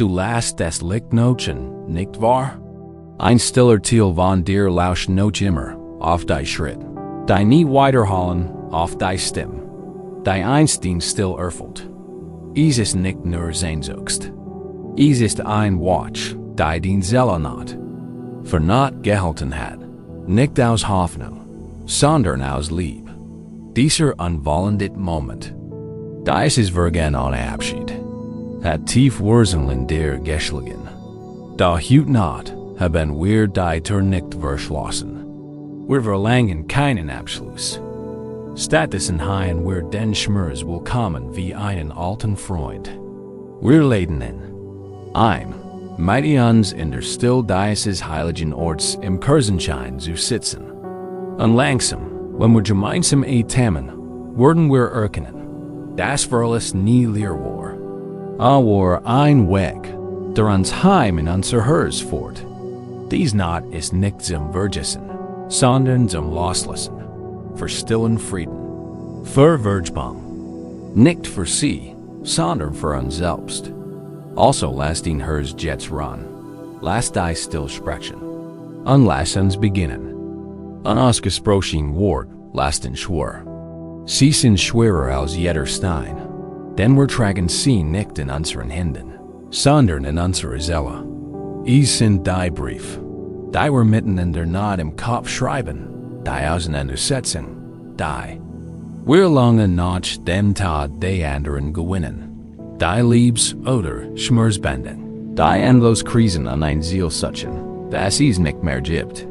Du last das Licht nochen, nicht wahr? Ein stiller Tiel von dir lauscht noch immer auf die Schritt. Die nie weiterhallen auf die Stimme. Die Einstein still erfüllt. Is ist nicht nur Sehnsucht. Is ist ein Watch, die den Seele not. Für not gehalten hat. Nicht aus Hoffnung, sondern aus Lieb. Dieser unvollendet Moment. Dies ist Vergebung ohne Abschied. Hat tief Wurzeln in der geschlagen. Da hüt not, haben wir die Tür nicht verschlossen. Wir verlangen keinen Abschluss. Stattdessen heilen wir den Schmerz willkommen wie einen alten Freund. Wir laden ihn ein, mit uns in der Still dieses heiligen Orts im Kirchenschein zu sitzen. Und langsam, wenn wir gemeinsam atmen, werden wir erkennen, dass Verlass nie leer war. Aber ein Weg, der uns heim in unser Herz führt. Dies not ist nicht zum Vergessen, sondern zum Loslassen, für stillen Frieden, für Vergebung. Nicht für sie, sondern für uns selbst. Also lasst ihn Herz jetzt ran, lasst die still sprechen, und lasst uns beginnen. Unausgesprochen Wort, lasst ihn schwör. Sie sind schwerer als jeder Stein, denn wir tragen sie nicht in unseren Händen, sondern in unserer Seele. Is sind die Brief, die wir mitten in der Nacht im Kopf schreiben, die auseinandersetzen, die wir lange nach dem Tod der anderen gewinnen. Die Liebs- oder Schmerzbanden, die endlos Krisen an ein Ziel suchen, das es nicht mehr gibt.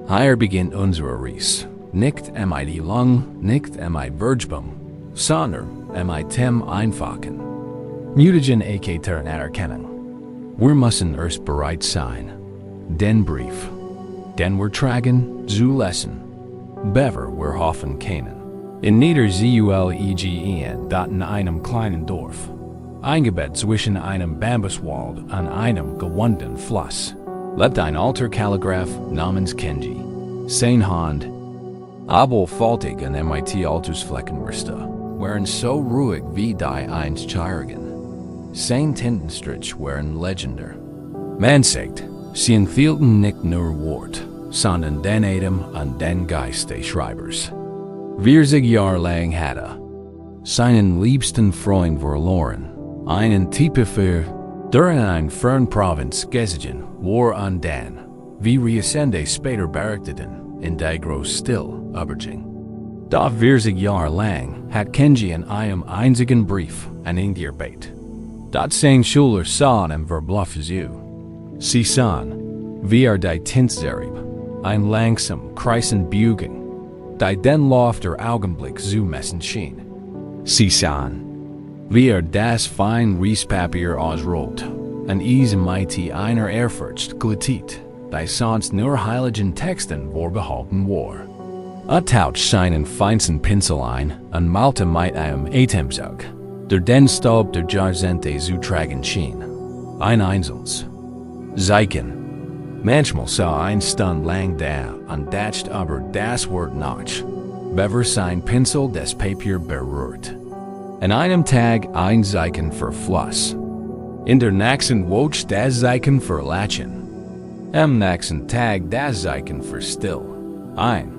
Hier beginnt unsere Reise, nicht die lang, nicht Vergebung, sondern dem Einfachen. Mutigen Eketern anerkennen. Wir müssen erst bereit sein, den Brief, den wir tragen, zu lesen, bevor wir hoffen können. In Niederzulegen in einem kleinen Dorf, eingebettet zwischen einem Bambuswald und einem gewundenen Fluss, lebt ein alter Kalligraph namens Kenji. Sein Hand, abelfaltig an MIT Altersfleckenwürste, waren so ruhig wie die Einschlägigen. Sein Tintenstrich waren legendär. Man sagt, sie enthielten nicht nur Wort, sondern den Atem und den Geist des Schreibers. 40 Jahre lang hatte seinen liebsten Freund verloren, einen Tiefgreifenden, der in eine ferne Provinz gezogen war und dann, wie Reisende später berichteten, in die große Stille überging. Da 40 Jahre lang hat Kenji in einem einzigen Brief an ihn gearbeitet. Dat sein Schüler sahen im Verbluffen zu. Sie sahen, wie die Tintzerib, ein langsam kreisend Bügen, die den Lauf der Augenblick zu messen schien. Sie sahen, wie das fein Reispapier ausrollt, und is mit einer Ehrfurcht glättet, die sonst nur heiligen Texten vorbehalten war. Taucht seinen feinsten Pinsel ein und malte mit einem Atemzug, der den Staub der Jahrzehnte zu tragen schien. Ein einzelnes Zeichen. Manchmal sah ein Stund lang da und dacht aber das Wort nach, bevor sein Pinsel das Papier berührt. An einem Tag ein Zeichen für Fluss. In der nächsten Woche das Zeichen für Lachen. Am nächsten Tag das Zeichen für Still. Ein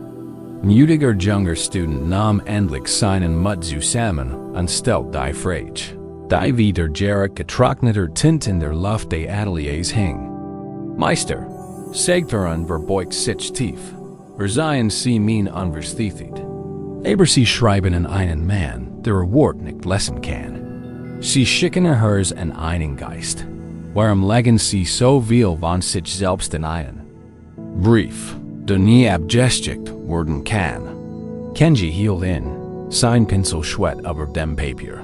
mutiger junger Student nahm endlich seinen Mut zusammen und stellte die Frage, die wie der Jarek getrockneter Tint in der Luft des Ateliers hing. Meister, sagt und verbeugt sich tief, seien Sie mein unverständigt. Aber Sie schreiben an einen Mann, der Wort nicht lesen kann. Sie schicken Herz an einen Geist, warum legen Sie so viel von sich selbst in einen Brief, der nie abgesteckt werden kann. Kenji hielt in, sein Pinsel schwett über dem Papier.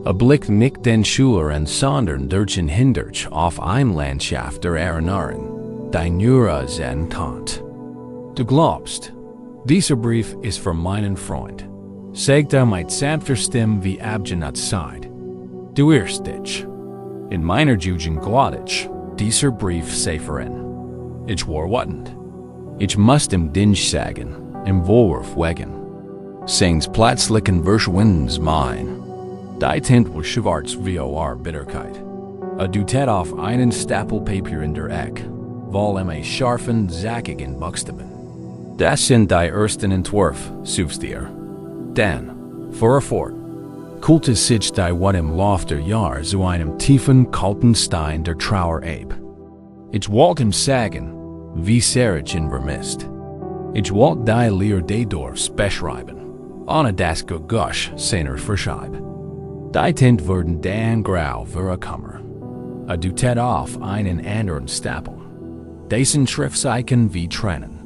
Blickte nicht den Schüler an, sondern durch hindurch auf eine Landschaft der Erinnerung, die nur sein kann. Du glaubst, dieser Brief ist für meinen Freund, sagt mit sanfter Stimme wie abgenutzt seid. Du irrst dich. In meiner Jugend glaube ich, dieser Brief sei für ihn. Ich war wartend. Ich muss ihm Dinge sagen, im Vorwurf wegen. Seins plötzlichen Verschwindens mein. Die Tint war schwarz wie Bitterkeit. Du tät auf einen Stapel Papier in der Eck, weil scharfen, zackigen Buchstaben. Das sind die ersten Entwurf, suchst dir. Dann, fort, kultet sich die wat im Lauf der Jahr zu einem tiefen, kalten Stein der Trauer ab. Ich wollte ihm sagen, wie sehr ich ihn vermisst. Ich wollte die Leer dadurch beschreiben, ohne das Gegusch seiner Verschreib. Die Tint würden dann grau vorkommen. Du tät auf einen anderen Stapel. Dessen Schriftzeichen wie trennen.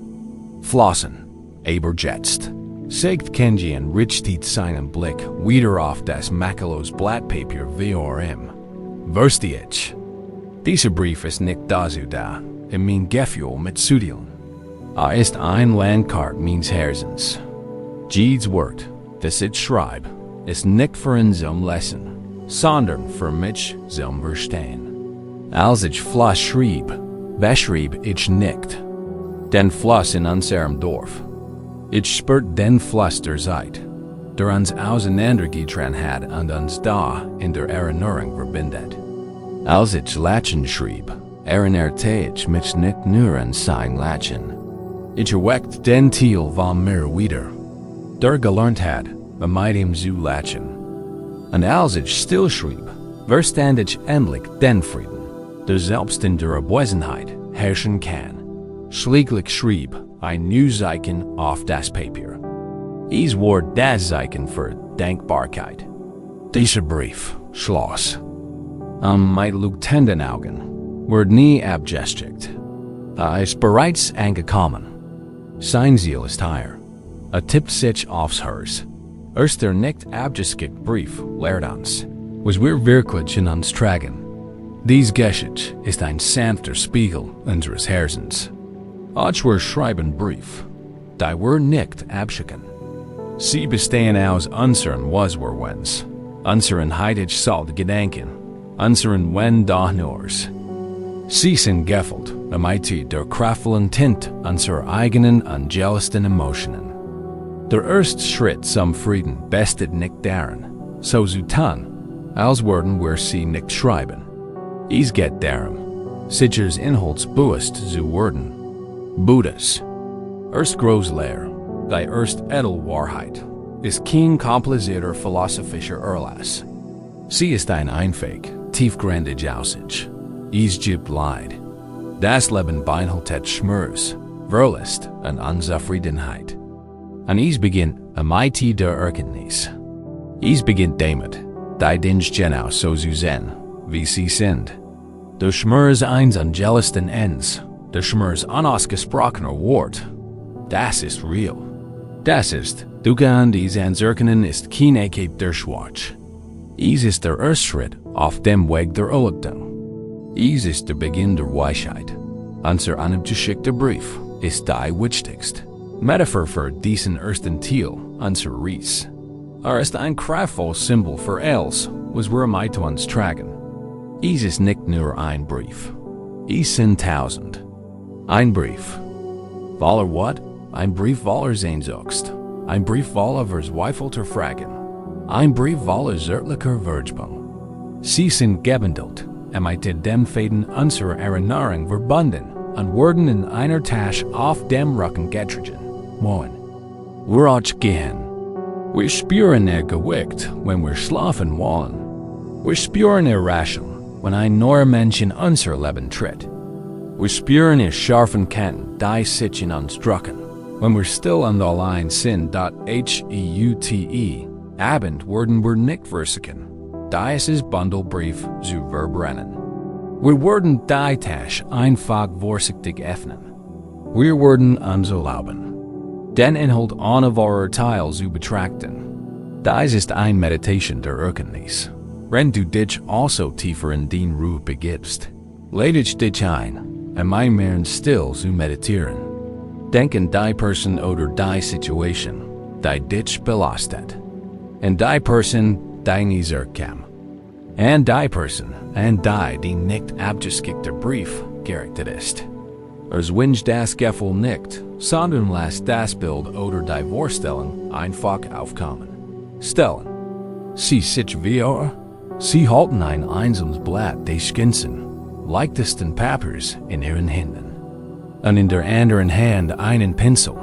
Flossen, aber jetzt. Sagt Kenji und richtet seinen Blick wieder auf das makellos Blattpapier VRM. Verstehe ich. Dieser Brief ist nicht dazu da, mein Gefühl mitzuteilen. Ist ein Landkart meines Herzens. Jedes Wort, das ich schreibe, ist nicht für ihn zum Lesen, sondern für mich zum Verstehen. Als ich Floss schrieb, beschrieb ich nicht den Floss in unserem Dorf. Ich spürt den Floss der Zeit, der uns auseinandergetrennt hat und uns da in der Erinnerung verbindet. Als ich Lachen schrieb, erinnerte ich mich nicht nur an sein Lachen. Ich erweckte den Teil von mir wieder, der gelernt hat, mit ihm zu lachen. Und als ich still schrieb, verstand ich endlich den Frieden, der selbst in der Abwesenheit herrschen kann. Schließlich schrieb ein Zeichen auf das Papier. Es war das Zeichen für Dankbarkeit. Dieser Brief schloss. Mein leuchtenden Augen wurden nie abgeschickt. Ist bereits angekommen. Sein Ziel ist hier. Tippt sich aufs Herz. Der nicht abgeschickte Brief lehrt uns, was wir wirklich in uns tragen. Dies Geschichte ist ein sanfter Spiegel unseres Herzens. Als wir schreiben Brief, die wir nicht abschicken. Sie bestehen aus unseren Was-wir-Wenns, unseren heilig salt Gedanken, unseren Wenn-Doch-Nurs. Sie sind gefüllt mit der kraftvollen Tint unserer eigenen angelsten Emotionen. Der erste Schritt zum Frieden besteht nicht darin, so zu tun, als würden wir sie nicht schreiben. Es geht darum, sichers inhaltsbewusst zu werden. Buddhas. Erst Großlehre, die erst Edelwahrheit, ist kein komplizierter philosophischer Erlass. Sie ist ein einfach, tiefgreifende Aussicht. Es gibt Leid. Das Leben beinhaltet Schmerz, Verlust und Unzufriedenheit. Und es beginnt mit der Erkenntnis. Es beginnt damit, die Dinge genau so zu sehen, wie sie sind. Der Schmerz eines angelsten Ends, der Schmerz unausgesprochener Wort, das ist real. Das ist, du kannst dies anzerkennen, ist kein Ergebnis der Schwarz. Es ist der erste Schritt auf dem Weg der Erleuchtung. Es ist der Beginn der Weisheit. Unser unabgeschickter Brief ist die wichtigste Metaphor für diesen ersten Teil unserer Reise. Ist ein kraftvolles Symbol für alles, was wir mit uns tragen. Es ist nicht nur ein Brief. Es sind tausend. Ein Brief. Voller what? Ein Brief voller Sehnsucht. Ein Brief voller verzweifelter Fragen. Ein Brief voller zärtlicher Vergebung. Sie sind gebündelt, mit dem Faden unserer Erinnerung verbunden und werden in einer Tasche auf dem Rücken getragen. Moin. Wir gehen. Wir spüren ihr Gewicht, wenn wir schlafen wollen. Wir spüren ihr Rascheln, wenn ein neuer Mensch in unser Leben tritt. Wir spüren ihr scharfen Kanten, die sich in uns drücken, wenn wir still und allein sind. Abend werden wir nicht versichern. Dieses Bundelbrief zu verbrennen. Wir werden die Tasche einfach vorsichtig öffnen. Wir werden uns erlauben, den Inhalt ohne Vorurteil zu betrachten. Dies ist eine Meditation der Erkenntnis. Wenn du dich also tiefer in den Ruhe begibst, lade ich dich ein, mehr still zu meditieren. Denk an die Person oder die Situation, die dich belastet. And die Person, die nie zurückkam. And die Person, and die nicht abgeschickter Brief gerichtet ist. Wenn das Gefühl nicht, sondern lass das Bild oder die Vorstellung einfach aufkommen. Stellen. Sie sich wie Sie halten ein einzelnes Blatt des Skinsen, leichtesten Papiers in ihren Händen. Und in der anderen Hand einen Pinsel,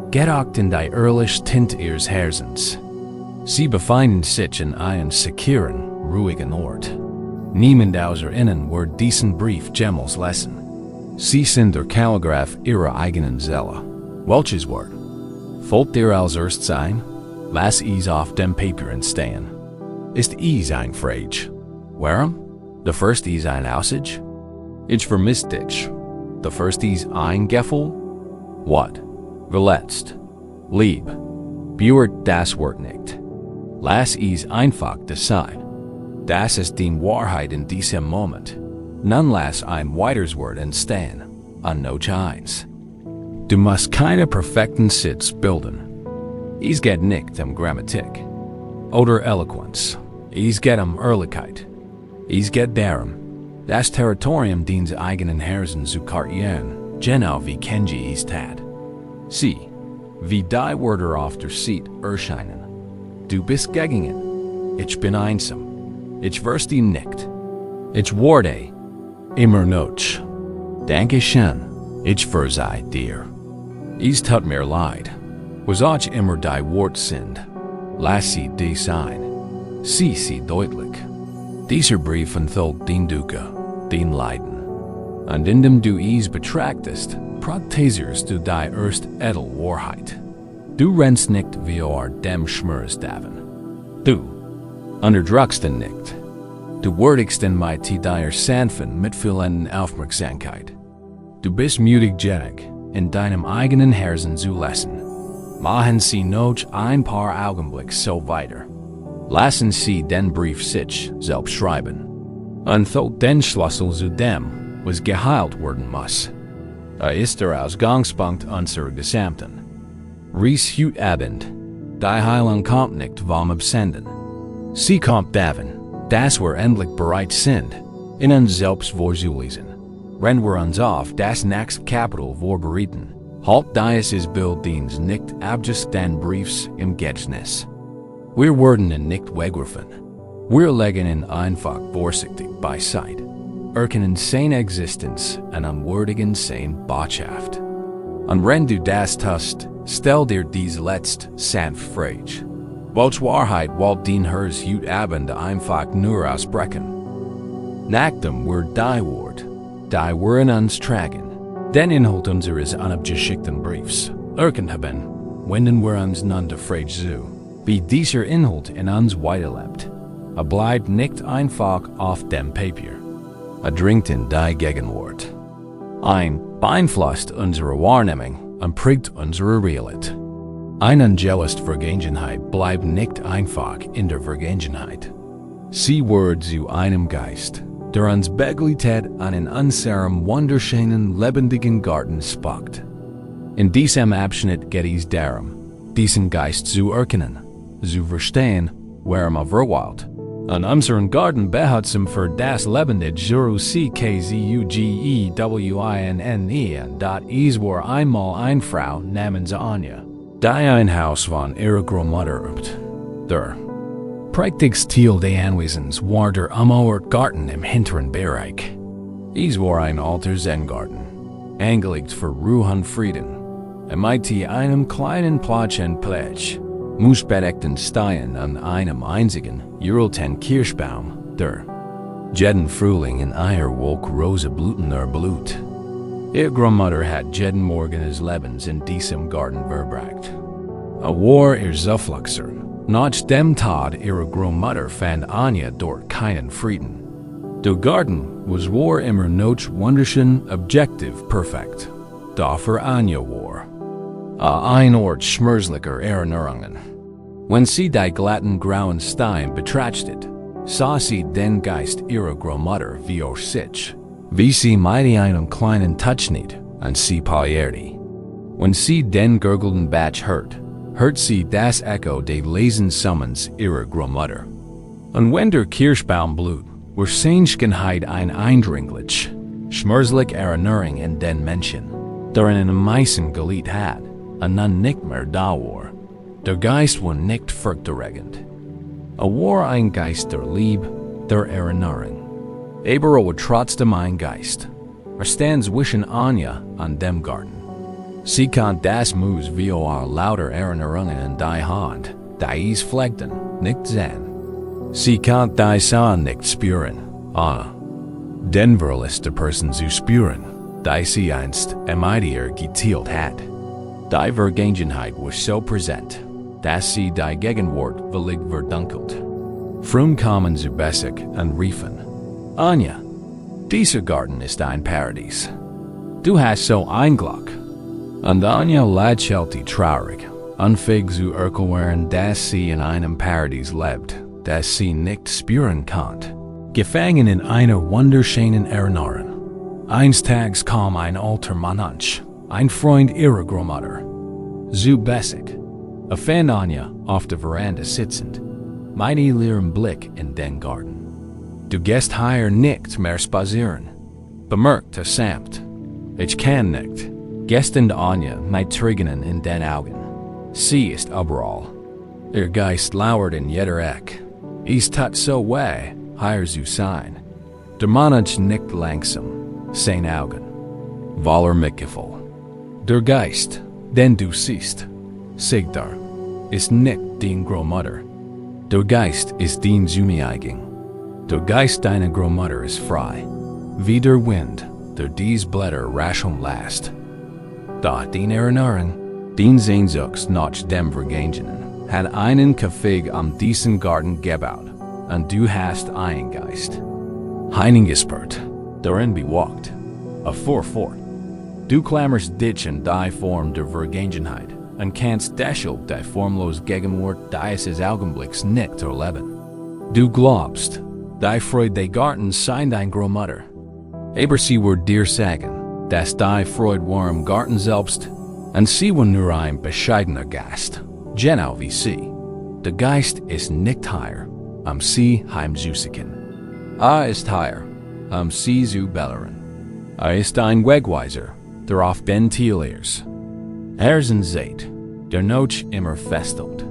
gedockt in die ehrliche Tinte ihres Herzens. Sie befinden sich in einen securen, ruhigen Ort. Niemand außer ihnen wird diesen Brief jemals lesen. Sie sind der Kalligraph ihrer eigenen Seele. Welches Wort? Folgt ihr als erstes ein? Lass es auf dem Papier entstehen. Ist es ein Frage? Warum? Der first ist ein Aussage? Ich vermisse dich. Der first ist ein Gefühl? What? Verletzt. Lieb. Bewert das Wort nicht. Lass es einfach sein. Das ist die Wahrheit in diesem Moment. Nun lass ein weiteres Wort entstehen. An noch eins. Du musst keine perfekten Sitz bilden. Es geht nicht Grammatik. Oder Eloquenz. Es geht Ehrlichkeit. Es geht darum, das Territorium deines eigenen Herzen zu kartieren, genau wie Kenji es tat. Sieh, wie die Wörter auf der Seite erscheinen. Du bist gegen ihn. Ich bin einsam. Ich verstehe ihn nicht. Ich werde immer noch. Danke schön. Ich verzeihe dir. Es tut mir leid. Was ich immer die Wort sind. Lass sie dies sein. Sieh sie deutlich. Dieser Brief enthält den Dukkha, den Leiden. Und indem du es betrachtest, praktizierst du die erste edle Wahrheit. Du rennst nicht wie dem Schmerz davon. Du unterdrückst ihn nicht. Du würdigst ihn mit deiner sanften, mitfühlenden Aufmerksamkeit. Du bist mutig genug, in deinem eigenen Herzen zu lassen. Machen Sie noch ein paar Augenblicke so weiter. Lassen Sie den Brief sich selbst schreiben. Und den Schlüssel zu dem, was geheilt werden muss. Ist der Ausgangspunkt unserer Gesamten. Ries heute Abend, die Heilung kommt nicht vom Absenden. Sie kommt davon, dass wir endlich bereit sind, in uns selbst vorzulesen. Wenn wir uns auf das nächste Kapitel vorbereiten, halt dieses Bild dies nicht abgest den Briefs im Gedächtnis. Wir werden ihn nicht wegwerfen. Wir legen ihn einfach vorsichtig beiseite. Erkennen seine Existenz und würdigen seine Botschaft. Und wenn du das tust, stell dir diese letzte sanfte Frage. Welche Wahrheit wollt den Herz heute Abend einfach nur ausbrechen? Nachdem wir die Wort, die wir in uns tragen, den Inhalt unseres unabgeschickten Briefs, erkannt haben, wenden wir uns nun der Frage zu, wie dieser Inhalt in uns weiterlebt. Bleibt nicht einfach auf dem Papier. Dringt in die Gegenwart. Beeinflusst unsere Wahrnehmung und prägt unsere Realität. Eine angeliste Vergangenheit bleibt nicht einfach in der Vergangenheit. Sie wird zu einem Geist, der uns begleitet an in unserem wunderschönen, lebendigen Garten spakt. In diesem Abschnitt geht es darum, diesen Geist zu erkennen, zu verstehen, warum verweilt. An unseren Garten behutsam für das lebende Zurückgewinne. Es war einmal eine Frau namens Anja, die ein Haus von ihrer Großmutter übt. Der prächtigste der Anwesens war der Garten im hinteren Bereich. Es war ein alter Zen-Garten, angelegt für Ruhe und Frieden, mit einem kleinen Platsch, moosbedeckten Steinen und einem einzigen, uralten Kirschbaum, der jeden Frühling in einer Wolke rosa Blüten erblut. Ihre Großmutter hat jeden Morgen des Lebens in diesem Garten verbracht. War ihr Zufluchter. Nach dem Tod ihrer Großmutter fand Anja dort keinen Frieden. Der Garten war immer noch wunderschön, objektiv perfekt. Da für Anja war ein Ort schmerzlicher Erinnerungen. Wenn sie die glatten grauen Steine betrachtet, sah sie den Geist ihrer Großmutter wie sich, wie sie mit einem kleinen Touchschnitt an sie paarierte. Wenn sie den gurgelnden Batsch hört sie das Echo des leisen Summens ihrer Großmutter. Und wenn der Kirschbaum blüht, war Sehnlichkeit ein eindringlich, schmerzlich Erinnerung in den Menschen, der ihn am meisten geliebt hat, und dann nicht mehr da war. Der Geist war nicht furchterregend. War ein Geist der Liebe, der Erinnerung. Überall trotzdem ein Geist. Stands wischen Anja an dem Garten. Sie kann das Mus vor lauter Erinnerungen in die Hand, die es pflegten, nicht sehen. Sie kann die Sahn nicht spüren, den verlässt Person zu spüren, die sie einst ihr geteilt hat. Die Vergangenheit war so präsent, dass sie die Gegenwart völlig verdunkelt. Frum kamen zu Bessig und riefen, Anja, dieser Garten ist ein Paradies. Du hast so ein Glück. Und Anja lächelte traurig, unfähig zu erklären, dass sie in einem Paradies lebt, das sie nicht spüren kann. Gefangen in einer wunderschönen Erinnerung. Eines Tages kam ein alter Mann, ein Freund ihrer Großmutter. Zu Bessig, fand Anja auf der Veranda sitzend, mit ihrem Blick in den Garten. Du gehst hier nicht mehr spazieren, bemerkte Samt. Ich kann nicht, gestern Anja mit Tränen in den Augen. Sie ist überall. Ihr Geist lauert in jeder Ecke. Es tut so weh, hier zu sein. Der Mann nickt langsam, seine Augen voller Mitgefühl. Der Geist, den du siehst, sagt ist nicht dein Großmutter. Der Geist ist dein eigen. Der Geist deiner Großmutter ist frei, wie der Wind, der dies Blätter rasch umlässt. Da deine Erinnerung, dein Sehnsucht nach dem Vergangenen, hat einen Kaffee am diesen Garten gebaut, und du hast einen Geist. Heimgesucht, darin bewagt, fort. Du klammerst dich in die Form der Vergangenheit und kannst deshalb die formlose Gegenwart dieses Augenblicks nicht erleben. Du glaubst, die Freude des Gartens sei dein Großmutter. Aber sie wird dir sagen, dass die Freude war im Garten selbst, und sie war nur ein bescheidener Gast, genau wie sie. Der Geist ist nicht hier, sie heimzusuchen. Ist hier, sie zu bellern. Ist ein Wegweiser, der auf den Tielers. Sind seht, der Noch immer festhält.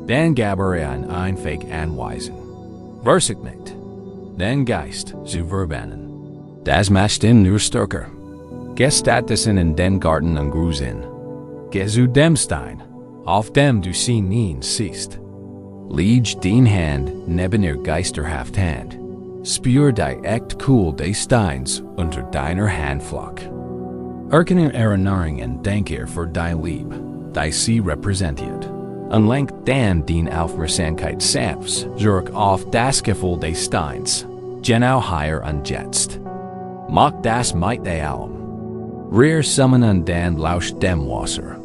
Dann gab ein Einweg anweisen. Versigt nicht, den Geist zu verbannen. Das macht ihn nur stärker. Gestattesen in den Garten und grusen. Geh zu dem Stein, auf dem du sie nie siehst. Leg den Hand neben ihr geisterhaft Hand. Spür die echt cool des Steins unter deiner Handfläche. Erkenne Erinnerung und denke für dein Lieb, die sie repräsentiert. Und lenk dann den Aufmerksamkeit selbst zurück auf das Gefühl des Steins, genau hier und jetzt. Mach das mit de allem. Rear zusammen und dann lauscht dem Wasser.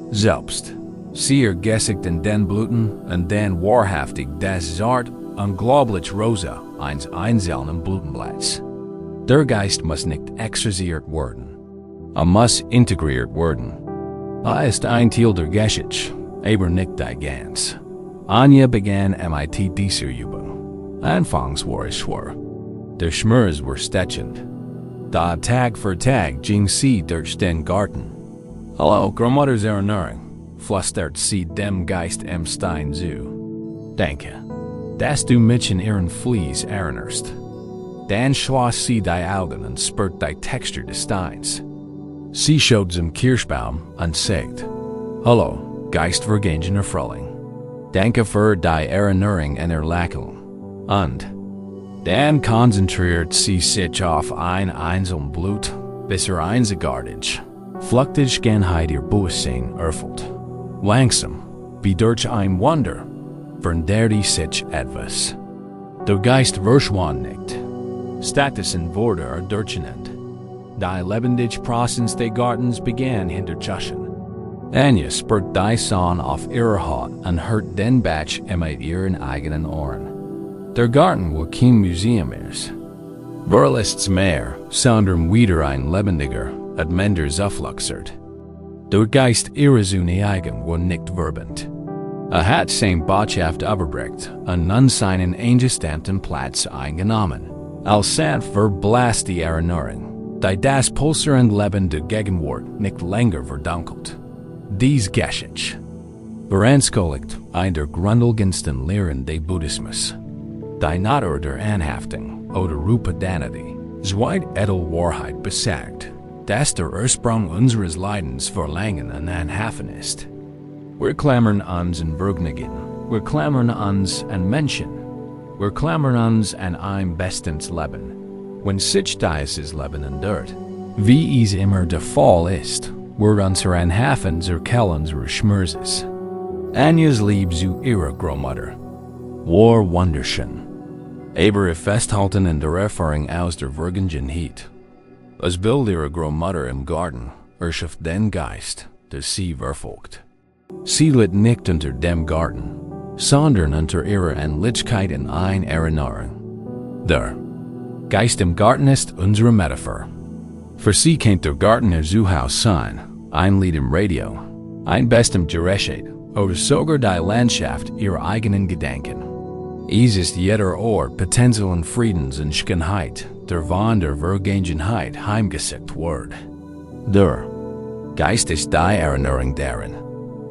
Selbst, sie ergessigt in den Blüten und dann wahrhaftig das zart, unglaublich rosa eines einzelnen Blütenblatts. Der Geist muss nicht exorziert werden. Muss integriert werden. Ist ein Teil der Geschichte, aber nicht die ganz. Anja begann mit dieser Übung. Anfangs war es schwer. Der Schmerz war stechend. Da Tag für Tag ging sie durch den Garten. Hallo, Großmutters Erinnerung, flüstert sie dem Geist im Stein zu. Denke, dass du mich in ihren Flies erinnerst. Dann schloss sie die Augen und spürt die Textur des Steins. Sie schaut zum Kirschbaum und sagt, Hallo, Geist vergangener Frühling. Danke für die Erinnerung und Erlächelung. Und dann konzentriert sie sich auf ein einzelnes Blut, bis einzigartig, flüchtig Genheit ihr Bewusstsein erfüllt. Langsam, wie durch ein Wunder, verändert sich etwas. Der Geist verschwand nicht. Stattdessen wurde durchnannt. Die lebendige Prozess des Gartens begann hinterzuschen. Anja spürt die Sonne auf ihrer Haut und hört den Batsch mit ihren eigenen Ohren. Der Garten war kein Museum mehr. Verlässt mehr, sondern wieder ein lebendiger, admender Zufluchtsort. Der Geist ihrer eigen war nicht verbend. Hat seine Botschaft überbracht und nun seinen eingestammten Platz eingenommen. Als sanft verblasst die Erinnerung, die das pulsierende Leben der Gegenwart nicht länger verdunkelt. Dies Geschichte veranschaulicht eine der grundlegendsten Lehren des Buddhismus. die Natur der Anhaftung oder Rupadanity, zweit edel Wahrheit besagt, dass der Ursprung unseres Leidens Verlangen an Anhaften ist. Wir klammern uns an Vergnügen, wir klammern uns an Menschen, wir klammern uns an ein bestes Leben, wenn sich dieses Leben ändert, wie es immer der Fall ist, wird unser Anhaften zur Quelle unseres Schmerzes. Anjas Lieb zu ihrer Großmutter. War wunderschön. Aber ihr Festhalten in der Erfahrung aus der Vergangenheit. Das Bild ihrer Großmutter im Garten erschafft den Geist, der sie verfolgt. Sie litt nicht unter dem Garten, sondern unter ihrer Anlichkeit in ein Erinnerung. Der Geist im Garten ist unsere Metaphor. Für sie kennt der Garten ihr Zuhause sein, ein Lied im Radio, ein bestem Gerät oder sogar die Landschaft ihrer eigenen Gedanken. Es ist jeder Ort Potenzial Friedens und Schönheit, der von der Vergangenheit heimgesucht wird. Der Geist ist die Erinnerung daran,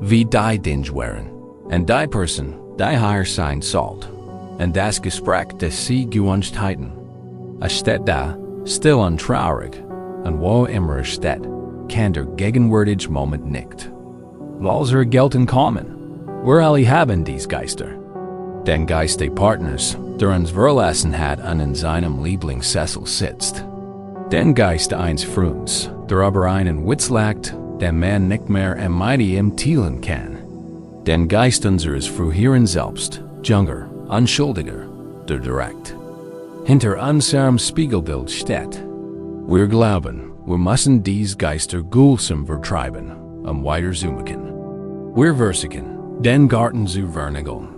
wie die Dinge waren, und die Person, die hier sein sollte, und das Gespräch, das sie gewünscht hatten. Es steht da, still und traurig, und wo immer es steht, kann der gegenwärtige Moment nicht. Weil gelten kommen. Wir alle haben dies Geister. Den Geist des Partners, der uns verlassen hat und in seinem Lieblingssessel sitzt. Den Geist eines Freundes, der aber einen Witz lagt, den man nicht mehr empfindlich empteilen kann. Den Geist unseres früheren Selbst, junger, unschuldiger, der direkt hinter unserem Spiegelbild steht. Wir glauben, wir müssen dies Geister gulsam vertreiben, weiterzoomen. Wir versuchen, den Garten zu vernigeln.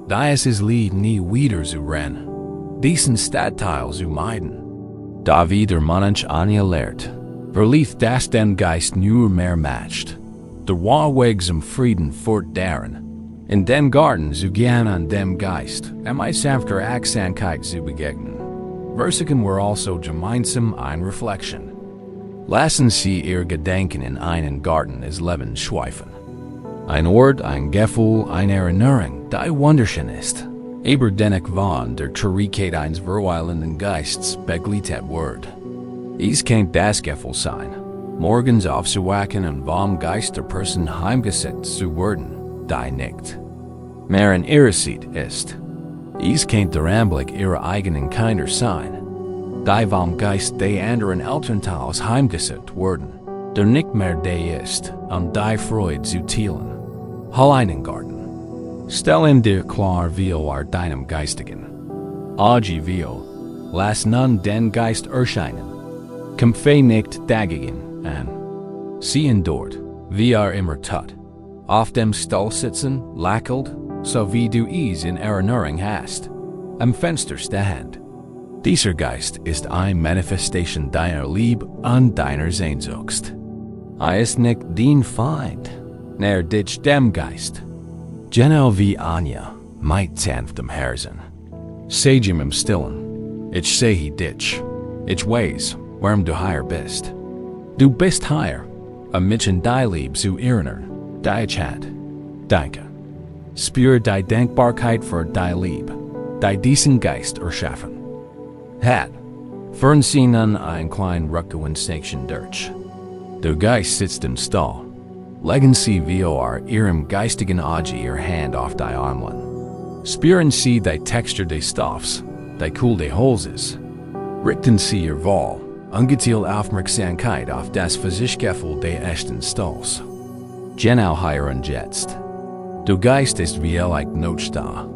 Dieses Lied nie wieder zu rennen. Diesen Stadtteil zu meiden. Da wie der Mensch Anja lehrt, verlief das den Geist nur mehr matcht. Der Weg zum Frieden fortdauern. In dem Garten zu gehen an dem Geist, sanfter Achtsamkeit zu begegnen. Versuchen wir also gemeinsam eine Reflexion. Lassen Sie Ihr Gedanken in einen Garten des Lebens schweifen. Ein Ort, ein Gefühl, eine Erinnerung, die wunderschön ist. Aber dennoch von der Traurigkeit eines verweilenden Geists begleitet wird. Es kann das Gefühl sein, morgens aufzuwachen und vom Geist der Person heimgesucht zu werden, die nicht mehr in ihrer Sicht ist. Es kann der Anblick ihrer eigenen Kinder sein, die vom Geist der anderen Elternteils heimgesucht werden, der nicht mehr der ist, die Freude zu teilen. Heiligen Garten. Stell ihm dir klar wie deinem Geistigen. Agi wie lass nun den Geist erscheinen. Kämpfe nicht dagegen an. Sehen dort, wie immer tut. Auf dem Stuhl sitzen, lächelt, so wie du es in Erinnerung hast. Am Fenster stehend. Dieser Geist ist eine Manifestation deiner Liebe und deiner Sehnsucht. Ist nicht dein Feind, dich dem Geist. Genau wie Anja, mit sanftem Herzen. Sag ihm im Stillen, ich sehe dich, ich weiß, warum du hier bist. Du bist hier, mich in die Liebe zu erinnern, die Chat, danke. Spür die Dankbarkeit für die Liebe, die diesen Geist erschaffen hat. Führen Sie nun ein klein Rückkehenssection durch. Der Geist sitzt im Stall. Legen Sie wie Ihrem geistigen Auge Ihre Hand auf die Armlehne. Spüren Sie die Textur des Stoffs, die Kühl des Holzes. Richten Sie Ihr Wahl, ungeteilte Aufmerksamkeit auf das Physikgefühl des echten Stalls. Genau hier und jetzt. Der Geist ist wie nicht da.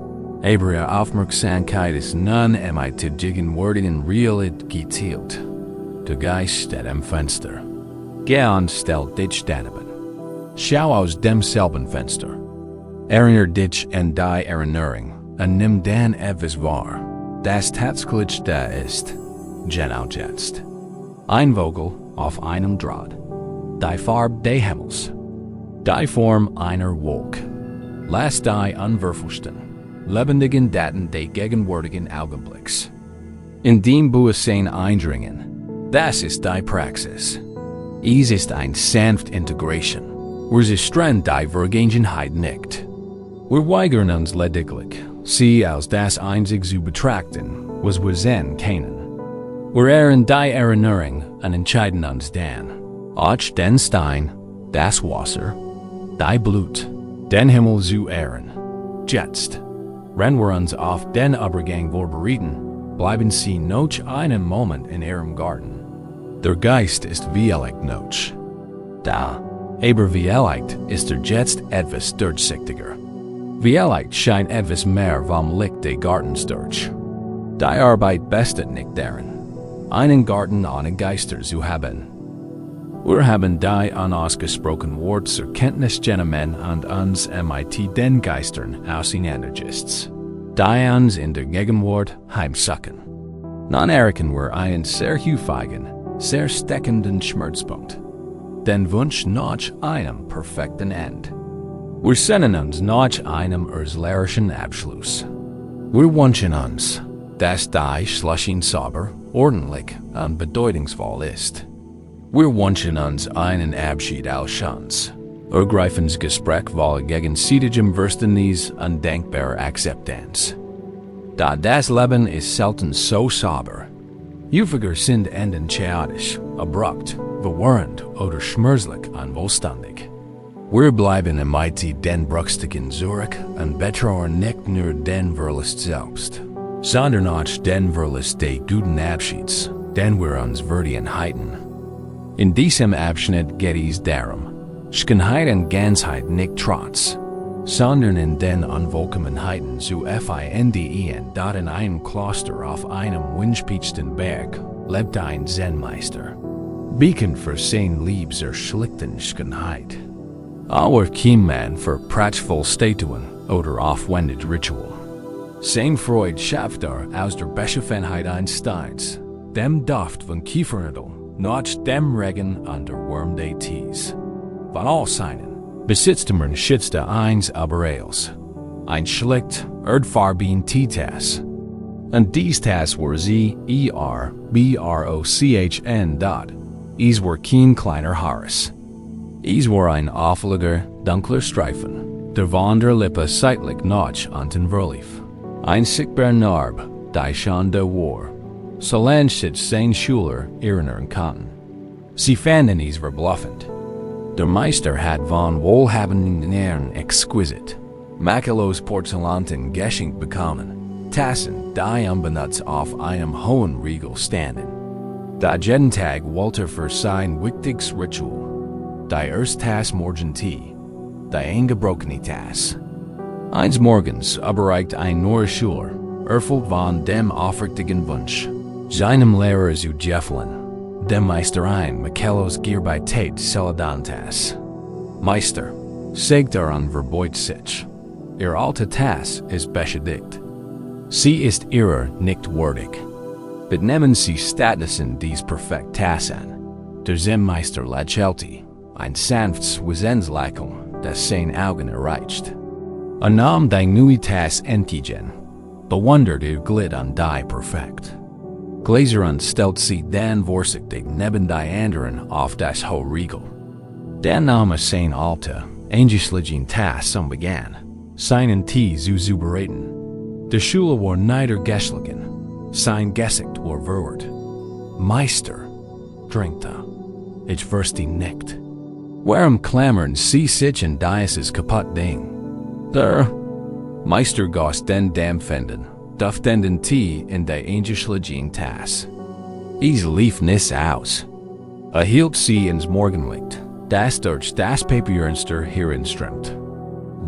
Aber Ihre Aufmerksamkeit ist nun zu gegenwärtigen Realität geteilt. Der Geist steht am Fenster. Geh und stell dich daneben. Schau aus demselben Fenster. Erinnere dich an die Erinnerung und nimm dann etwas wahr, das tatsächlich da ist. Genau jetzt. Ein Vogel auf einem Draht. Die Farbe des Himmels. Die Form einer Wolke. Lass die unverfälschten, lebendigen Daten des gegenwärtigen Augenblicks in dem Bewusstsein eindringen. Das ist die Praxis. Es ist eine sanfte Integration. Wir strengen die Vergangenheit nicht. Wir weigern uns lediglich, sie als das Einzige zu betrachten, was wir sehen können. Wir die Erinnerung und entscheiden uns dann, auch den Stein, das Wasser, die Blut, den Himmel zu ehren. Jetzt, wenn wir uns auf den Übergang vorbereiten, bleiben sie noch einen Moment in ihrem Garten. Der Geist ist vielleicht noch da, aber vielleicht ist jetzt etwas durchsichtiger. Vielleicht scheint etwas mehr vom Licht des Gartens durch. Die Arbeit besteht nicht darin, einen Garten ohne Geister zu haben. Wir haben die unausgesprochen Wort zur Kenntnis genommen und uns mit den Geistern auseinandergesetzt, die uns in der Gegenwart heimsuchen. Nun erkennen wir einen sehr häufigen, sehr steckenden Schmerzpunkt, den Wunsch nach einem perfekten Ende. Wir sehnen uns nach einem erzählerischen Abschluss. Wir wünschen uns, dass die Schlussing sauber, ordentlich und bedeutungsvoll ist. Wir wünschen uns einen Abschied als Chance, ergreifendes Gespräch voller gegenseitigem Verständnis und dankbarer Akzeptanz. Da das Leben ist selten so sauber. Häufiger sind Enden chaotisch, abrupt, verwirrend oder schmerzlich unvollständig. Wir bleiben mit den Bruchstücken zurück und betrauen nicht nur den Verlust selbst, sondern auch den Verlust des guten Abschieds, den wir uns würdigen halten. In diesem Abschnitt geht es darum, Schönheit und Ganzheit nicht trotz, sondern in den Unvollkommenheiten zu finden. Dort in einem Kloster auf einem windspitzten Berg lebt ein Zen-Meister, bekannt für sein Lieb zur schlichten Schönheit. Aber kein Mann für prachtvoll Statuen oder aufwendig Ritual. Sein Freud schafft aus der Beschaffenheit Einsteins, dem Duft von Kiefernadel, nach dem Regen und der Wurm des Tees. Von all seinen Besitztümern schützte eins aber eils, ein schlicht, erdfarbigen Teetass. Und dies Tass war sie Brochen dot. Es war kein kleiner Harris. Es war ein auffälliger, dunkler Streifen, der von der Lippe seitlich noch unten verlief. Ein sichtbarer Narb, die schon da war, solange sich sein Schüler erinnern konnten. Sie fanden es verbluffend. Der Meister hat von wohlhabenden Herren exquisit, makellos Porzellanten geschenkt bekommen, Tassen, die unbenutzt auf einem hohen Riegel standen. Da jeden Tag wollte für sein wichtiges Ritual, die erste Tasse Morgentee, die eingebrochene Tasse. Eines Morgens überreicht ein neuer Schüler, erfüllt von dem aufrichtigen Wunsch, seinem Lehrer zu jäffeln, dem Meister ein Michelos Gierbeitate Celadantas. Meister, sagt an verbeut sich, ihr alte Tasse ist beschädigt. Sie ist ihrer nicht würdig. Benehmen Sie stattdessen dies perfekt Tasse an. Der Zen-Meister lächelte, ein sanftes Wesenslächeln, das sein Augen erreicht. Nahm die neue Tasse entgegen, bewundert ihr Glied an die perfekt. Gläsern stellt sie dann vorsichtig neben die anderen auf das hohe Riegel. Dann nahm sein alte, eingeschlichen Tasse und begann, seinen Tee zu zubereiten. Der Schüler war niedergeschlagen, sein Gesicht war verwirrt. Meister, drängte, ich verstehe nicht. Warum klammern Sie sich in dieses kaputt Ding? Der Meister goss den dampfenden, duftenden Tee in die eingeschlagene Tasse. Es lief nicht aus. Hielt sie ins Morgenlicht, das durch das Papierfenster hereinströmt.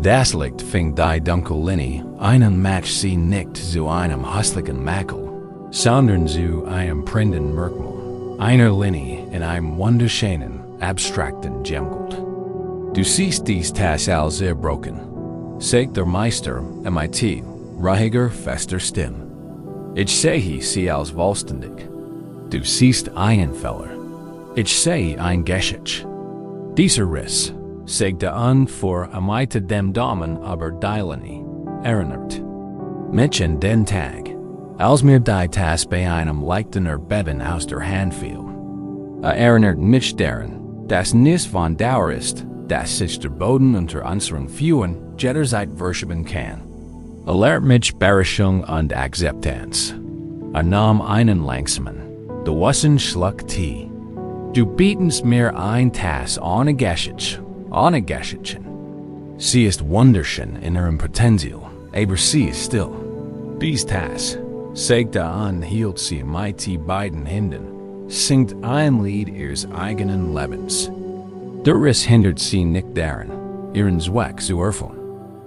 Das Licht fing die Dunkellinie einen Match sie nicht zu einem hässlichen Makel, sondern zu einem prickelnden Merkmal, einer Linie in einem wunderschönen, abstrakten Gemgold. Du siehst dies Tasse als zerbrochen, sagt der Meister mit ruhiger, fester Stimme. Ich sehe sie als vollständig. Du siehst einen Fehler. Ich sehe ein Geschick. Dieser Riss, sagt an vor mit dem Daumen aber Deileni, erinnert. Mich an den Tag, als mir die Tasse bei einem leichten Erbeben aus der Hand fiel. Erinnert mich daran, dass nicht von Dauer ist, dass sich der Boden unter unseren Füßen jederzeit verschieben kann. Lehrt mich Berechung und Akzeptanz. Nahm einen langsamen, du wassen Schluck Tee. Du bietest mir ein Tass ohne Geschichten. Sie ist wunderschön in ihrem Potenzial, aber sie ist still. Dies Tass, sagte an, hielt sie mit beiden Händen, singt ein Lied ihres eigenen Lebens. Der Riss hindert sie nicht daran, ihren Zweck zu erfüllen.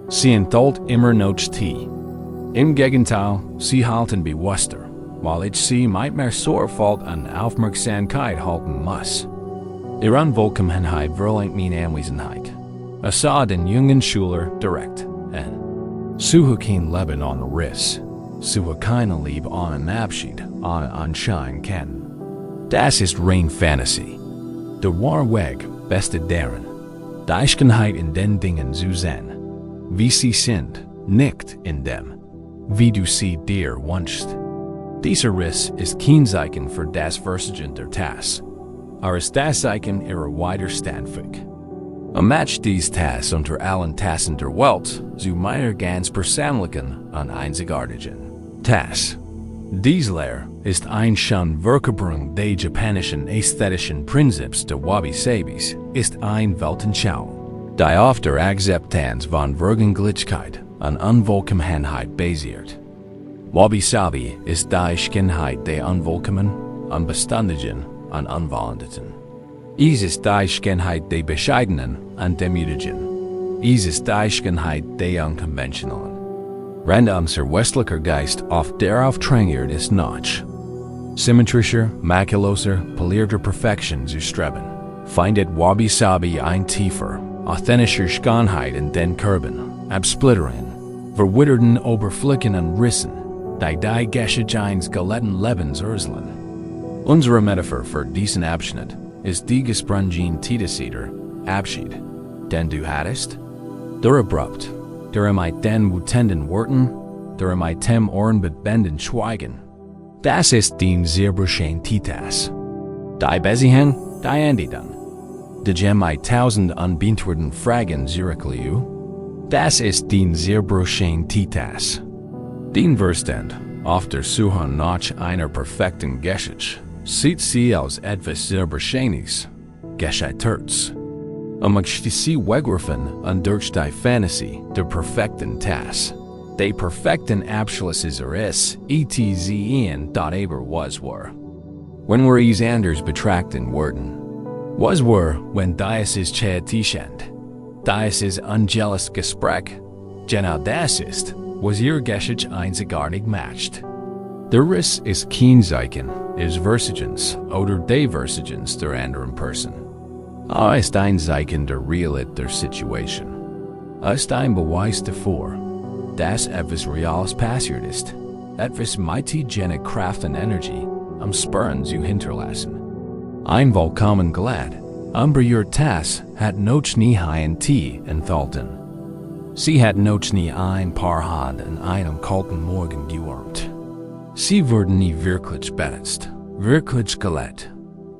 Sie enthält immer noch Tee. Im Gegenteil, sie halten bewusster, weil ich sie mit mehr Sorgfalt und Aufmerksamkeit halten muss. Ihre Unvollkommenheit verlangt meine Anwesenheit. Ich sah den jungen Schüler direkt an. Suche kein Leben ohne Riss. Suche keine Liebe ohne Abschied, ohne Anschein kennen. Das ist rein Fantasie. Der wahre Weg besteht darin, die Einheit in den Dingen zu sehen, wie sie sind, nicht in dem, wie du sie dir wünschst. Dieser Riss ist kein Zeichen für das Versagen der Tass, ist das Zeichen ihrer Widerstandsfähigkeit. Match dies Tass unter allen Tassen der Welt zu meiner ganz persönlichen und einzigartigen Tass. Diese Lehre ist ein schon Vergebung der japanischen ästhetischen Prinzips der Wabi-Sabis, ist ein Weltanschauung, die auf der Akzeptanz von Vergänglichkeit und Unvollkommenheit basiert. Wabi-Sabi ist die Einheit der Unvollkommen, Unbeständigen und Unwollenden. Es ist die Einheit der Bescheidenen und Demütigen. Es ist die Einheit der Unkonventionellen. Rend unser westlicher Geist oft darauf trainiert ist, nach symmetrischer, makelloser, polierter Perfektion zu streben, findet Wabi-Sabi ein tiefer, authentischer Schönheit in den Körben, Absplitterungen, verwitterten Oberflächen und Rissen, die Geschichte geletten Lebens urseln. Unsere Metaphor für diesen Abschnitt ist die gesprungen Tidesieder, Abschied, den du hattest, der abrupt, der mit den wütenden Worten, der mit dem ohrenbebenden Schweigen. Das ist den zerbrochenen Titas. Die Besigen, die Ende dann. De gem mit tausend unbeantworteten Fragen zurückliu. Das ist den zerbrochenen Titas. Den Verstand, auf der Suche nach einer perfekten Geschichte, sieht sie als etwas Zerbrochenes, Gescheiterts. Möchte sie wegwerfen und durch die Fantasie der perfekten Tass. Der perfekten Abschlusses etc. aber was war. Wenn wir es anders betrachten würden. Was war, wenn dies ist Cheetishend. Dies ist angeles Gespräch. Genau das ist, was ihr Geschichte einzigartig matcht. Der Riss ist kein Zeichen, ist Versagens oder der Versagens der anderen Person. Ist ein Zeichen der Realität der Situation. Ist ein Beweis davor, dass etwas Reales passiert ist, etwas mächtige Kraft und Energie am Spüren zu hinterlassen. Ein vollkommen glad, aber ihr Tass hat noch nie ein Tee enthalten. Sie hat noch nie ein paar Hand in einem kalten Morgen gewärmt. Sie wurde nie wirklich benutzt, wirklich gelett.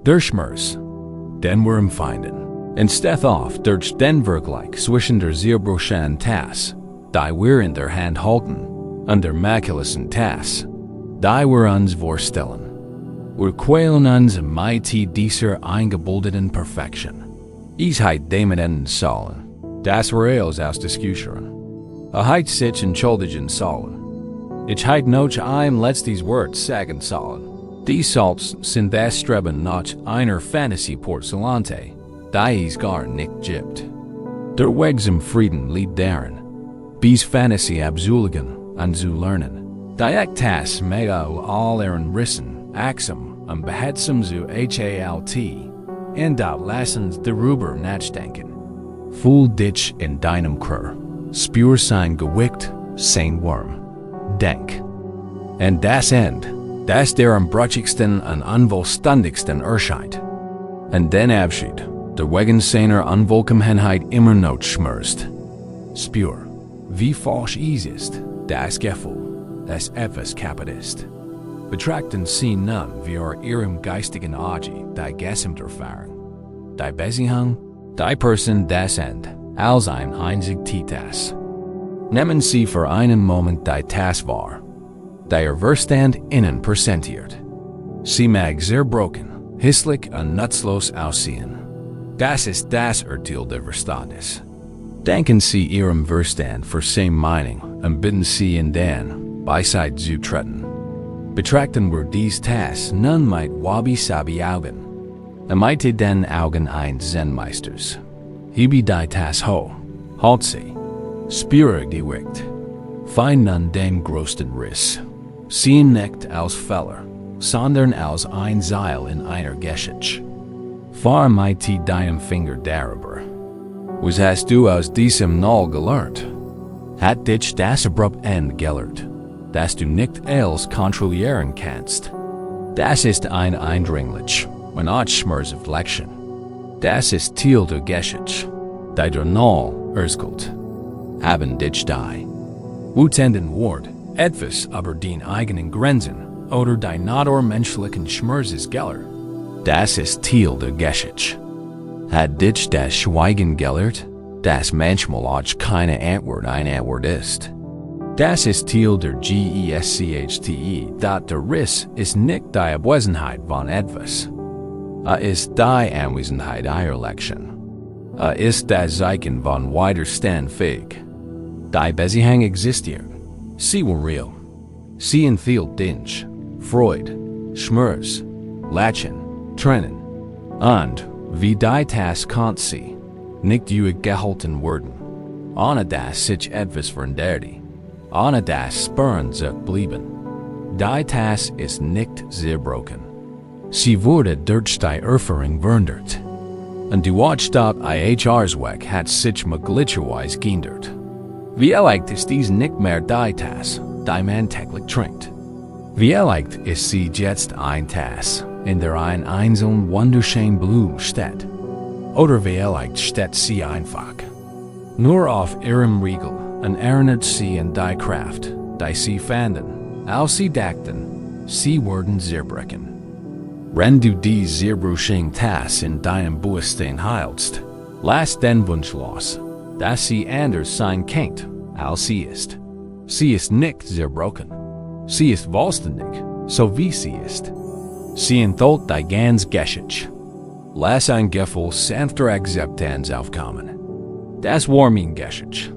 Der Schmerz, den wir empfinden, instead of durch den Vergleich zwischen der zerbrochenen Tass, die wir in der Hand halten, und der makellosen Tass, die wir uns vorstellen. Wir quälen uns mit dieser eingebildeten Perfektion. Es hat damit enden sollen, dass wir es aus diskutieren. Hat sich entschuldigen sollen. Ich heit noch ein letztes Wort sagen sollen. Die Salts sind das Streben nach einer Fantasie-Porzelante, die es gar nicht gibt. Der Weg zum Frieden liegt darin, bis Fantasie abzuliegen und zu lernen. Die Ektas mego all ihren Rissen, Axam und Behetzam zu halt, und dort lassen darüber nachdenken. Fühl dich in deinem Körper, spür sein Gewicht, sein Wurm. Denk. Und das End, das der am brüchigsten und unvollständigsten erscheint. Und den Abschied, der wegen seiner Unvollkommenheit immer noch schmerzt. Spür, wie falsch es ist, das Gefühl, das etwas kaputt ist. Betrachten Sie nun wie Ihrem geistigen Auge die Gesamterfahrung, die Besichung, die Person das End, als ein einzig Titas. Nehmen Sie für einen Moment die Tas wahr. Der Verstand innen präsentiert. Sie mag sehr broken, hässlich und nutzlos aussehen. Das ist das Urteil des Verstandes. Denken Sie Ihrem Verstand für seine Meinung und bitten Sie ihn dann, beiseite zu treten. Betrachten wir dies Tas nun mit Wabi-Sabi-Augen. Mit den Augen eines Zen-Meisters. Hebe die Tas ho, halt sie. Spüre die Wicht. Find nun den größten Riss. Sehen nicht als Fehler, sondern als ein Seil in einer Geschichte. Fahr mit deinem Finger darüber. Was hast du aus diesem Null gelernt? Hat dich das abrupt Ende gelehrt, das du nicht als kontrollieren kannst? Das ist ein eindringlich, wenn auch schmerzhaft Lektion. Das ist Teil der Geschichte, die der Null erzählt. Haben dich die Wutenden Wort, etwas aber den eigenen Grenzen oder die menschlichen Schmerzes gelehrt. Das ist Teil der Geschichte. Hat dich das Schweigen gelehrt, das manchmal auch keine Antwort eine Antwort ist. Das ist Teil der Geschichte, der Riss ist nicht die Abwesenheit von etwas. Ist die Anwesenheit einer Lektion. Ist das Zeichen von Widerstand fähig. Die Beziehung existiert. Sie war real. Sie enthielt Dinge, Freude, Schmerz, Lachen, Tränen. Und, wie die Tas konnte sie, nicht gehalten werden. Ohne das sich etwas veränderte. Ohne das Spüren sich blieben. Die Tas ist nicht zerbrochen. Sie wurde durch die Erfahrung verändert. Und die Watchdot IHRs hat sich möglicherweise geändert. Wie erleicht ist dies nicht mehr die Tas, die man täglich trinkt? Wie erleicht ist sie jetzt ein Tas, in der ein einzeln wunderschön Blume steht? Oder wie erleicht steht sie einfach? Nur auf ihrem Riegel und erinnert sie in die Kraft, die sie fanden, als sie dachten, sie würden zerbrechen. Wenn du die zerbruching Tas in deinem Bewusstsein heilst, lass den Wunsch los, dass sie anders sein kennt, als sie ist. Sie ist nicht zerbrochen. Sie ist vollständig, so wie sie ist. Sie enthält die ganze Geschichte. Lass ein Gefühl sanfter Akzeptanz aufkommen. Das war mein Geschichte.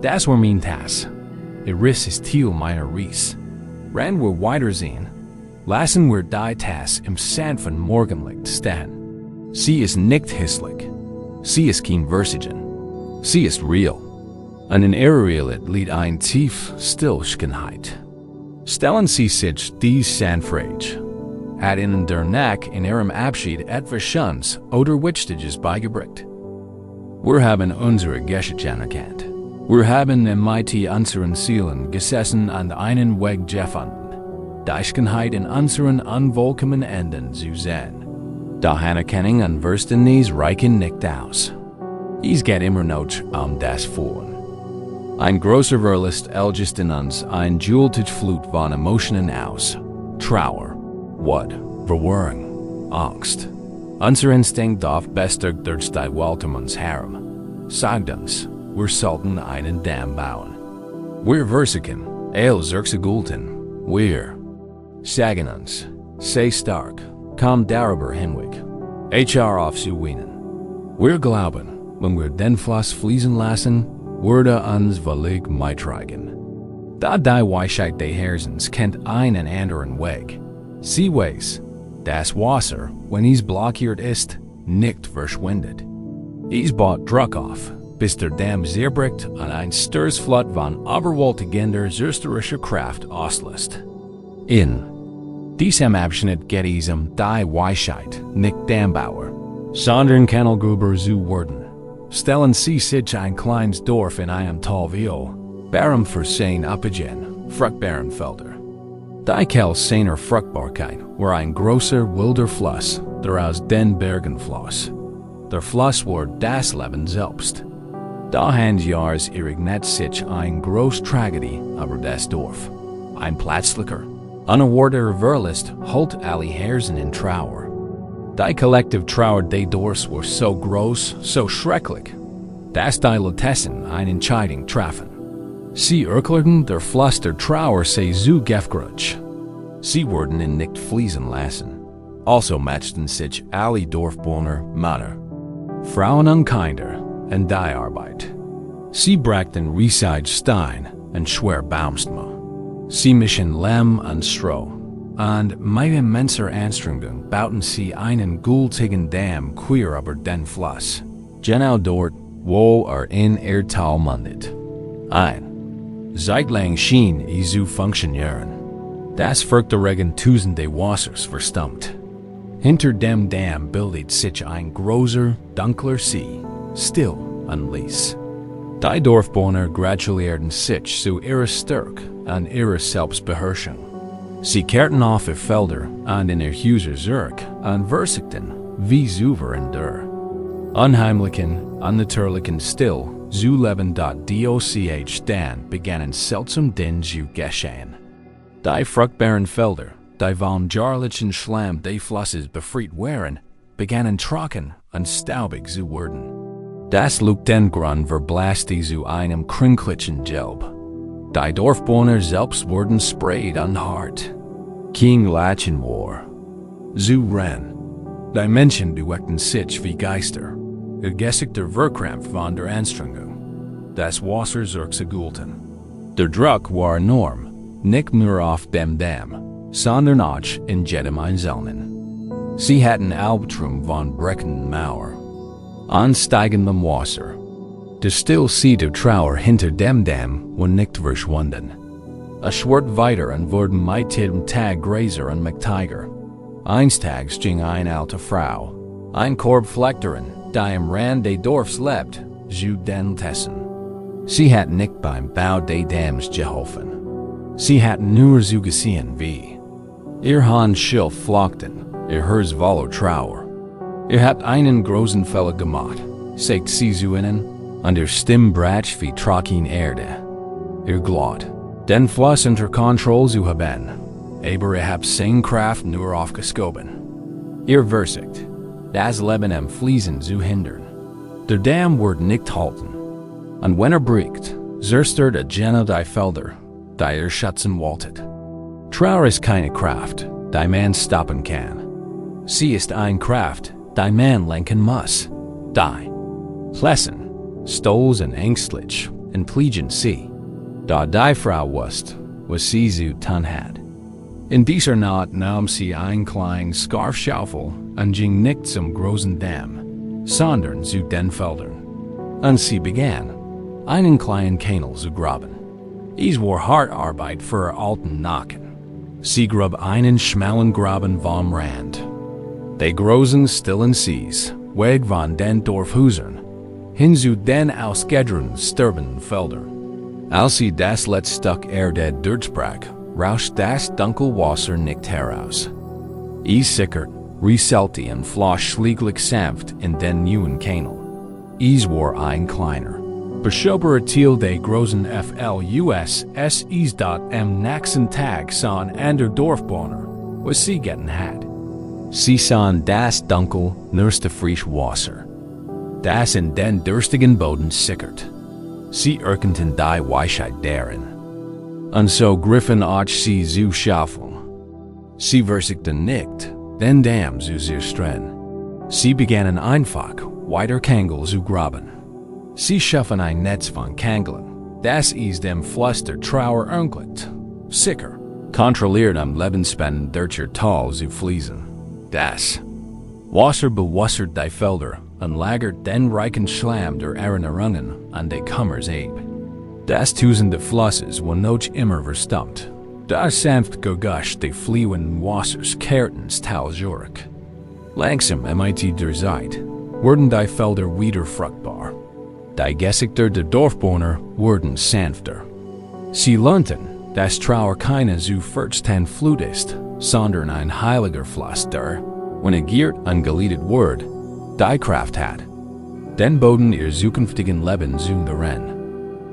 Das war mein Tas. Der Riss ist Teil meiner Riss. Wenn wir weitersehen, lassen wir die Tas im sanften Morgenlicht stehen. Sie ist nicht hässlich. Sie ist kein Versigen. Sie ist real. Und in ihrer Realität liegt ein tief Stillschenheit. Stellen Sie sich dies sanfrage. Hat Ihnen der Nack in Ihrem Abschied etwas Schönes oder Wichtiges beigebracht? Wir haben unsere Geschichte anerkannt. Wir haben mit unseren Seelen gesessen und einen Weg gefunden, die Schönheit in unseren unvollkommenen Enden zu sehen. Die Anerkennung und Verständnis reichen nicht aus. Es geht immer noch das Fühlen. Ein großer Verlust ältest in uns ein jeweltige Flut von Emotionen aus. Trauer, Wut, Verwirrung, Angst. Unser Instinkt darf bestätigt durch die Welt um uns herum. Sagt uns, wir sollten einen Damm bauen. Wir versichern, Zurückgekehrt. Wir sagen uns, sei stark, komm darüber hinweg. Auf zu winnen. Wir glauben, wenn wir den Fluss fließen lassen, würde uns völlig mittragen. Da die Weisheit des Herzens kennt einen anderen Weg. Sie weiß, das Wasser, wenn es blockiert ist, nicht verschwindet. Es baut Druck auf, bis der Damm zerbricht und ein Sturzflut von überwältigender zerstörrischer Kraft auslässt. In diesem Abschnitt geht es die Weisheit, nicht Dammbauer, sondern Kanalgruber zu werden. Stellen Sie sich ein kleines Dorf in einem Tal vor, Barem für sein Abgehen, fruchtbaren Felder. Die Kell seiner Fruchtbarkeit war ein großer wilder Fluss, der aus den Bergen floss. Der Fluss war das Leben selbst. Da Jahres irrignet sich ein groß Tragedie über das Dorf. Ein plötzlicher, unerwarteter Verlust holt alle Herzen in Trauer. Die kollektive Trauer des Dorfs war so groß, so schrecklich, dass die Letessen eine Entscheidung trafen. Sie erklärten der Fluss der Trauer sei zu gefgrutsch. Sie wurden in nicht fließen lassen. Also matchten sich alle Dorfbewohner, Männer, Frauen unkinder und die Arbeit. Sie brachten riesige Stein und schwer Baumstämme. Sie mischen Lehm und Stroh. Und mit immenser Anstrengung bauten sie einen gültigen Damm quer über den Fluss. Genau dort, wo in Tal mündet. Zeitlang schien zu funktionieren. Das folgte Regen tausende Wassers verstummt. Hinter dem Damm bildet sich ein großer, dunkler See, still und leis. Die Dorfbewohner gratulierten sich zu ihrer Stärke und ihrer Selbstbeherrschung. Sie kehrten auf ihre Felder und in ihr Häuser zurück und versuchten, wie souverän der unheimlichen, unnatürlichen Still zu leben. Doch dann begannen seltsam Dinge zu geschehen. Die fruchtbaren Felder, die vom jarlichen Schlamm des Flusses befreit waren, begannen trocken und staubig zu werden. Das Luftgrund verblasste zu einem kringelnden Gelb. Die Dorfbewohner selbst wurden sprayt und hart. King Lachen war. Zu ren. Die Menschen bewegten sich wie Geister. Ihr Gesichter verkrampft von der Anstrengung. Das Wasser zergulten. Der Druck war enorm, nicht nur auf dem Damm, sondern auch in jedem Einzelnen. Sie hatten Albtraum von brechenden Mauer. Ansteigendem Wasser. Der Stillsee der Trauer hinter dem Damm war nicht verschwunden. Es schwirrt weiter und wurden mit jedem Tag größer und mächtiger. Eines Tages ging eine alte Frau, ein Korbflechterin, die am Rand des Dorfs lebt, zu den Tessen. Sie hat nicht beim Bau des Damms geholfen. Sie hatten nur so gesehen wie ihr Hand Schilf flockten, ihr Herz voller Trauer. Ihr habt einen großen Fehler gemacht, sagt sie zu ihnen, und ihr Stimme brach wie trockene Erde. Ihr glaubt, den Fluss unter Kontrolle zu haben, aber ihr habt seine Kraft nur aufgeschoben. Ihr versucht, das Leben am Fließen zu hindern. Der Damm wird nicht halten. Und wenn bricht, zerstört die Felder, die ihr schützen wolltet. Trauer ist keine Kraft, die man stoppen kann. Sie ist eine Kraft, die man lenken muss. Die Lesson, stolz und ängstlich, und pliegen sie. Da die Frau wusste, was sie zu tun hat. In dieser Nacht nahm sie ein kleines Scarfschaufel und ging nicht zum großen Damm, sondern zu den Feldern. Und sie begann, einen kleinen Kanal zu graben. Es war harte Arbeit für ihr alten Nacken. Sie grub einen schmalen Graben vom Rand. Die großen stillen Sees, weg von den Dorfhäusern, hin zu den ausgedrückten sterbenden Feldern. Als sie das letzte Stück Erde durchbrach, rauscht das dunkle Wasser nicht heraus. Es sickert, rieselte und floss schläglich sanft in den neuen Kanal. Es war ein kleiner, beschaubarer Teil der großen Flus es am nächsten Tag sahen andere Dorfbewohner, was sie getan hat. Sie sahen das dunkel, nurste frische Wasser, das in den durstigen Boden sickert. Sie erkannten die Weisheit darin. Und so griffen auch sie zu schaffen. Sie versuchten nicht, den Damm zu zerstreuen. Sie begannen einfach, weiter Kangel zu graben. Sie schaffen ein Netz von Kangeln, das ist dem Fluss der Trauer ermöglicht, sicher, kontrolliert am Lebensspannen durch ihr Tal zu fließen. Das Wasser bewassert die Felder und lagert den reichen Schlamm der Erinnerungen an die Kummers ab. Das tausende Flusses war noch immer verstummt. Das sanft Gegusch des fliehenden Wassers kehrten's Tal zurück. Langsam mit der Zeit wurden die Felder wieder fruchtbar. Die Gesichter der Dorfbewohner wurden sanfter. Sie lernten, dass Trauer keine zu Flut ist, sondern ein heiliger Fluss, der, wenn giert und geliedet wird, die Kraft hat, den Boden ihr zukünftigen Leben zu rennen.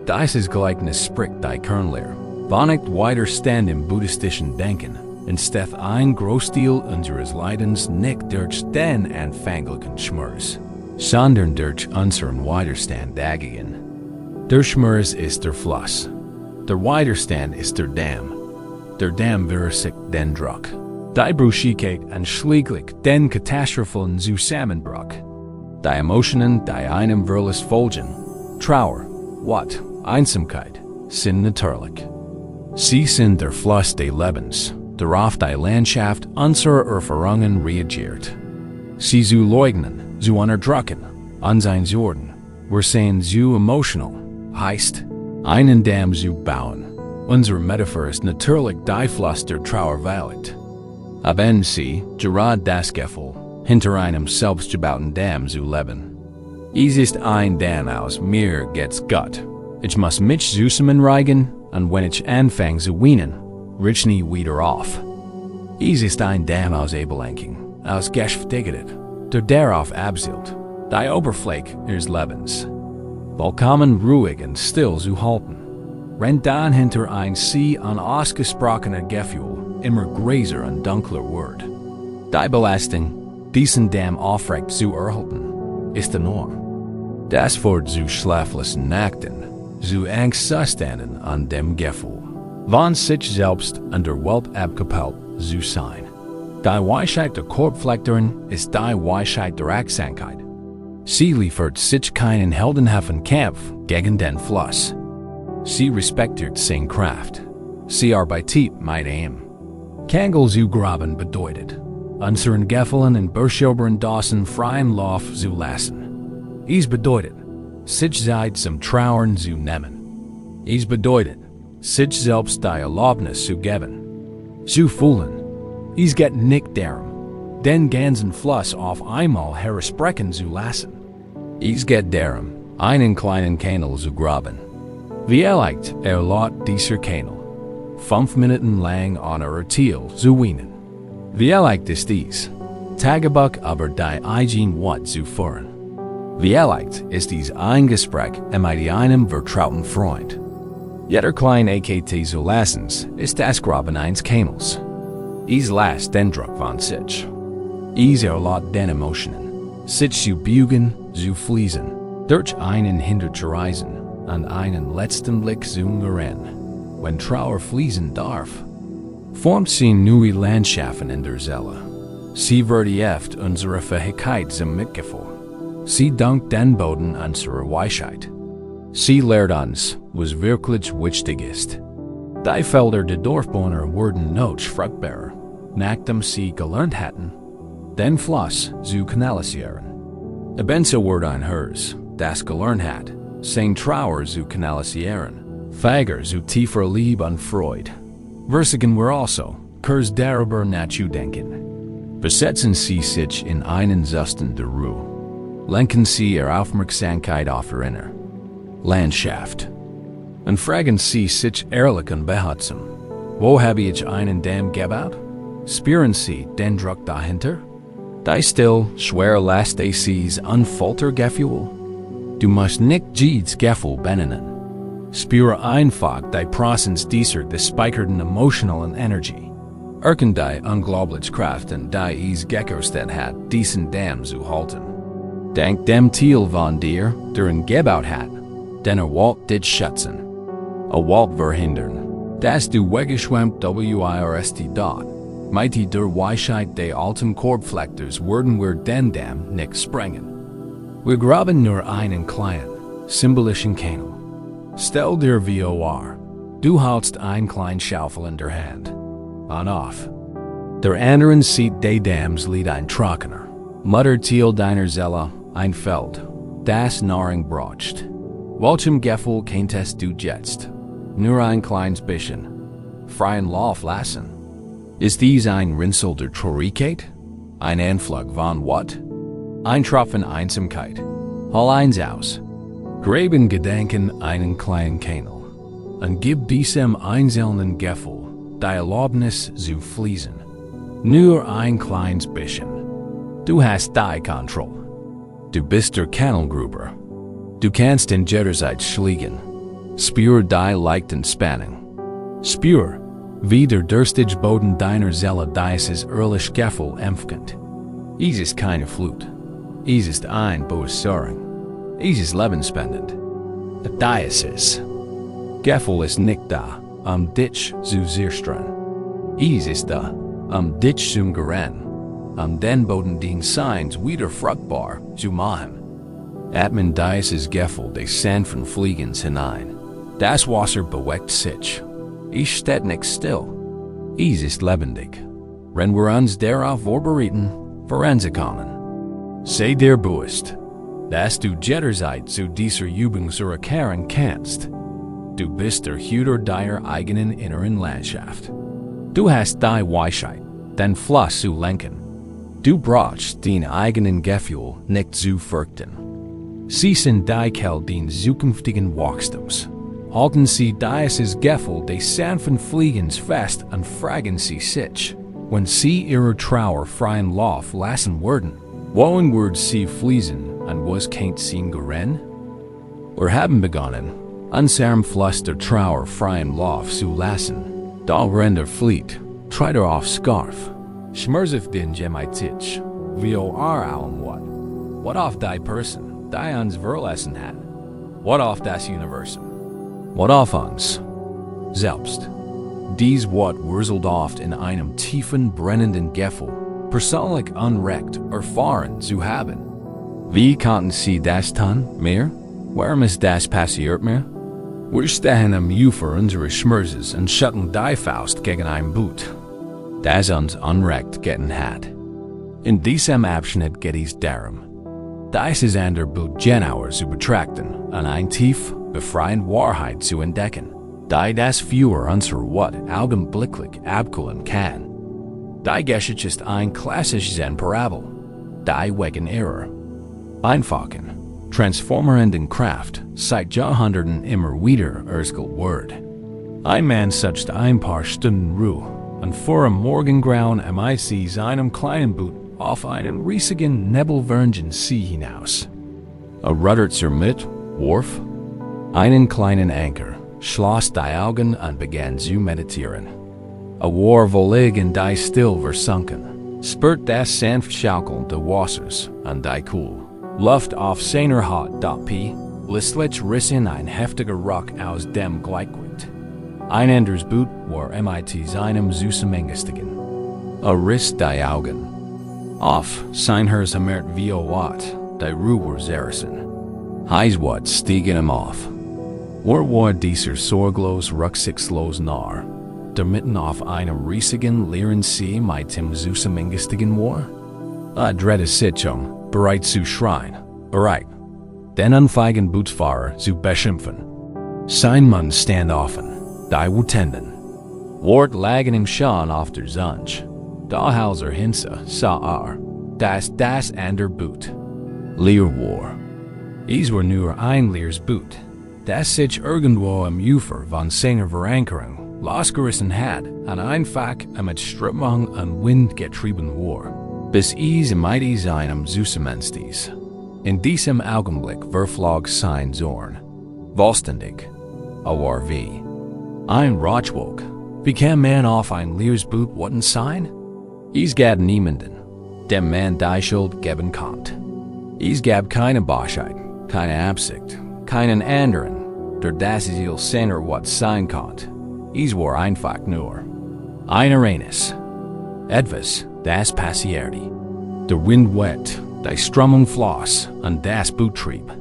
Dieses Gleichnis spricht die Kernlehre, von nicht Widerstand im buddhistischen Denken, instead ein Großteil unseres Leidens nicht durch den anfänglichen Schmerz, sondern durch unseren Widerstand dagegen. Der Schmerz ist der Fluss, Der Widerstand ist der Dam Virusik den Druck. Die Bruchigkeit und schlieglich den Katastrophen Zusammenbruch. Die Emotionen, die einem Verlust folgen. Trauer, Wut, Einsamkeit, sind natürlich. Sie sind der Fluss des Lebens, darauf die Landschaft unserer Erfahrungen reagiert. Sie zu leugnen, zu unterdrücken, Ansehen Jordan. Wir sehen zu emotional, heißt, einen Damm zu bauen. Unsere Metaphor ist natürlich die Fluss der Trauer valid. Aber sie, gerade das Gefühl, hinter einem selbstgebauten Damm zu leben. Es ist ein Damm aus mir geht's gut. Ich muss mich zusammenreigen, und wenn ich anfange zu weinen, rich nie wieder auf. Es ist ein Damm aus Ablenkung, aus Geschäftigkeit, der darauf abzielt, die Oberfläche ihres Lebens. Vollkommen ruhig und still zu halten. Rennt dann hinter ein sie an ausgesprochener Gefühl immer größer und dunkler wird. Die Belastung, diesen Damm aufrecht zu erhalten, ist enorm. Das führt zu schlaflosen Nächten, zu Angstzuständen an dem Gefühl, von sich selbst und der Welt abgekoppelt zu sein. Die Weisheit der Korbflechterin ist die Weisheit der Achtsamkeit. Sie liefert sich keinen heldenhaften Kampf gegen den Fluss. Sie respektiert seine Kraft. Sie arbeitet mit ihm. Kangel zu graben bedeutet, unseren Gefühlen und Beschwörern Dossen freien Lauf zu lassen. Es bedeutet, sich Zeit zum Trauern zu nehmen. Es bedeutet, sich selbst die Erlaubnis zu geben. Zu fühlen. Es geht nicht darum, den ganzen Fluss auf einmal heraussprechen zu lassen. Es geht darum, einen kleinen Kanal zu graben. Wie erleicht laut dieser Kanal, 5 Minuten lang ohne Ziel zu weinen. Wie erleicht ist dies, Tagebuch über die eigene Wut zu führen. Wie erleicht ist dies ein Gespräch mit einem vertrauten Freund. Jeder kleine AKT zu lassen, ist das Graben eines Kanals. Es lässt den Druck von sich. Es erlaubt den Emotionen, sich zu bügen, zu fließen, durch einen Hinter zu reisen und einen letzten Blick zu gewinnen. Wenn Trauer fließen darf, formt sie neue Landschaften in der Seele. Sie vertieft unsere Fähigkeit zum Mitgefühl. Sie dankt den Boden unserer Weisheit. Sie lehrt uns, was wirklich wichtig ist. Die Felder der Dorfbewohner wurden noch fruchtbarer, nachdem sie gelernt hatten, den Fluss zu kanalisieren. Ebenso wird ein Herz, das gelernt hat, seine Trauer zu kanalisieren, fähiger zu tiefer Liebe und Freude. Versuchen wir also, kurz darüber nachzudenken. Besetzen Sie sich in einen Zustand der Ruhe. Lenken Sie Ihre Aufmerksamkeit auf Ihre innere Landschaft. Und fragen Sie sich ehrlich und behutsam, wo habe ich einen Damm gebaut? Spüren Sie den Druck dahinter? Die still, schwere Last des Unfoltergefühl? Du musst nicht jedes Gefühl benennen. Spüre einfach die Prozess dieser gespeicherten emotionalen Energie. Erken die unglaubliche Kraft und die es gekostet hat, diesen Damm zu halten. Dank dem Teil von dir, der ihn gebaut hat, den Welt dit schützen. Welt verhindern, dass du weggeschwemmt wirst dort. Mit der Weisheit der alten Korbflechters würden wir den Damm nicht sprengen. Wir graben nur einen kleinen, symbolischen Kanal. Stell dir vor, du hältst ein kleinen Schaufel in der Hand. On off. Der anderen sieht die Damms lied ein trockener, Mutterteil deiner Seele, ein Feld, das Nahrung braucht. Welchem Gefühl könntest du jetzt? Nur ein kleines bisschen. Freien Lauf lassen. Ist dies ein Rinnsel der Traurigkeit? Ein Anflug von Wut? Ein Tropfen Einsamkeit? Hol eins aus. Graben Gedanken einen kleinen Kanal. Und gib diesem einzelnen Gefühl die Erlaubnis zu fließen. Nur ein kleines bisschen. Du hast die Kontrolle. Du bist der Kanalgruber. Du kannst in jederzeit schlägen. Spür die leichten Spannung. Spür, wie der durstige Boden deiner Seele dieses ehrliche Gefühl empfängt. Es ist keine Flut. Es ist ein Bewusstsein. Es ist lebensspendend. Das ist es. Gefühl ist nicht da, dich zu zerstreuen. Ist da, dich zum Gerennen, den Boden den Signs wieder fruchtbar zu machen. Atmen dieses Gefühl des sanften Fliegens hinein. Das Wasser bewegt sich. Steht nicht still. Ist lebendig. Wenn wir uns darauf vorbereiten, voranzukommen kommen. Sei dir bewusst, dass du jederzeit zu dieser Übung zurückkehren kannst. Du bist der Hüter deiner eigenen inneren Landschaft. Du hast die Weisheit, den Fluss zu lenken. Du brauchst den eigenen Gefühl nicht zu fürchten. Sie sind die Quelle des zukünftigen Wachstums. Halten Sie dieses Gefühl des sanften Fliegens fest und fragen Sie sich, wenn Sie Ihre Trauer freien Lauf lassen würden, wohin würden Sie fließen und was kennt Sie gerennen? Wir haben begonnen, unserem Fluss der Trauer freien Lauf zu lassen. Da rennt flieht, tritt auf Scarf. Schmerz den jemanden, wie allem what auf die Person, die uns verlassen hat, what auf das Universum, what auf uns selbst. Dies Wort wurzelt oft in einem tiefen, brennenden Gefühl, persönlich unrecht erfahren zu haben. Wie konnten Sie das tun, mir? Warum ist das passiert mir? Wir stehen am Ufer unseres Schmerzes und schütteln die Faust gegen ein Boot, das uns Unrecht getan hat. In diesem Abschnitt geht es darum, dieses andere Boot genauer zu betrachten und eine tief befreiende Wahrheit zu entdecken, die das für unser What augenblicklich abkühlen kann. Die Geschichte ist ein klassisches Zen-Parabel, die wegen ihrer einfachen, transformierenden Kraft seit Jahrhunderten immer wieder erzählt wird. Ein Mann sucht ein paar Stunden Ruhe und vor dem Morgengrauen MIC seinem kleinen Boot auf einen riesigen, nebelverhangenen See hinaus. Ruddert mit, warf einen kleinen Anker, schloss die Augen und begann zu meditieren. War völlig in die Stille versunken, spürt das sanft Schaukeln des Wassers und die Kühl Luft auf seiner Haut plötzlich riss ein heftiger Ruck aus dem Gleichgewicht. Ein anderes Boot war mit seinem süßen Ängstigen. Riss die Augen auf, sein Herz merkt wie die Ruhe zerrissen. Heiswat stiegen ihm auf. War dieser sorglos, rücksichtslos Narr, der mitten auf einem riesigen, leeren See mit dem süßen Ängstigen war? Dreht sich bereit zu schreien, bereit, den unfähigen Bootsfahrer zu beschimpfen. Sein Mund stand offen, die Wutenden. Wort lagen im Schatten auf der Sonne. Da Halser Hinse sah dass das andere Boot leer war. Es war nur ein leeres Boot, das sich irgendwo am Ufer von seiner Verankerung losgerissen hat und einfach mit Strömung und Wind getrieben war, bis es mit seinem Zusammen stieß. In diesem Augenblick verflog sein Zorn, vollständig, aber wie ein Rauchwolk. Wie kann man auf ein leeres Boot warten sein? Es gab niemanden, dem man die Schuld geben konnte. Es gab keine Bosheit, keine Absicht, keinen anderen, der das Ziel seiner was sein konnte. Es war einfach nur ein reines etwas, das passierte. Der Wind weht, die Strömung floss und das Boot trieb.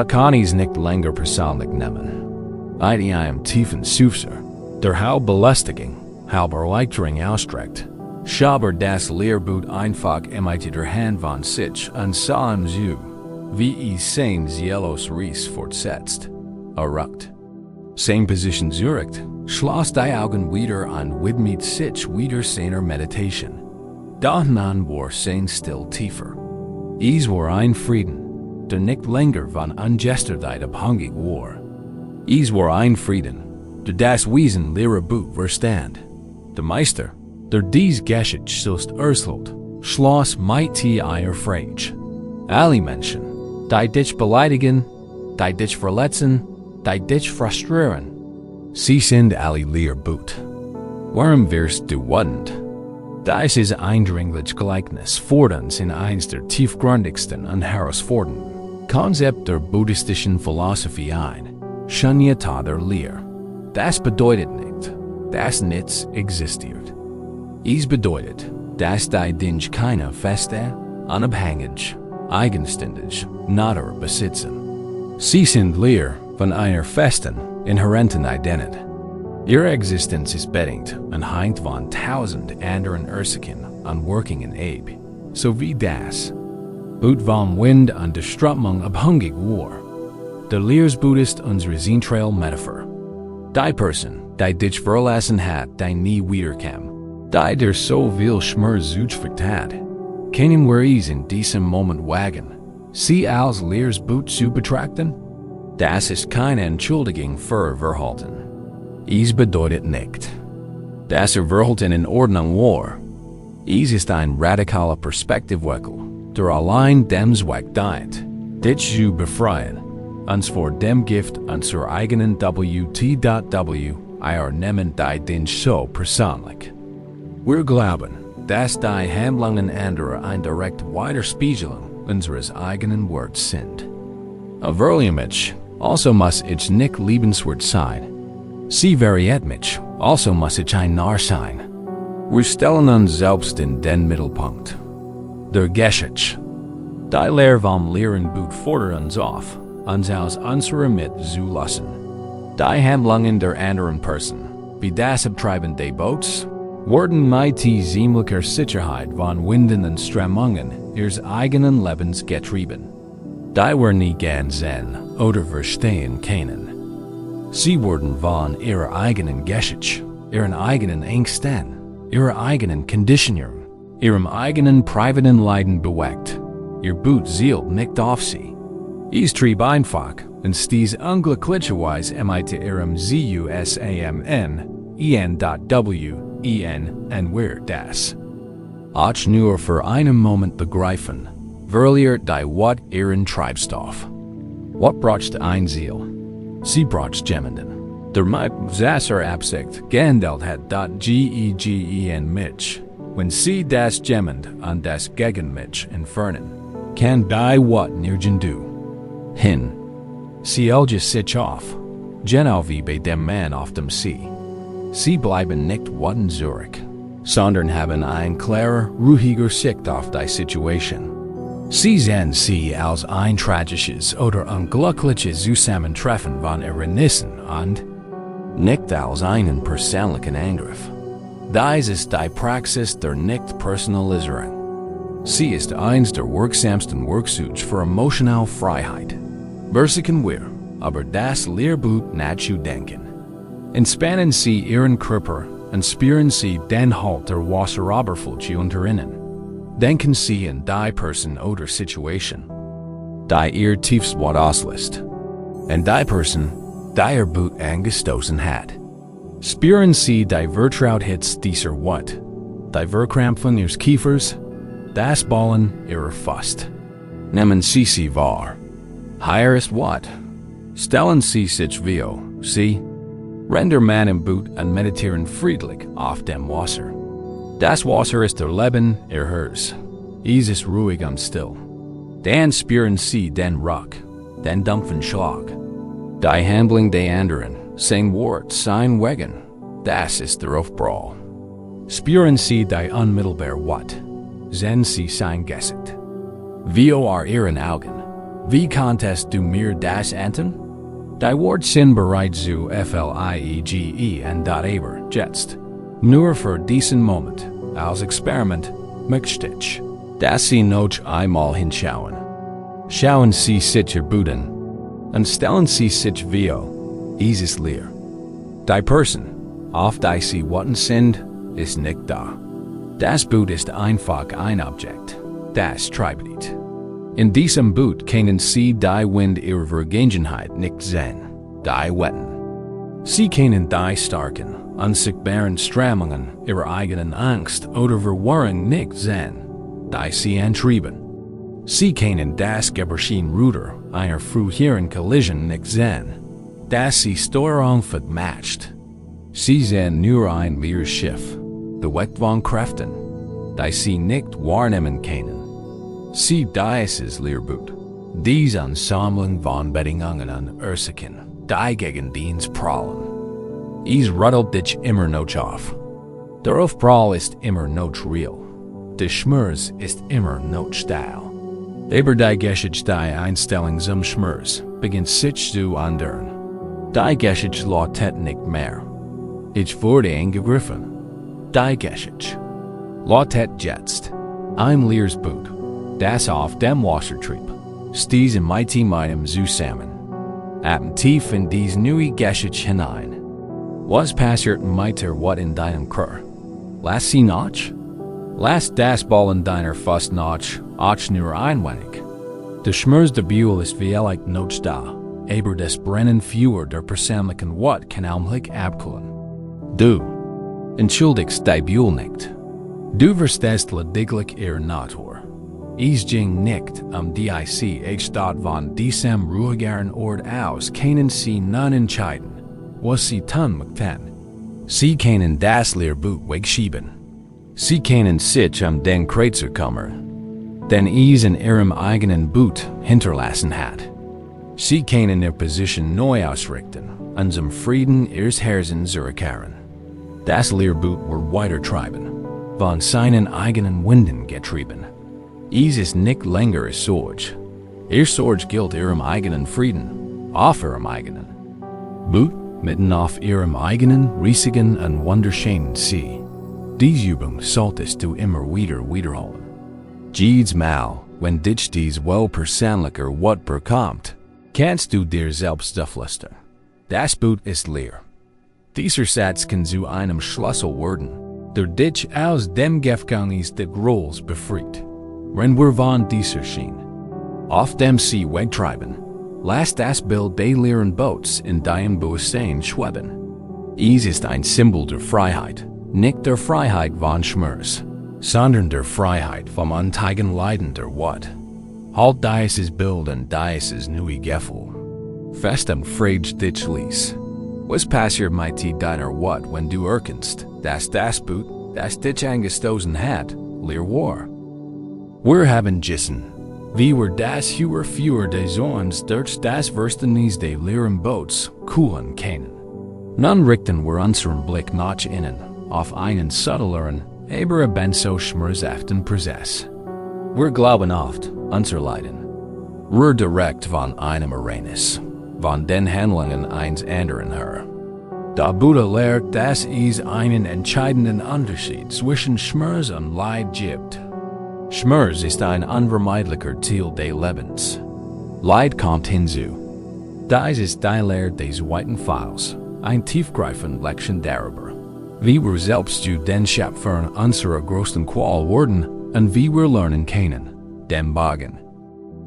Kann es nicht länger persönlich nehmen. Mit einem tiefen Seufzer, der halb Belästigung, halb Erleichterung ausstreckt, schob das Leerboot einfach mit der Hand von sich und sah ihm zu, wie es sein Zielos Ries fortsetzt. Ruckt. Sein Position zurückt, schloss die Augen wieder und widmet sich wieder seiner Meditation. Daran war sein Still tiefer. Es war ein Frieden, der nicht länger von Ungestertheit abhängig war. Es war ein Frieden, der das Wesen leere Boot verstand. Der Meister, der dies Geschichte selbst erzählt, schloss mit ihr Frage. Alle Menschen, die dich beleidigen, die dich verletzen, die dich frustrieren, sie sind alle leer Boot. Warum wirst du wütend? Das ist eindringlich Gleichnis fordert uns in eins der tiefgründigsten und herausfordernden Konzepte der buddhistischen Philosophie ein. schon je der Lehr. Das bedeutet nicht, dass nichts existiert. Es bedeutet, dass die Dinge keine feste, unabhängig, eigenständig Natur besitzen. Sie sind leer von einer festen, inhärenten Identität. Ihre Existenz ist bedingt anhand von tausend anderen Ursachen und Wirkungen ab, sowie das Boot vom Wind und der Strömung abhängig war. Der Lehrsbuddhist unsere zentrale Metaphor. Die Person, die dich verlassen hat, die nie wiederkam, die der so viel Schmerz zugefügt hat, können wir es in diesem Moment wagen, sie als Lehrsboot zu betrachten? Das ist keine Entschuldigung für Verhalten. Es bedeutet nicht, dass Verhalten in Ordnung war. Es ist ein radikaler Perspektivwechsel, der allein dem Zweck dient, dich zu befreien, uns vor dem Gift unserer eigenen WTW nehmen die Dinge so persönlich. Wir glauben, dass die Handlungen anderer eine direkte Widerspiegelung unseres eigenen Worts sind. Aber mich, also muss ich nicht liebenswert sein. Sie variiert mich, also muss ich ein Narr sein. Wir stellen uns selbst in den Mittelpunkt. Der Geschichte. Die Lehre vom Lehrenbuch fordert uns auf, uns aus unserer Mitte zu lassen. Die Handlungen der anderen Person, wie das Abtreiben des Boots, werden mit ziemlicher Sicherheit von Winden und Strömungen ihres eigenen Lebens getrieben. Die wir nie ganz sehen oder verstehen können. Sie wurden von ihrer eigenen Geschichte, ihren eigenen Ängsten, ihrer eigenen Konditionierung, ihrem eigenen privaten Leiden bewegt. Ihr Boot zielt nicht auf sie. Es trieb einfach und stieß unglücklicherweise mit ihrem Zusammen und wir das. Auch nur für einen Moment begreifen, verliert die Wort ihren Treibstoff. What braucht ein Ziel? Sie braucht jemanden, der mit seiner Absicht gehandelt hat, gegen mich. Wenn sie das jemand und das gegen mich entfernen, kann die Wort nirgend du. Hin. Sie elge sich auf, genau wie bei dem Mann auf dem See. Sie bleiben nicht Worten zurück, sondern haben eine klare, ruhige Sicht auf die Situation. Sie sehen sie als ein tragisches oder unglückliches Zusammentreffen von Ereignissen und nicht als einen persönlichen Angriff. Dies ist die Praxis der Nicht-Personalisierung. Sie ist eins der wirksamsten Werkzeuge für emotionale Freiheit. Versuchen wir, aber das Lehrbuch nachzudenken. Entspannen Sie Ihren Körper und spüren Sie den Halt der Wasseroberfläche unter Ihnen. Denken Sie an die Person oder Situation, die Ihr tiefst Wort auslässt, und die Person, die Ihr Boot angestoßen hat. Spüren Sie die Vertrautheit dieser Wort, die Verkrampfung Ihres Kiefers, das Ballen Ihrer Faust. Nehmen Sie sie wahr. Hier ist Wort. Stellen Sie sich wie Sie. Render man im Boot und meditieren friedlich auf dem Wasser. Das Wasser ist der Leben, Ihr Herz. Es ist ruhig und still. Dann spüren Sie den Ruck, den dumpfen Schlag. Die Handlung der anderen, sein Wort, sein Wegen, das ist der Aufprall. Spüren Sie die unmittelbare Wort, sehen Sie sein Gesicht. Wie Ihren Augen? Wie konntest du mir das antun? Die Wort sind bereits zu fliege und aber jetzt. Nur für diesen Moment, als Experiment, möchte ich, dass Sie noch einmal hinschauen. Schauen Sie sich Ihr Boot an und stellen Sie sich wie es ist leer. Die Person, auf die Sie warten sind, ist nicht da. Das Boot ist einfach ein Objekt, das treibt. In diesem Boot können Sie die Wind Ihrer Vergangenheit nicht sehen, die wetten. Sie können die starken, unsichtbaren Strömungen Ihrer eigenen Angst oder Verwirrung nicht sehen, die Sie antrieben. Sie können das Geberschenruder einer früheren Kollision nicht sehen, das Sie Steuerung vermatcht. Sie sehen nur ein leeres Schiff, bewegt von Kräften, die Sie nicht wahrnehmen können. Sie dieses Lehrbuch, dies Ansammlung von Bedingungen und Ursachen, die gegen diens prallen. Is ruddelt dich immer noch auf. Der Aufprall ist immer noch real. Der Schmerz ist immer noch steil. Aber die Geschichte die Einstellung zum Schmerz beginnt sich zu ändern. Die Geschichte lautet nicht mehr. Ich wurde angegriffen. Die Geschichte lautet jetzt. Ein leeres Boot, das auf dem Wasser trieb, stieß in meinem zusammen. Atem tief in dies neue Geschichte hinein. Was passiert weiter wat in deinem Körper? Lass sie noch? Lass das Ball in deiner Faust noch, auch nur ein wenig. Der Schmerz der Bühl ist vielleicht noch da, aber das Brennen für der persönlichen Wat kann Augenblick abkühlen. Du entschuldigst die Bühl nicht. Du verstehst lediglich ihre Natur. Es ging nicht dich statt von diesem ruhigeren Ort aus können sie nun entscheiden, was sie tun möchten. Sie können das Lehrbuch wegschieben. Sie können sich den Kreuzer kümmern, den es in ihrem eigenen Boot hinterlassen hat. Sie können ihre Position neu ausrichten und zum Frieden ihres Herzens zurückkehren. Das Lehrbuch wird weitertreiben, von seinen eigenen Winden getrieben. Es ist nicht länger Sorge. Ihr Sorge gilt ihrem eigenen Frieden, auf ihrem eigenen Boot, mitten auf ihrem eigenen, riesigen und wunderschönen See. Diese Übung solltest du immer wieder wiederholen. Jedes Mal, wenn dich dies persönlicher Wat bekommt, kannst du dir selbst flüstern. Das Boot ist leer. Dieser Satz kann zu einem Schlüssel werden, der dich aus dem Gefängnis des Grolls befreit. Wenn wir von dieser Schiene auf dem See wegtreiben, lass das Bild des leeren Boots in deinem Bewusstsein schweben. Es ist ein Symbol der Freiheit, nicht der Freiheit von Schmerz, sondern der Freiheit vom antigen Leiden der Wat. Halt dieses Bild und dieses neue Gefühl. Fest am Fried dich ließ. Was passiert mit deiner Wat, wenn du erkennst, dass das Boot, das dich angestoßen hat, leer war? Wir haben gegessen, wie wir das höher für die Zones durch das Verständnis des leeren Boots kühlen können. Nun richten wir unseren Blick nach innen, auf einen subtleren, aber ebenso schmerzhaften Prozess. Wir glauben oft, unser Leiden direkt von einem Ereignis, von den Handlungen eines anderen her. Der Buddha lehrt, dass es einen entscheidenden Unterschied zwischen Schmerz und Leid gibt. Schmerz ist ein unvermeidlicher Teil des Lebens. Leid kommt hinzu. Dies ist die Lehre des weiten Pfeils, ein tiefgreifende Lektion darüber, wie wir selbst zu den Schöpfern unserer größten Qual werden und wie wir lernen können, dem Bogen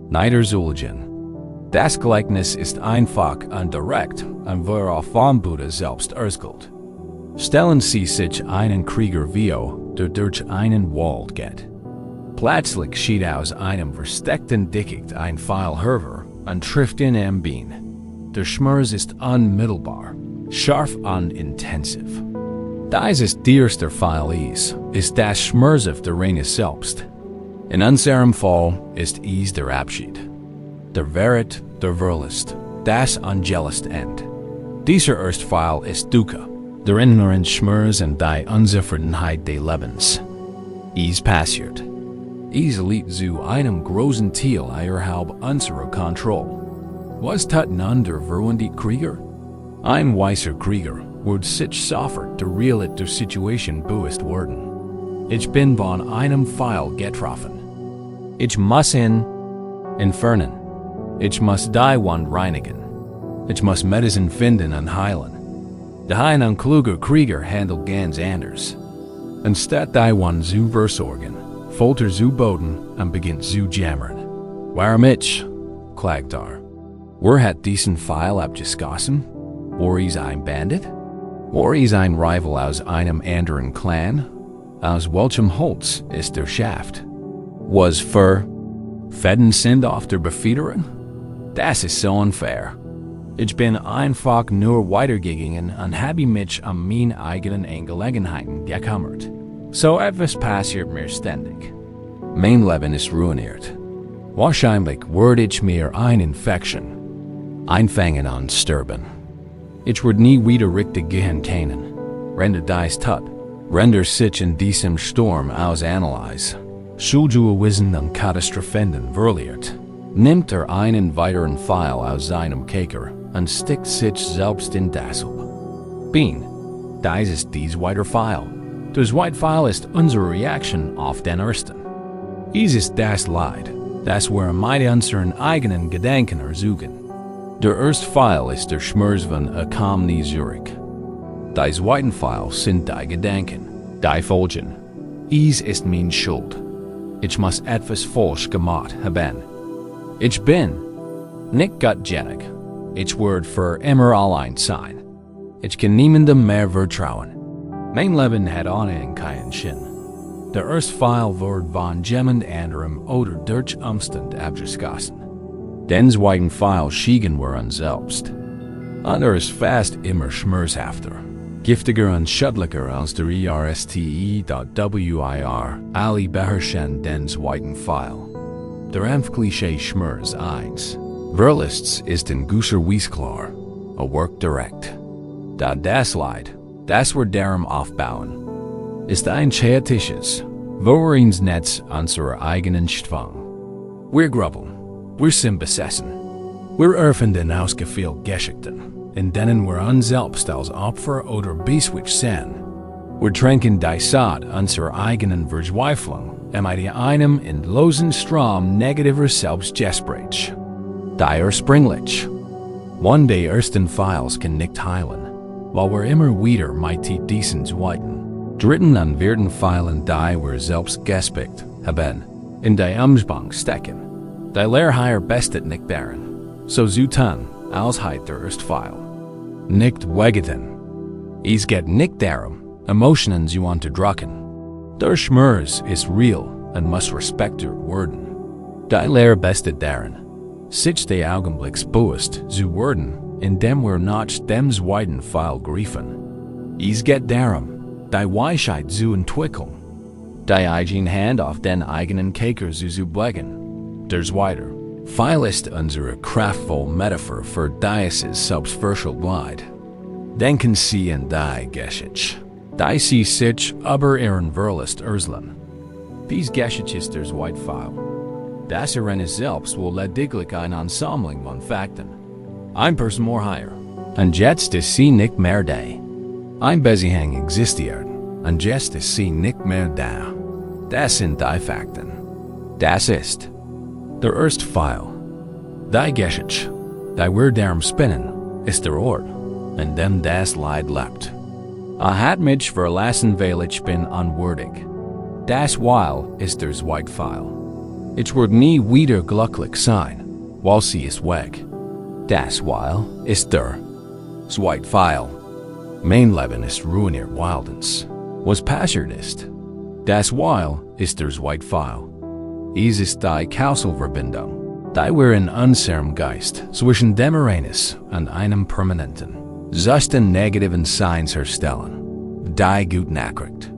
niederzulegen. Das Gleichnis ist einfach und direkt und worauf vom Buddha selbst ausgeht. Stellen Sie sich einen Krieger vor, der durch einen Wald geht. Plötzlich schießt aus einem versteckten Dickicht ein Pfeil hervor und trifft ihn am Bein. Der Schmerz ist unmittelbar, scharf und intensiv. Dies ist der erste Pfeil ist das Schmerz auf der Reine selbst. In unserem Fall ist es der Abschied. Der Wahrheit, der Verlust, das angeleste Ende. Dieser erste Pfeil ist Dukkha, der inneren Schmerz und die Unzufriedenheit des Lebens. Es passiert. Es liegt zu einem großen Teil außerhalb unserer Kontrolle. Was tut nun der verwundete Krieger? Ein weißer Krieger wird sich sofort der Realität der Situation bewusst werden. Ich bin von einem Pfeil getroffen. Ich muss ihn entfernen. Ich muss die Wund reinigen. Ich muss Medizin finden und heilen. Der ein kluger Krieger handelt ganz anders. Anstatt die Wund zu versorgen, folgt zu Boden und beginnt zu jammern. Warum ich? Klagt Wer hat diesen Pfeil abgeschossen? War es ein Bandit? War es ein Rival aus einem anderen Clan? Aus welchem Holz ist der Schaft? Was für Fäden sind auf der Befederung? Das ist so unfair. Ich bin einfach nur weitergegangen und habe mich meine eigenen Angelegenheiten gekümmert. So etwas passiert mir ständig. Mein Leben ist ruiniert. Wahrscheinlich werde ich mir eine Infektion Einfangen an Sterben. Ich werde nie wieder richtig gehen können. Render dies tut. Render sich in diesem Sturm aus Analyse. Schuldue Wissen und Katastrophen verliert. Nimmt einen weiteren Pfeil aus seinem Käker und stickt sich selbst in das up. Bean. Dies ist dies weiter Pfeil. Das White Pfeil ist unsere Reaktion auf den ersten. Dies ist das Leid, das wir mit unseren eigenen Gedanken ersuchen. Der erste Pfeil ist der Schmerz von Zurück. Die zweiten Pfeil sind die Gedanken, die folgen. Dies ist meine Schuld. Ich muss etwas falsch gemacht haben. Ich bin nicht gottgängig. Ich werde für immer allein sein. Ich kann niemandem mehr vertrauen. Mein Leben hat ohnehin keinen Sinn. Der erste Pfeil wird von jemand anderem oder durch Umstand abgeschossen. Den zweiten Pfeil schicken wir uns selbst. Und ist fast immer schmerzhafter, giftiger und schädlicher als der ERSTE.WIR. Alle beherrschen den zweiten Pfeil. Der Klischee Schmerz 1. Verlists ist ein guter Wiesklar, a work direkt. Da das Leid, das wir darum aufbauen, ist ein chaotisches, wo wir ins Netz unserer eigenen Zwang. Wir grubbeln, wir sind besessen, wir erfinden ausgefeilte Geschichten, in denen wir uns selbst als Opfer oder Beschwitzt sehen. Wir tränken die Saat unserer eigenen Verzweiflung, mit einem endlosen Strom negativer Selbstgespräch. Die springlich. One der ersten Pfeils kann nicht heilen, weil wir immer wieder mit diesen zweiten, dritten und vierten Pfeilen die wir selbst gespickt haben, in die Umspannung stecken. Die Lehrheier bestet nicht darin, so zu tun, als heit der erste Pfeil. Nicht wegeten. Es geht nicht darum, Emotionen zu unterdrücken. Der Schmerz ist real und muss respektiert werden. Die Lehre bestet darin, sich der Augenblicksbewusst zu werden, indem wir nach dem zweiten Pfeil greifen. Es geht darum, die Weisheit zu entwickeln, die eigene Hand auf den eigenen Käker zu legen. Der zweite Pfeil ist unsere kraftvolle Metaphor für dieses selbstverschuldet Leid. Denken Sie an die Geschichte, die Sie sich über Ihren Verlust erzählen. Dies Geschichte ist der zweite Pfeil. Das Ereignis selbst will lediglich ein Ensemble von Fakten. Ein Person mehr higher. Und jetzt ist sie nicht mehr da. Ein Beziehung existiert. Und jetzt ist sie nicht mehr da. Das sind die Fakten. Das ist der erste Pfeil. Die Geschichte, die wir darum spinnen, ist der Ort, in dem das Leid lebt. Hat mich verlassen, weil ich bin unwürdig. Das Weil ist der zweite Pfeil. Ich werde nie wieder glücklich sein, weil sie ist weg. Das Weil ist der zweite Pfeil. Mein Leben ist ruiniert wildens. Was passiert ist. Das Weil ist der zweite Pfeil. Es ist die Kausalverbindung, die wir in unserem Geist zwischen dem Ereignis und einem permanenten, suchten negativen Signs herstellen. Die gute Nachricht.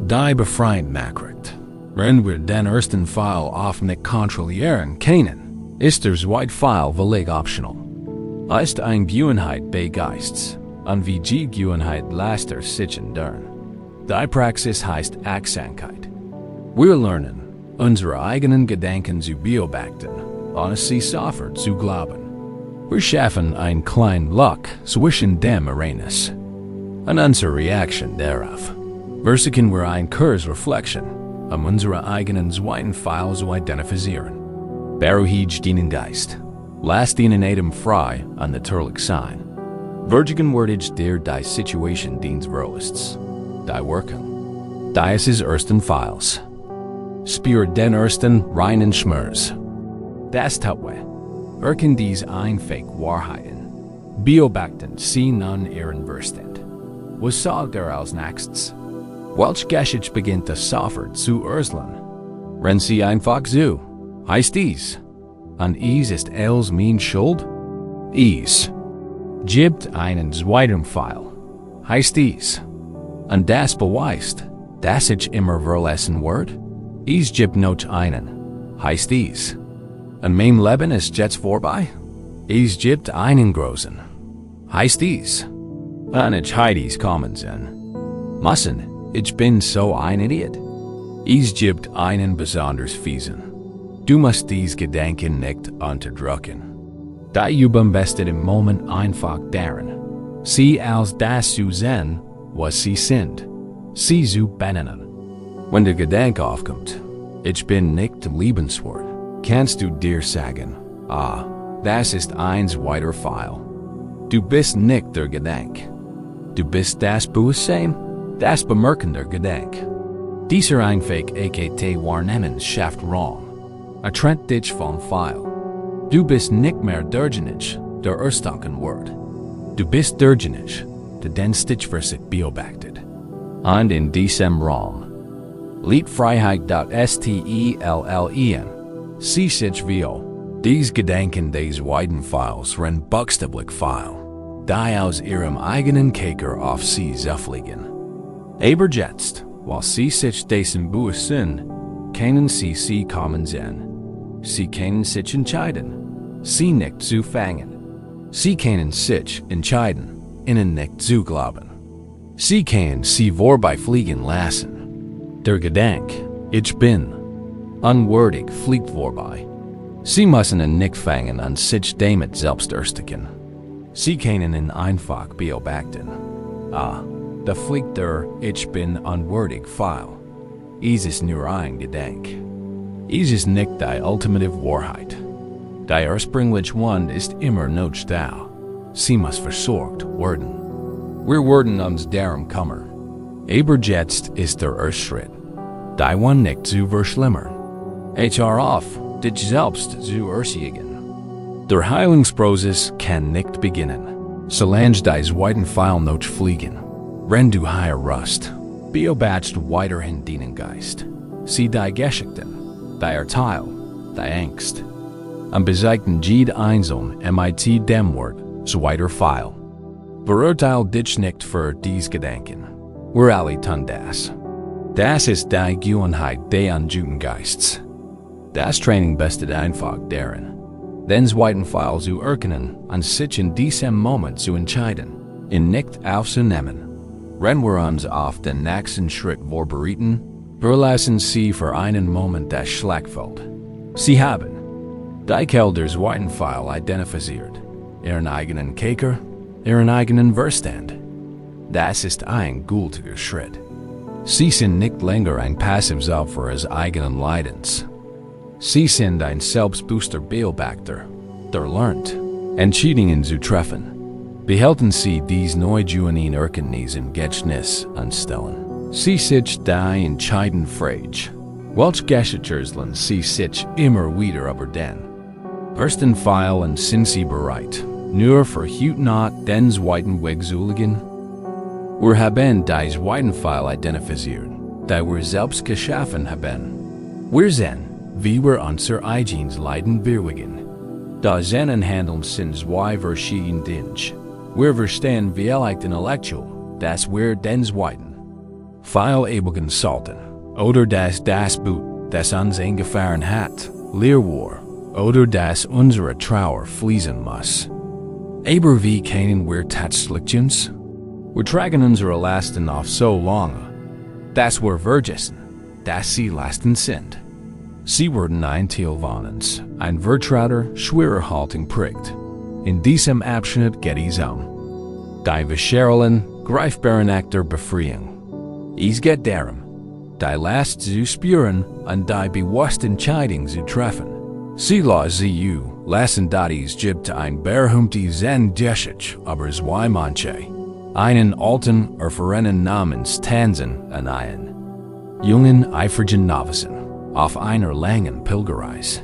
Die befreiende Nachricht. Wenn wir den ersten Pfeil oft nicht kontrollieren können, ist der zweite Pfeil völlig optional. Ist eine Gewohnheit bei Geists, und wie die Gewohnheit lässt sich ändern. Die Praxis heißt Achtsamkeit. Wir lernen, unsere eigenen Gedanken zu beobachten, ohne sie sofort zu glauben. Wir schaffen ein kleines Loch zwischen dem Ereignis und unserer Reaktion darauf. Versuchen wir eine Kursreflexion, unsere eigenen zweiten Pfeil zu identifizieren. Beruhigt den Geist. Lasst ihn Atem frei und natürlich sein. Vergegenwärtigt die Situation des Verlusts. Die Wirkung. Dieses ersten Pfeils. Spürt den ersten reinen Schmerz. Das tut weh. Erkennt dies einfache Wahrheiten. Beobachten Sie nun Ihren Verstand. Was sagt als nächstes? Welch Geschichte beginnt das sofort zu erzählen? Wenn Sie einfach so, heißt dies. Und es ist als mein Schuld? Es gibt einen zweiten Pfeil. Heißt dies. Und das beweist, dass ich immer verlassen werde? Es gibt noch einen. Heißt dies. Und mein Leben ist jetzt vorbei? Es gibt einen großen. Heißt dies. Und ich heides kommen sein. Müssen, ich bin so ein Idiot. Es gibt einen besonders fiesen. Du musst dies Gedanken nicht unterdrücken. Da üben bestet im Moment einfach darin. Sie als das zu sehen, was sie sind. Sie zu benennen. Wenn der Gedanke aufkommt, ich bin nicht liebenswert, kannst du dir sagen, das ist eins weiter Pfeil. Du bist nicht der Gedanke. Du bist das Bewusstsein, das bemerkende Gedanke. Dieser Einweg akt Wahrnehmens schafft Raum. Trennt dich vom Pfeil. Du bist nicht mehr derjenige, der erstanken wird. Du bist derjenige, der den Stich für sich beobachtet. Und in diesem Raum liegt Freiheit.stellen. Sie sich will. Dies Gedanken des weiten Pfeils rennen buchstäblich Pfeil, die aus ihrem eigenen Käker auf sie fliegen. Aber jetzt, weil sie sich dessen bewusst sind, können sie kommen sehen. Sie können sich entscheiden, sie nicht zu fangen. Sie können sich entscheiden, ihnen nicht zu glauben. Sie können sie vorbeifliegen lassen. Der Gedanke, ich bin, unwürdig fliegt vorbei. Sie müssen ihn nicht fangen und sich damit selbst ersticken. Sie können ihn einfach beobachten. Da fliegt der Ich bin unwürdig Pfeil. Es ist nur ein Gedanke. Es ist nicht die ultimative Wahrheit. Die ursprüngliche Wand ist immer noch da. Sie muss versorgt werden. Wir werden uns darum kümmern. Aber jetzt ist der erste Schritt. Die Wand nicht zu verschlimmern. Auf, dich selbst zu erziehen. Der Heilungsprozess kann nicht beginnen, solange dies weiten Pfeil noch fliegen. Wenn du hier rust, beobachtest weiterhin deinen Geist. Sie die Geschichten, die Urteil, die Angst. Und beseitigen jede einzelne mit dem Wort so weiter Pfeil. Verurteil dich nicht für dies Gedanken. Wir alle tun das. Das ist die Gewohnheit des anguten Geists. Das Training bestet einfach darin, den zweiten Pfeil zu erkennen und sich in diesem Moment zu entscheiden, ihn nicht aufzunehmen. Wenn wir uns auf den nächsten Schritt vorbereiten, verlassen Sie für einen Moment das Schlagfeld. Sie haben die Kelder des zweiten Pfeil identifiziert, ihren eigenen Käker, ihren eigenen Verstand. Das ist ein gültiger Schritt. Sie sind nicht länger ein passives Opfer des eigenen Leidens. Sie sind ein selbstbewusster Beobachter, der lernt, Entscheidungen zu treffen. Behalten Sie dies neugewinnene Erkenntnis im Gedächtnis anstellen. Sie sich die entscheidende Frage, welche Geschichten Sie sich immer wieder über den ersten Pfeil und sind Sie bereit, nur für heute Nacht den zweiten Weg zu legen? Wir haben dies zweiten Pfeil identifiziert, die wir selbst geschaffen haben. Wir sehen, wie wir unser eigenes Leiden bewegen. Da Zen und Handeln sind zwei verschiedene Dinge. Wir verstehen vielleicht intellektuell, dass wir den zweiten Pfeil ewigen sollten, oder dass das Boot, das uns eingefahren hat, leer war, oder dass unsere Trauer fließen muss. Aber wie können wir tatsächlich? Wir tragen unsere Lasten auf so lange, dass wir vergessen, dass sie Lasten sind. Sie werden ein Teil von uns, ein vertrauter, schwerer Haltung prägt. In diesem Abschnitt geht es die beschwerlichen, greifbaren Akt der Befreiung. Es geht darum, die Last zu spüren und die bewusste Entscheidung zu treffen. Sie lassen es gibt ein berühmtes Zen-Geschichte über zwei Mönche, einen alten, erfahrenen namens Tanzen und einen jungen, eifrigen Novizen, auf einer langen Pilgerreise.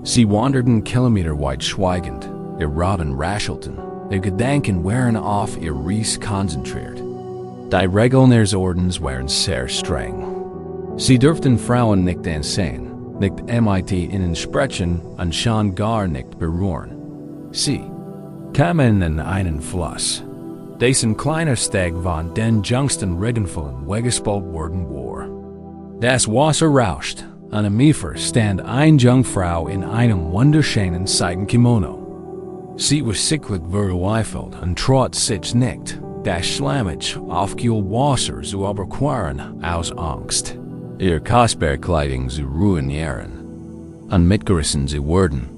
Sie wanderten kilometerweit schweigend, ihr Raben raschelten, ihr Gedanken waren auf ihr Reis konzentriert. Die Regeln ihres Ordens waren sehr streng. Sie durften Frauen nicht ansehen, nicht mit ihnen sprechen und schon gar nicht berühren. Sie kamen in einen Fluss, dessen kleiner Steg von den jüngsten Regenfällen weggespült worden war. Das Wasser rauscht, und am Ufer stand eine Jungfrau in einem wunderschönen Seidenkimono. Sie was sicklich verweifelt und trotz sich nicht, das Schlammig aufgewaser zu überqueren aus Angst. Ihr Kostbarkleidung zu ruinieren. Und mitgerissen zu werden.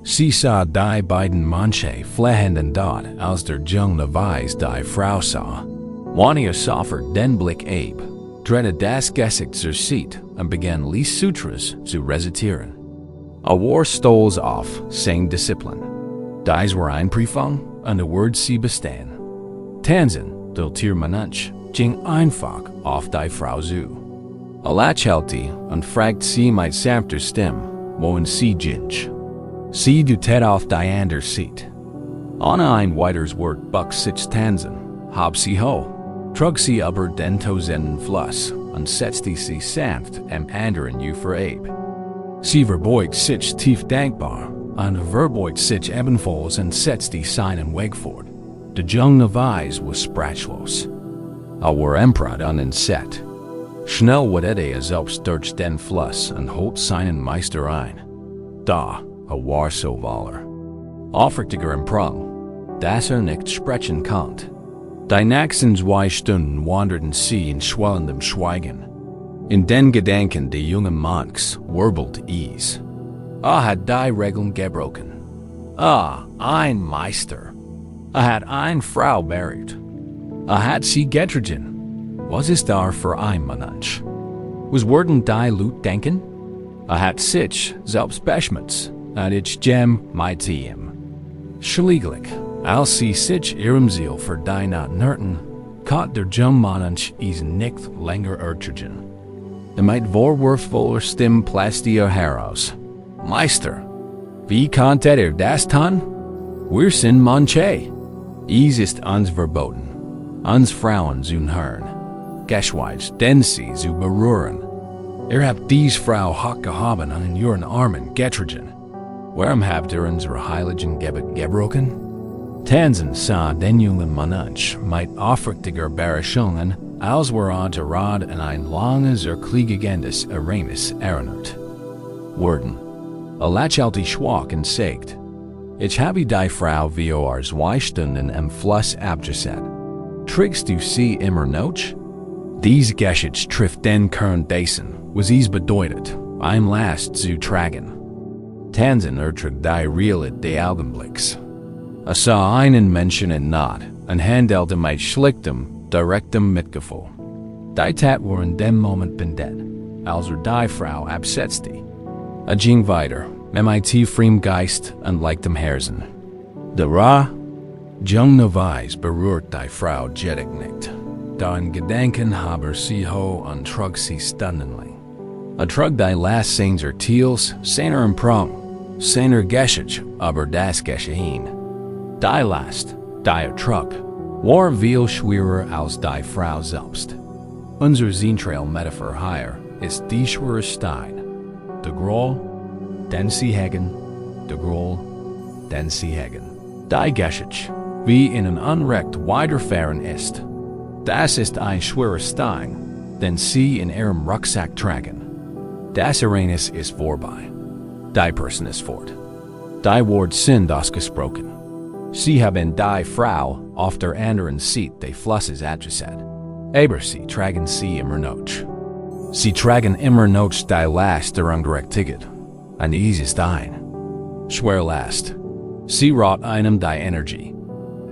Sie sah die beiden Mönche flehenden dort, als der junge Weise die Frau sah. Wann sofort den Blick ab, drehte das Gesicht zur Seite und begann die Sutras zu rezitieren. War stolz auf seine Disziplin. Dies war Einprüfung und der Wort sie bestehen. Tanzen, der Tiermensch, ging einfach auf die Frau zu. Lächelte und fragt sie mit sanfter Stimme, wohin sie ging. Sie dutet auf die andere Seite. Ohne ein weiteres Wort buck sich tanzen, hab sie ho, trug sie über den tosenden Fluss und setzte sie sanft am anderen Ufer ab. Sie verbeugt sich tief dankbar und verbeugt sich ebenfalls und setzte seinen Weg fort. Der junge Weise war sprachlos. War empört und entsetzt. Schnell wurde selbst durch den Fluss und holt seinen Meister ein. Da war so Waller. Aufrichtiger Empfang, dass nicht sprechen konnte. Die nächsten 2 Stunden wanderten sie in schwellendem Schweigen. In den Gedanken des jungen Monks wirbelt es. Hat die Regeln gebrochen. Ein Meister. Hat eine Frau buried. Hat sie getrogen. Was ist da für ein Mensch? Was werden die Leute denken? Hat sich selbst beschmutzt, und ich gem mit ihm. Schlieglich, als sie sich ihrem Ziel für die Nöten, kann der junge Mensch es nicht länger ertragen. Mit vorwurfsvoller Stimme plasste heraus. Meister, wie konnte das tun? Wir sind Mönche. Es ist uns verboten, uns Frauen zu hören. Geschweige denn sie zu berühren. Habt dies Frau hochgehoben und in ihren Armen getragen. Warum habt unsere Heiligen gebrochen? Tanzen sah den jungen Mensch mit aufrichtiger Beherrschung, als an der Rad in ein langes, erkliegendes Arenas erinnert. Worden. Lächelte schwach und sagt, ich habe die Frau vor 2 Stunden am Fluss abgesetzt. Trägst du sie immer noch? Dies Geschichte trifft den Kern dessen, was es bedeutet, ein Last zu tragen. Tanzen ertrug die Realität des Augenblicks. Sah einen Menschen in Not und handelte mit schlichtem, direktem Mitgefühl. Die Tat war in dem Moment beendet, als die Frau absetzte. Ging weiter, mit tiefem Geist und leichtem Herzen. Der junge Weise berührt die Frau jettig nicht. Da in Gedanken habe sie ho und trug sie stundenlang. Trug die last seiner Teals, seiner Empfang, seiner Geschichte, aber das Geschehen. Die last, die trug, war viel schwerer als die Frau selbst. Unser Zentrail-Metaphor hier ist die schwere Stein. Der Groll, den sie hegen, der Groll, den sie hegen. Die Geschichte, wie in ein Unrecht weiterfahren ist. Das ist ein schwerer Stein, den sie in ihrem Rucksack tragen. Das Ereignis ist vorbei. Die Person ist fort. Die Wort sind ausgesprochen. Sie haben die Frau auf der anderen Seite des Flusses adressiert. Aber sie tragen sie immer noch. Sie tragen immer noch die Last der Ungerechtigkeit. Und es ist ein schwer Last. Sie raubt einem die Energie.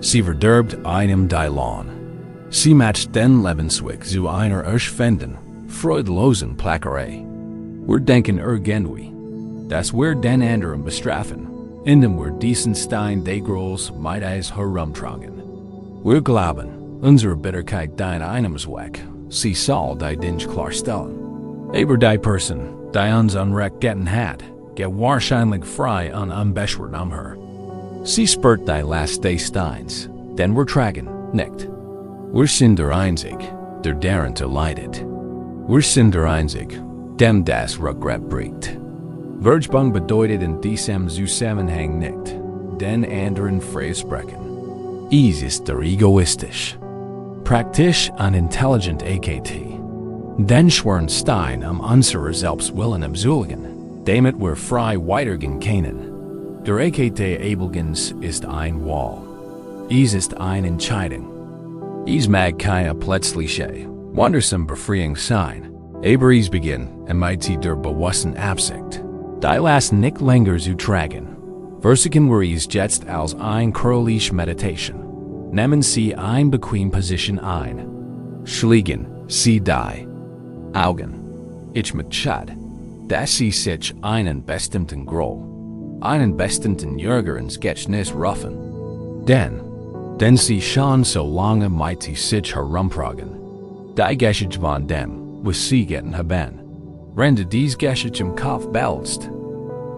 Sie verdirbt einem die Lohn. Sie matcht den Lebensweg zu einer erschwenden, freudlosen Plackerei. Wir denken irgendwie, dass wir den anderen bestrafen, indem wir diesen Stein des Grolls mit uns herumtragen. Wir glauben, unsere Bitterkeit den Einemsweg, sie soll die Dinge klarstellen. Aber die Person, die uns Unrecht getan hat, geht wahrscheinlich frei und unbeschwert her. Sie spürt die Last des Steins, den wir tragen, nicht. Wir sind der Einzig, der darunter leidet. Wir sind der Einzig, dem das Rückgrat bricht. Vergebung bedeutet in diesem Zusammenhang nicht, den anderen freisprechen. Es ist der egoistisch. Praktisch und intelligent AKT. Den schweren Stein unserer Selbstwillen abzuligen, damit wir frei weitergehen können. Der AKT Abelgens ist ein Wall. Ist ein Entscheidung. Mag keine plötzliche, wundersam befreiung sein. Aber beginn mit der bewussten Absicht. Die lassen nicht länger zu tragen. Versuchen wir jetzt als ein körperliche Meditation. Nehmen Sie eine bequeme Position ein. Schließen Sie die Augen. Ich möchte, dass Sie sich einen bestimmten Groll, einen bestimmten Ärger ins Gedächtnis rufen. Denn Sie schon so lange mit sich herumtragen. Die Geschichte von dem, was Sie getan haben. Wenn du dies Geschichte im Kopf behältst,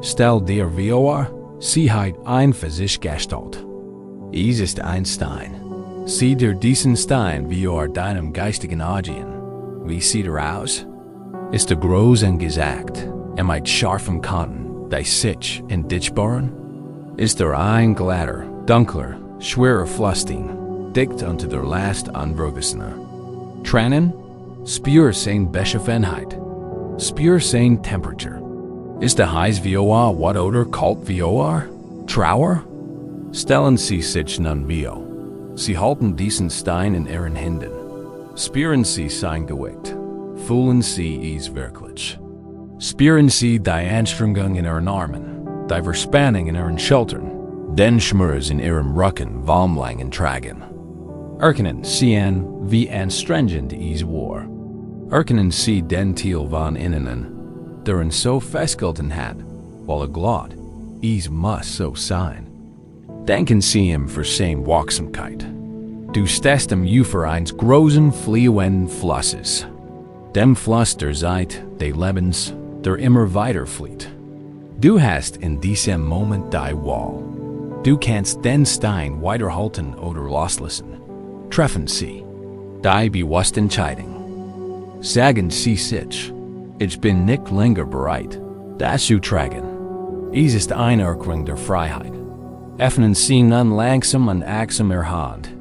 stell dir vor, Sie hat ein für sich Gestalt. Ist ein Stein. Sieh dir diesen Stein wie deinem geistigen Augen. Wie sieht aus? Ist groß und gesagt, mit scharfem Kanten, die sich in dich bohren? Ist ein glatter, dunkler, schwerer Flustin, dicht unter der Last anwürgesner. Tränen? Spür sein Beschaffenheit. Spür sein Temperature. Ist heiß wie what oder kalt wie Trauer? Stellen Sie sich nun wie. Sie halten diesen Stein in Ihren Händen. Spüren Sie sein Gewicht. Fühlen Sie es wirklich. Spüren Sie die Anstrengung in Ihren Armen, die Verspannung in Ihren Schultern, den Schmerz in Ihrem Rücken wamlangen tragen. Erkennen Sie an, wie anstrengend es war. Erkennen Sie den Teil von innen, der ihn so festgehalten hat, weil glaubt, es muss so sein. Denken Sie ihm für seine Wachsamkeit. Du stehst im Ufer eines großen fliehenden Flusses. Dem Fluss der Zeit, des Lebens, der immer weiter flieht. Du hast in diesem Moment die Wahl. Du kannst den Stein weiterhalten oder loslassen. Treffen Sie die bewusste Entscheidung. Sagen Sie sich, ich bin nicht länger bereit, das zu tragen. Es ist eine Erklärung der Freiheit. Öffnen Sie nun langsam und achtsam Ihre Hand.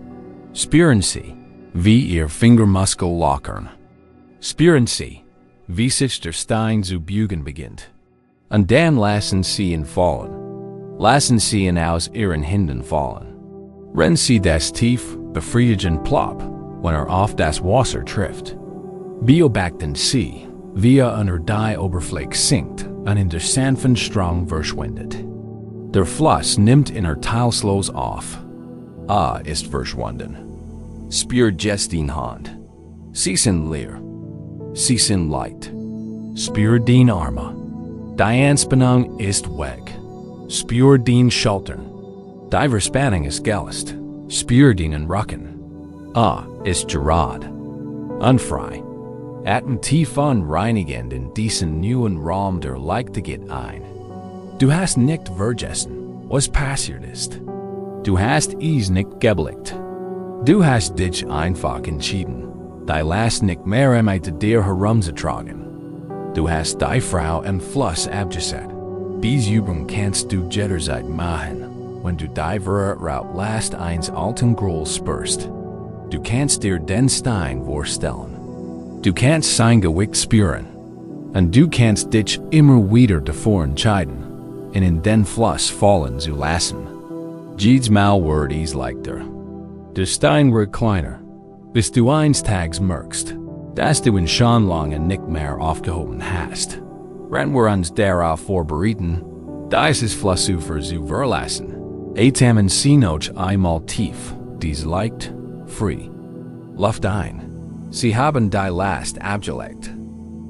Spüren Sie, wie Ihr Fingermuskel lockern. Spüren Sie, wie sich der Stein zu biegen beginnt. Und dann lassen Sie ihn fallen. Lassen Sie ihn aus Ihren Händen fallen. Wenn Sie das tief, befriedigend plopp, wenn auf das Wasser trifft. Beobachten Sie, wie unter die Oberfläche sinkt und in der sanften Strang verschwindet. Der Fluss nimmt teilslos auf. Ist verschwunden. Spürt jetzt die Hand. Sie sind leer. Sie sind leicht. Spürt die Arme. Die Anspannung ist weg. Spürt die Schultern. Die Verspannung ist gelöst. Spürt den Rücken. Ist gerade. Unfrei. Atmen tief und reinigend in diesen neuen Raum der Leichtigkeit ein. Du hast nicht vergessen, was passiert ist. Du hast es nicht geblickt. Du hast dich einfach entschieden, die Last nicht mehr mit dir herumzutragen. Du hast die Frau im Fluss abgesetzt. Diese Übung kannst du jederzeit machen, wenn du die Route Last eins alten Groll spürst. Du kannst dir den Stein vorstellen. Du kannst sein Gewicht spüren. Und du kannst dich immer wieder davor entscheiden, in den Fluss fallen zu lassen. Jedes Mal wird es leichter. Der Stein wird kleiner, bis du eines Tages merkst, dass du ihn schon lange nicht mehr aufgehoben hast. Wenn wir uns darauf vorbereiten, dieses Flussufer zu verlassen, atmen Sie noch einmal tief, dies leicht, frei. Luft ein. Sie haben die Last abgelegt.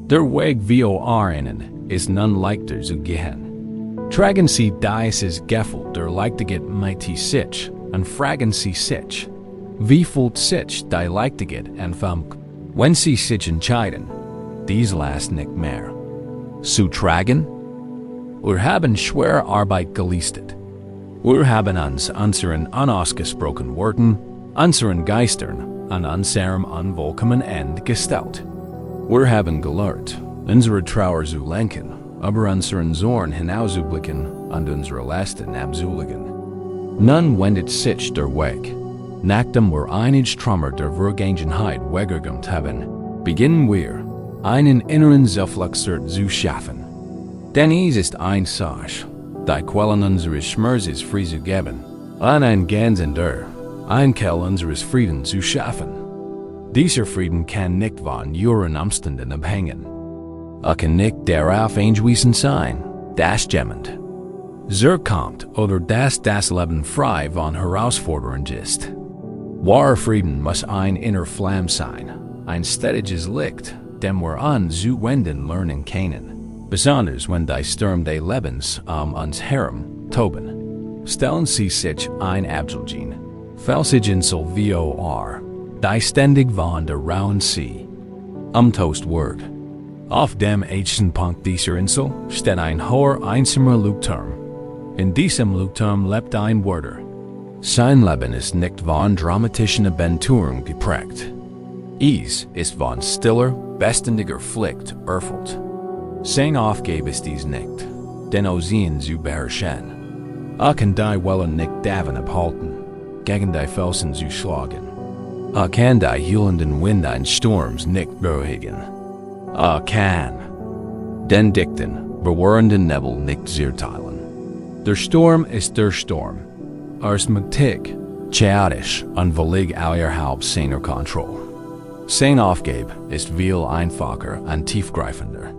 Der Weg wie innen ist nun leichter zu gehen. Tragen Sie dieses Gefühl der Leichtigkeit mit sich und fragen Sie sich, wie fühlt sich die Leichtigkeit an, wenn Sie sich entscheiden, dies Last nicht mehr zu tragen? Wir haben schwere Arbeit geleistet. Wir haben uns unseren unausgesprochenen Worten, unseren Geistern an unserem unvollkommenen Ende gestellt. Wir haben gelernt, unsere Trauer zu lenken, aber unseren Zorn hinauszublicken und unsere Lasten abzulegen. Nun wendet sich der Weg. Nachdem wir einige Trümmer der Vergangenheit weggeräumt haben, beginnen wir, einen inneren Zufluchtsort zu schaffen. Denn es ist ein Sach, Die Quellen unseres Schmerzes frei zu geben, einen ganz und ein Kell unseres Friedens zu schaffen. Dieser Frieden kann nicht von euren Umständen abhängen. Kann nicht darauf angewiesen sein, dass jemand kommt oder dass das Leben frei von Herausforderungen ist. Wahrer Frieden muss ein inner Flamme sein, ein stetiges Licht, dem wir zu wenden lernen können. Besonders wenn die Stürme des Lebens uns herum toben. Stellen Sie sich ein Abschuldigen, falls Insel vor, die ständig von der rauen See umtost wird. Auf dem höchsten Punkt dieser Insel steht ein hoher einsamer Leuchtturm. In diesem Leuchtturm lebt ein Wärter. Sein Leben ist nicht von dramatischen Abenturen geprägt. Es ist von stiller, beständiger Pflicht erfüllt. Sein Aufgabe ist dies nicht, den Ozean zu beherrschen. Kann die Wellen nicht davon abhalten, gegen die Felsen zu schlagen. Kann die heulenden Wind eines Sturms nicht beruhigen. Kann den dichten, bewahrenden Nebel nicht zerteilen. Der Sturm ist der Sturm. Ist mächtig, chaotisch und völlig außerhalb seiner Kontrolle. Seine Aufgabe ist viel einfacher und tiefgreifender.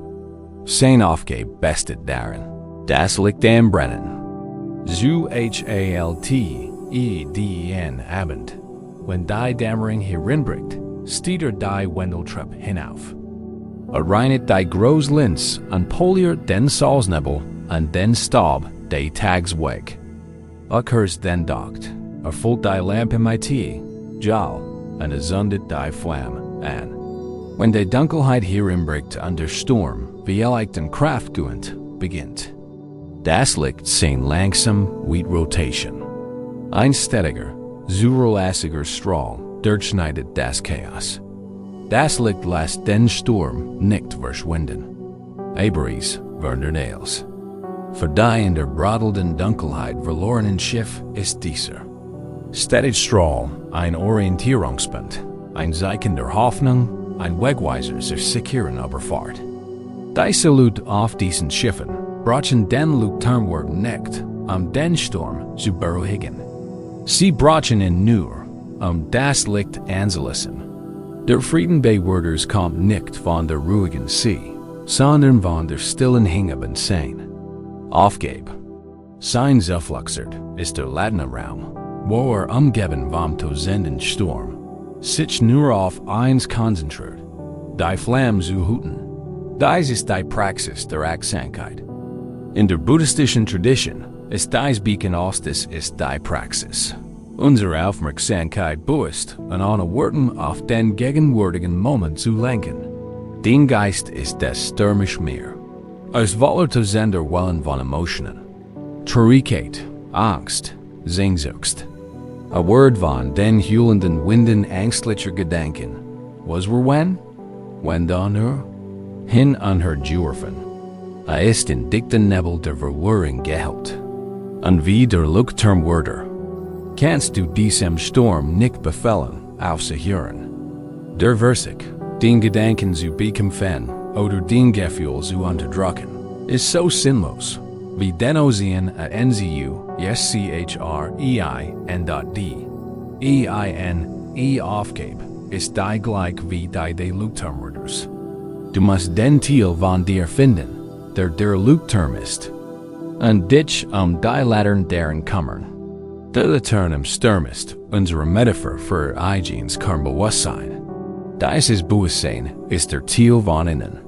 Seine Aufgabe besteht darin, das Licht am Brennen. Zu halten Abend, wenn die Dämmerung hereinbricht, steht die Wendeltreppe hinauf. Reinet die Großlinz und poliert den Salznebel und den Staub des Tags weg. Curst then docht, füllt die Lampe mit Tee, Jal, und zündet die Flamme an. Wenn die Dunkelheit hereinbricht und der Sturm, wie leicht und kraftgebend, beginnt. Das Licht sehen langsam with rotation. Ein stetiger, zuverlässiger Strahl durchschneidet das Chaos. Das Licht lässt den Sturm nicht verschwinden. Aber es Nails. Für die in der brodelnden Dunkelheit verlorenen Schiff ist dieser stetig Strahl ein Orientierungspunkt, ein Zeichen der Hoffnung, ein Wegweiser zur sicheren Überfahrt. Die Salut auf diesen Schiffen brauchen den Leuchtturmwärter nicht, den Sturm zu beruhigen. Sie brauchen ihn nur, das Licht anzulassen. Der Frieden bei Wärters kommt nicht von der ruhigen See, sondern von der stillen Hingeben Sein. Aufgabe. Sein Zufluchtsort ist der Ladenraum, wo umgeben vom tosenden Sturm, sich nur auf eins konzentriert, die Flamme zu hüten. Dies ist die Praxis der Achtsamkeit. In der buddhistischen Tradition ist dies Beacon Ostis ist die Praxis. Unsere Aufmerksamkeit bewusst und ohne Worten auf den gegenwärtigen Moment zu lenken. Den Geist ist das stürmische Meer. Als Waller zu sender Wellen von Emotionen. Traurigkeit, Angst, Sehnsucht. A Word von den heulenden Winden ängstlicher Gedanken. Was wenn? Wenn da nur? Hin anhört Jurfen. Ist in dichten Nebel der Verwirrung gehüllt. Und wie der Leuchtturmwärter kannst du diesem Sturm nicht befehlen, aufzuhören. Der Versuch, den Gedanken zu bekämpfen oder den Gefühl zu unterdrücken, ist so sinnlos, wie den Ozean schreien. Aufgabe ist die gleich wie die des Leuchtturmwärters. Du musst den Teil von dir finden, der Leuchtturm ist, und dich die Latern deren kümmern. Der Turn im Sturm ist unsere Metaphor für Eigenes Bewusstsein. Dieses Bewusstsein ist der Teil von innen,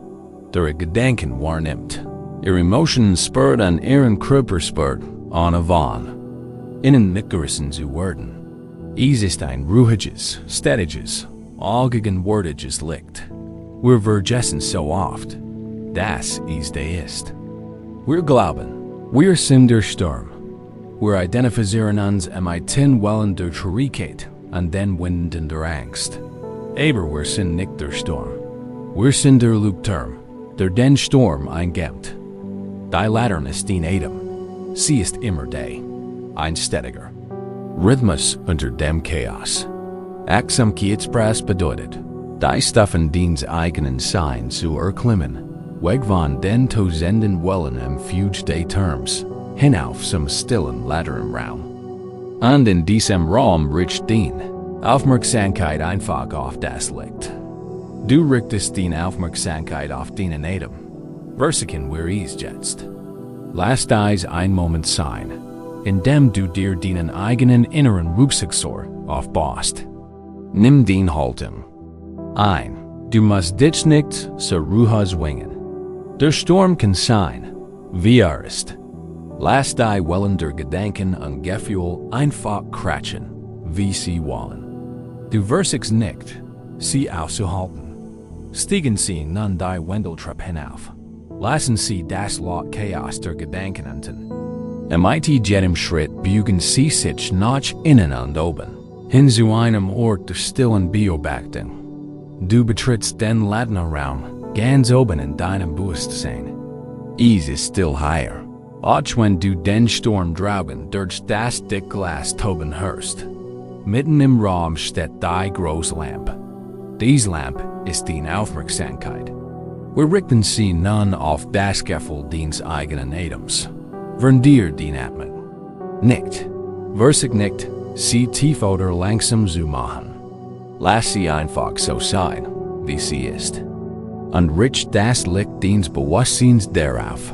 der Gedanken wahrnimmt, ihre Emotionen spürt und ihren Körper spürt, ohne von innen mitgerissen zu werden. Es ist ein ruhiges, stetiges, allgegenwärtiges Licht. Wir vergessen so oft, dass es der ist. Wir glauben, wir sind der Sturm. Wir identifizieren uns mit den Wellen der Traurigkeit und den Winden der Angst. Aber wir sind nicht der Sturm. Wir sind der Leuchtturm, der den Sturm eingibt. Die Latern ist den Atem. Sie ist immer da. Ein stetiger Rhythmus unter dem Chaos. Achtsamkeitspraxis bedeutet, die Stufen diens eigenen Sein zu erklimmen, weg von den tosenden Wellen im Fuge des Terms. hinauf zum stillen lateralen Raum. Und in diesem Raum richtet die Aufmerksamkeit einfach auf das Licht. Du richtest die Aufmerksamkeit auf deinen Atem. Versuchen wir es jetzt. Lass dies ein Moment sein, indem du dir deinen eigenen inneren Rucksacksor aufbaust. Nimm den Haltung ein. Du musst dich nicht zur Ruhe zwingen. Der Sturm kann sein, wie ist. Lass die Wellen der Gedanken und Gefühle einfach kratschen, wie sie wollen. Du versuchst nicht, sie auszuhalten. Stiegen sie nun die Wendeltreppe hinauf. Lassen sie das laut Chaos der Gedanken enden. Mit jedem Schritt bügen sie sich nach innen und oben, hin zu einem Ort der stillen Beobachtung. Du betrittst den Ladenraum ganz oben in deinem Bewusstsein. Es ist still hier, auch wenn du den Sturm draußen durch das dicke Glas toben hörst. Mitten im Raum steht die große Lampe. Diese Lampe ist die Aufmerksamkeit. Wir richten sie nun auf das Gefühl deines eigenen Atems. Wenn dir den Atmen nicht, versuch nicht, sie tief oder langsam zu machen. Lass sie einfach so sein, wie sie ist. Und richt das Licht deines Bewusstseins darauf.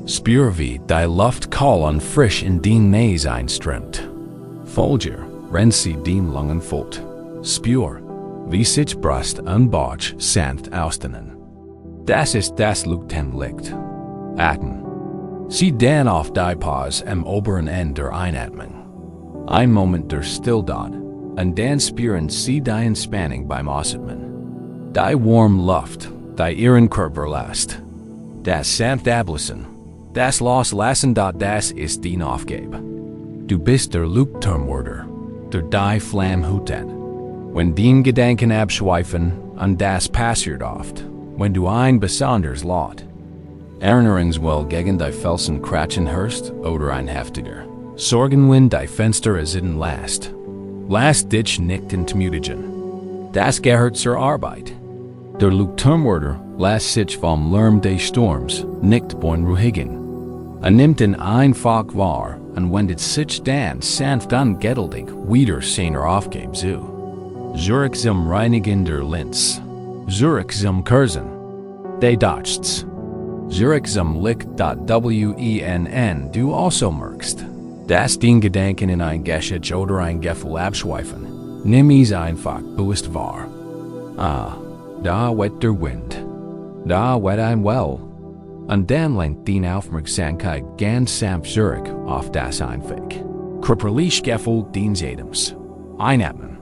Spür wie die Luft kalt und frisch in den Nase einströmt. Folge, wenn sie den Lungen füllt. Spür, wie sich Brust und Bauch sanft ausdehnen. Das ist das Licht. Atmen. Sieh dann auf die Pause am oberen Ende der Einatmung. Ein Moment der Stillheit, und dann spüren sie die Entspannung beim Ausatmen. Die warme Luft, die ihren Körper lässt. Das sanfte Ablassen, das Loslassen, das ist die Aufgabe. Du bist der Leuchtturmwärter, der die Flamme hütet. Wenn die Gedanken abschweifen, und das passiert oft, wenn du ein besonders laut Erinnerungswell gegen die Felsen kratschen hörst oder ein heftiger Sorgenwind die Fenster sitzen lässt. Lass dich nicht entmutigen. Das gehört zur Arbeit. Der Leuchtturmwärter lässt sich vom Lärm des Sturms nicht beunruhigen. Nimmt ihn einfach wahr und wendet sich dann sanft und geduldig wieder seiner Aufgabe zu. Zurück zum Reinigen der Linz. Zurück zum Kursen. De Dochts. Zurück zum Licht. Wenn du also merkst, dass den Gedanken in ein Geschäft oder ein Gefühl abschweifen, nimm es einfach bewusst wahr. Da weht der Wind. Da weht ein Well. Und dann lenkt die Aufmerksamkeit ganz sanft zurück auf das Einweg. Körperlich Gefühl deines Atems. Einatmen.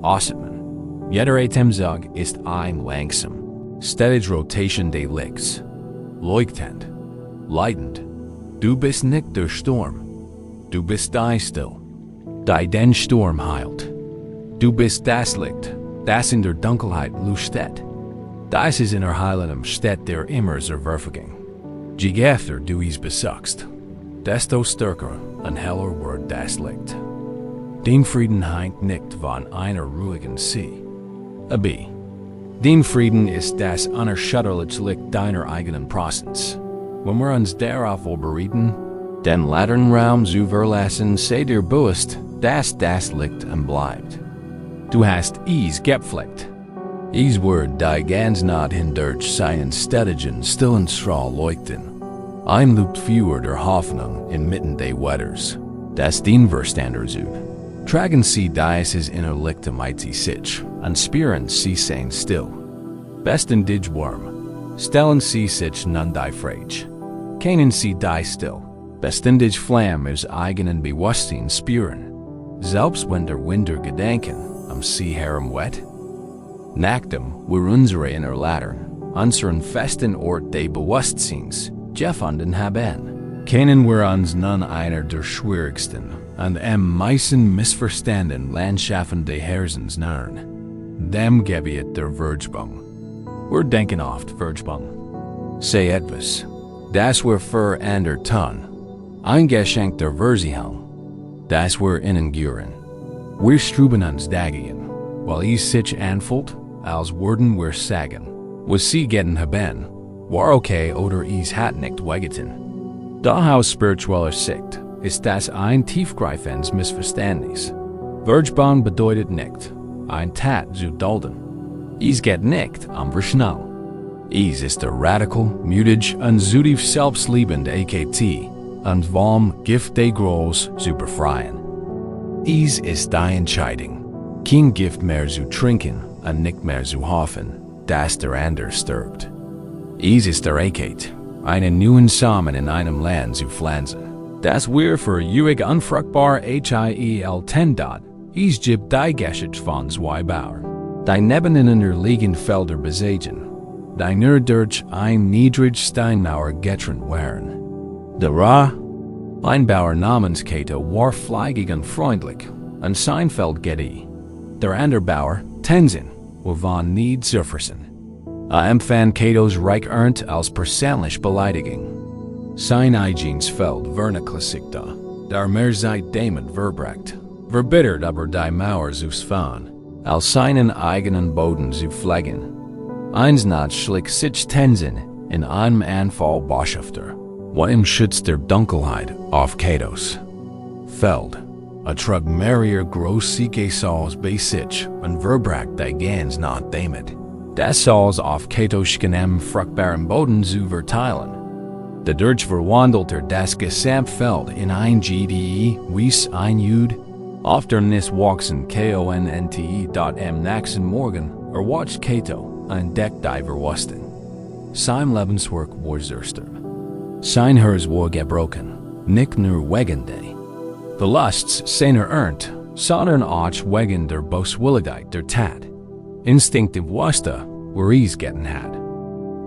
Ausatmen. Jeder Atemzug ist ein langsam, stetige Rotation des Lichts. Leuchtend. Leitend. Du bist nicht der Sturm. Du bist die Still, die den Sturm heilt. Du bist das Licht, das in der Dunkelheit leuchtet. Das ist in heilendem Stadt der immer zur Vergebung. Je öfter du es besuchst, desto stärker und heller wird das Licht. Den Frieden hängt nicht von einer ruhigen See. Aber den Frieden ist das unerschütterliche Licht deiner eigenen Präsenz. Wenn wir uns darauf vorbereiten, den Laternenraum zu verlassen, sei dir bewusst, dass das Licht bleibt. Du hast es gepflegt. Es wird die ganz Nacht hindurch seinen stetigen, stillen Strahl leuchten. Ein Luftführer der Hoffnung inmitten des Wetters, das den Verstander sucht. Tragen sie dieses innerlichte mit sich und spüren sie sein still. Besten dich warm, stellen sie sich nun die Frage. Kennen sie die still, besten dich Flamme aus eigenen Bewusstsein spüren, selbst wenn der Wind der Gedanken sie herum weht? Nachdem wir unsere Innerladern, unseren festen Ort des Bewusstseins, gefunden haben, kennen wir uns nun einer der schwierigsten und am meisten missverstandenen Landschaften des Herzens nahen, dem Gebiet der Vergebung. Wir denken oft Vergebung sei etwas, das wir für tun, ein Geschenk der Vergebung, das wir ihnen gehören. Wir streben uns dagegen, weil es sich anfühlt, als würden wir sagen, was sie getan haben, war okay oder es hat nicht wehgetan. Dahaus spiritueller Sicht ist das ein tiefgreifendes Missverständnis. Vergebung bedeutet nicht, ein Tat zu dulden. Es geht nicht Verschnall. Es ist der radical, mutig und zutief selbstliebend AKT und vom Gift des Großes zu befreien. Es ist die Entscheidung, kein Gift mehr zu trinken und nicht mehr zu hoffen, dass der andere stirbt. Es ist der AKT, einen neuen Samen in einem Land zu pflanzen, das wir für ewig unfruchtbar Heil 10. Es gibt die Geschichte von zwei Bauern, die nebeneinander liegende Felder besägen, die nur durch ein niedrig Steinmauer getrennt waren. Der ein Bauer namens Cato war fleißig und freundlich und sein Feld gedieh. Der andere Bauer, Tenzin, war nie zufrieden. Empfand Catos Reich ernst als persönlich Beleidigung. Sein eigenes Feld vernachlässigte, der mehr seitdem verbrecht, verbittert aber die Mauer zu fahren, als seinen eigenen Boden zu pflegen. Eins Nacht schlich sich Tenzin in einem Anfall Boschafter, wo im Schutz der Dunkelheit auf Catos Feld, trug mehrere großzügige Saals bei sich und verbracht die ganz Nacht damit, das Saals auf Catos genem fruchtbaren Boden zu verteilen. Dadurch verwandelte das Gesamtfeld in ein GDE, wies ein Jud, Ofternis wachsen KONNTE. Am nächsten Morgen erwacht Cato ein Deckdiver Westen. Sein Lebenswerk war zerstört. Sein Herz war gebrochen, nicht nur wegen der Lusts seiner Ernst, sondern auch wegen der Boswilligkeit der Tat. Instinktiv wusste, wo es geten hat.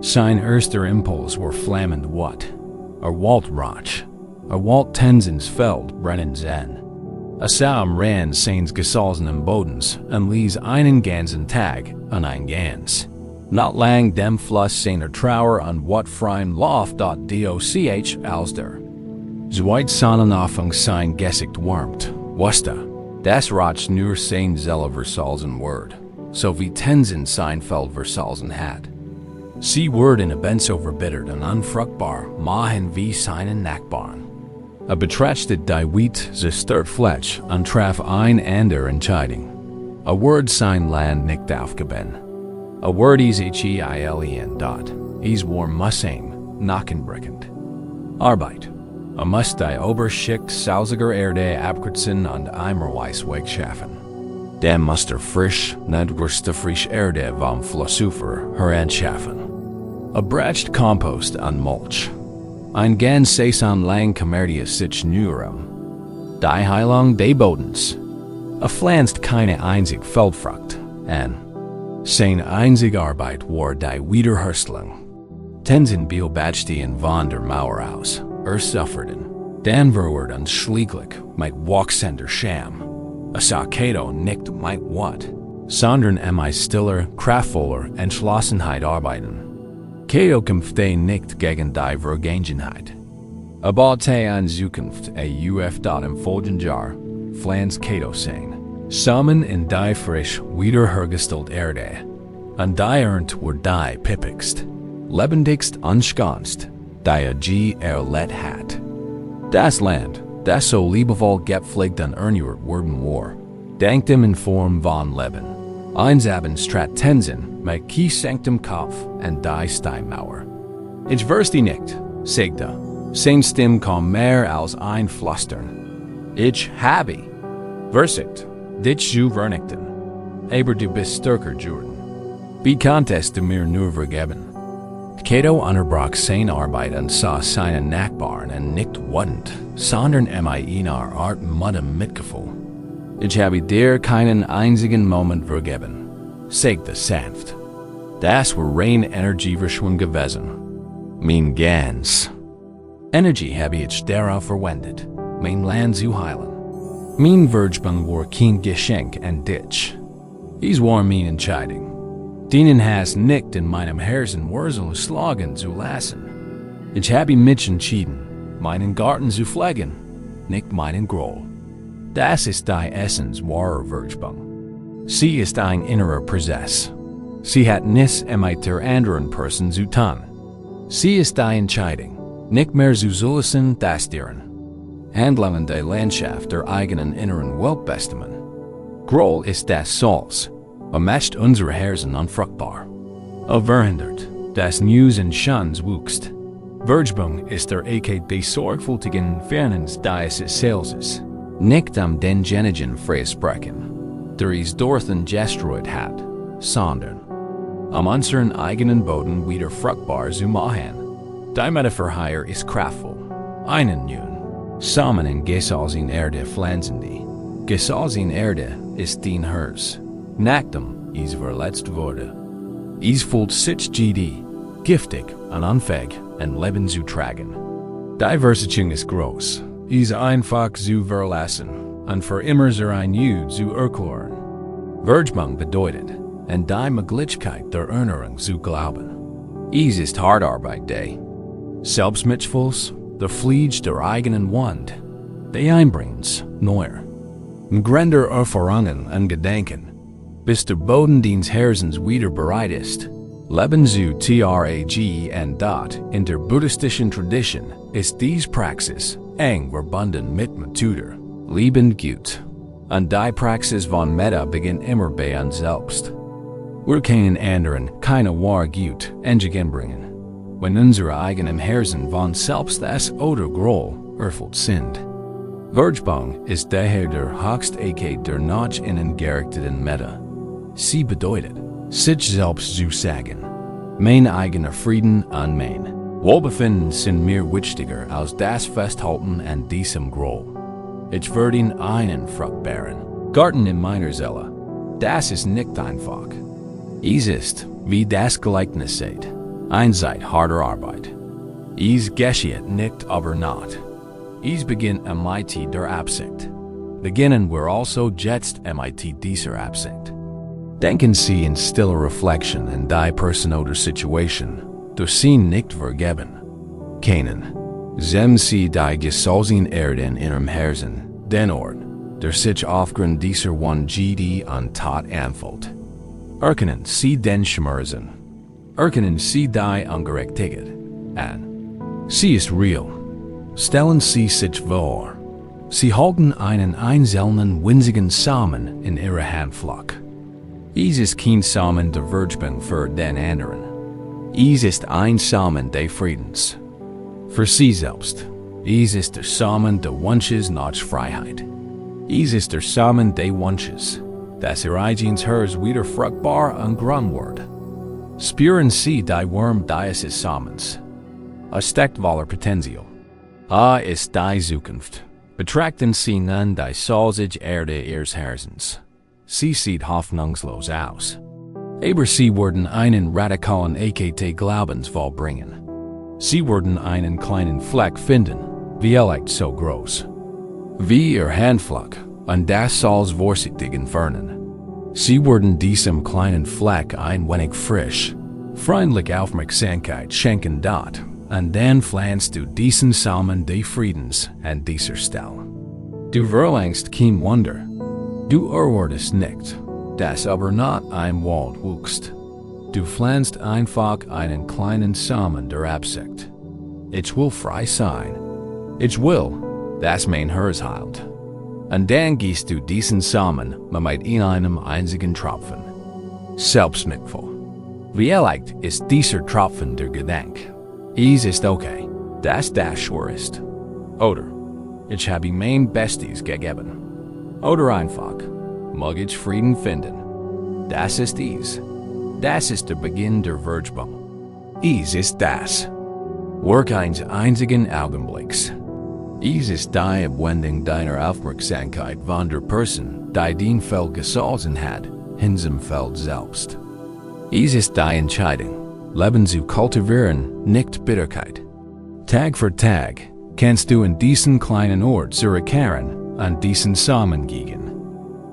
Sein erster Impuls war flammend Wut. Wollte Rauch. Wollte Tenzins Feld brennen sehen. Sam ran seines gesalzenen Bodens und ließ einen ganzen Tag und ein Gans. Not lang dem Fluss seiner Trauer und Wut freien Lauf. Doch als der Zweit Sonnenanfang sein Gesicht wärmt, wusste, dass Rauch nur sein Seele versalzen wird, so wie Tenzin sein Feld versalzen hat. Sie werden ebenso verbittert und unfruchtbar machen wie seinen Nachbarn. Betrachtet die Wheat zerstört Fletch und traf ein andere Entscheidung. Word sein Land nicht aufgeben. Word is Heilien. Es war Mussheim, nackenbrechend. Arbeit. Muss die Oberschicht sausiger Erde abkürzen und eimerweis wegschaffen. Dann muss der frisch, nedwurste frisch Erde vom Flussufer heranschaffen. Bracht Kompost und Mulch. Ein ganz Saison lang kommerdies sich Neurum. Die Heilung des Bodens. Pflanzt keine einzige Feldfrucht an. Seine einzige Arbeit war die Wiederherstellung. Tenzin beobachteten von der Mauer aus, sufferten. Dann verwirrt und schläglich mit wachsender Scham. Sah Cato nicht mit Wut, sondern stiller, kraftvoller Entschlossenheit arbeiten. Cato kämpfte nicht gegen die Vergangenheit. Baute an Zukunft UF. Im folgenden Jahr pflanzt Cato sein Samen in die frisch wiederhergestellte Erde. Und die Ernte war die pippigst, lebendigst unschanzt, die erlebt hat. Das Land, das so liebevoll gepflegt und erneuert worden war, dankt ihm in Form von Leben. Eins Abends trat Tenzin mit gesenktem Kopf an die Steinmauer. Ich verstehe die nicht, sagte. Sein Stimme kam mehr als ein Flüstern. Ich habe versigt, dich zu vernichten. Aber du bist stärker geworden. Wie konntest du mir nur vergeben? Cato unterbrach seine Arbeit und sah seinen Nachbarn und nicht wütend, sondern in einer Art Mutem Mitgefühl. Ich habe dir keinen einzigen Moment vergeben, sagte sanft. Das war rein Energieverschwendung gewesen. Mein ganz Energie habe ich darauf verwendet, mein Land zu heilen. Mein Vergebung war kein Geschenk an dich. Es war meine Entscheidung. Dienen has nicht in meinem Herzen Wurzeln schlagen zu lassen. Ich habe mich entschieden, meinen Garten zu pflegen, nicht meinen Groll. Das ist die Essenz wahrer Vergebung. Sie ist ein innerer Prozess. Sie hat nichts mit der anderen Person zu tun. Sie ist die Entscheidung, Nicht mehr zu zulassen, das deren Handlungen die Landschaft der eigenen inneren Welt bestimmen. Groll ist das Salz, macht unsere Herzen unfruchtbar. Verhindert, das News und Schuns wuchst. Vergebung ist der Akt des sorgfältigen Fernens des Selbstes. Nicht den Genigen freisprechen, der es dorthin gestreut hat, sondern unseren eigenen Boden wieder fruchtbar zu machen. Die Metaphor ist kraftvoll. Einen nun, Samen in gesalzen Erde pflanzen die. Gesalzen Erde ist den Hers. Nachdem is verletzt wurde. Is fühlt sich giftig und unfähig ein Leben zu tragen. Die Versuchung ist groß. Is einfach zu verlassen und für immer ein Jud zu erklären. Vergebung bedeutet, an die Möglichkeit der Erinnerung zu glauben. Is ist Hardarbeit die Selbst Mitgefühls, der Pflege der eigenen Wand, die Einbringens neuer. Grender Erfahrungen und Gedanken, bis der Boden des Herzens wieder bereit ist. Leben zu tragen und dort in der buddhistischen Tradition ist dies Praxis eng verbunden mit Methode, liebend gut. Und die Praxis von Metta beginnt immer bei uns selbst. Wir können anderen keine wahre Gut entgegenbringen, wenn unsere eigenen Herzen von selbst das oder Groll erfüllt sind. Vergebung ist daher der höchste Akt der nach innen gerichteten Metta. Sie bedeutet, sich selbst zu sagen, mein eigener Frieden und mein Wohlbefinden sind mir wichtiger als das Festhalten an diesem Groll. Ich werde einen fruchtbaren Garten in meiner Seele. Das ist nicht einfach. Es ist, wie das Gleichnis sagt, einseit harter Arbeit. Es geschieht nicht aber not. Es beginnt mit der Absicht. Beginnen wir also jetzt mit dieser Absicht. Denken Sie in stiller Reflexion in die Person oder Situation, durch Sie nicht vergeben. Keinen. Sem Sie die gesalzen Erde in Ihrem Herzen, den Ort, der sich aufgrund dieser Wangidi an Tat anfühlt. Erkennen Sie den Schmerzen. Erkennen Sie die Ungerechtigkeit an. Sie ist real. Stellen Sie sich vor. Sie halten einen einzelnen winzigen Samen in Ihrer Handfläche. Es ist kein Samen der Vergebung für den anderen. Es ist ein Samen des Friedens. Für Sie selbst. Es ist der Samen der Wunsches nach Freiheit. Es ist der Samen des Wunsches, dass Ihr eigenes Herz wieder fruchtbar und grün wird. Spüren Sie die Wurm dieses Samens. Steckt voller Potenzial. Ist die Zukunft. Betrachten Sie nun die salzige Erde Ihres Herzens. Sie sieht hoffnungslos aus. Aber Sie werden einen radikalen Akt Glaubens vollbringen. Sie werden einen kleinen Fleck finden, vielleicht so groß wie Ihr Handfläche, und das soll's vorsichtig entfernen. Sie werden diesem kleinen Fleck ein wenig frisch, freundliche Aufmerksamkeit schenken dort, und dann pflanzt du diesen Samen des Friedens an dieser Stelle. Du verlangst kein Wunder. Du erwartest nicht, dass aber not ein Wald wuchst. Du pflanzt einfach einen kleinen Samen der Absicht. Ich will frei sein. Ich will, dass mein Herz heilt. Und dann gießt du diesen Samen mit in einem einzigen Tropfen. Selbst Mitgefühl. Vielleicht ist dieser Tropfen der Gedanke. Es ist okay, dass das schwer ist. Oder, ich habe mein Bestes gegeben. Oder einfach, mag ich Frieden finden. Das ist es. Das ist der Beginn der Vergebung. Es ist das. Work eines einzigen Augenblicks. Es ist die Abwendung deiner Aufmerksamkeit von der Person, die den Feld gesalzen hat, hin zum Feld selbst. Es ist die Entscheidung, Leben zu kultivieren, nicht Bitterkeit. Tag für Tag kannst du in diesen kleinen Ort zurückkehren, an diesen Samen gehen.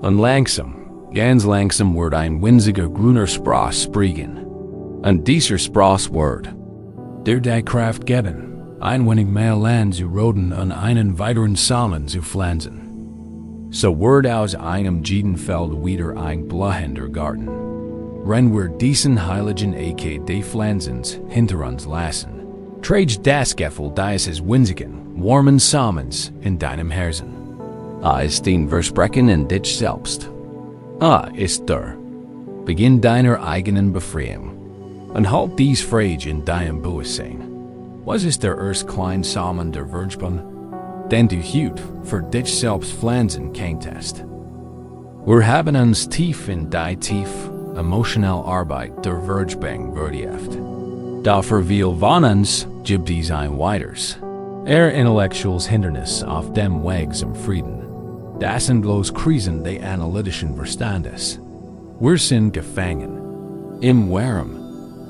Und langsam, ganz langsam wird ein winziger grüner Spross spriegen. Und dieser Spross wird dir die Kraft geben, ein wenig mehr Land zu roden und einen weiteren Samen zu pflanzen. So wird aus einem jeden Feld wieder ein blühender Garten. Wenn wir diesen heiligen Akt des Pflanzens hinter uns lassen, Trage das Gefühl dieses winzigen, warmen Samens in deinem Herzen. Ist den Versprechen in dich selbst. Ist der. Beginn deiner eigenen Befreiung. Und halt dies Frage in deinem Bewusstsein. Was ist der erst klein Samen der Vergebung, den du heute für dich selbst pflanzen kannst? Wir haben uns tief in die tief emotionelle Arbeit der Vergebung vertieft. Dafür will von uns gibt es ein weiteres, intellektuelles Hindernis auf dem Weg zum Frieden. Das sind bloß Krisen des analytischen Verstandes. Wir sind gefangen. Im Warum.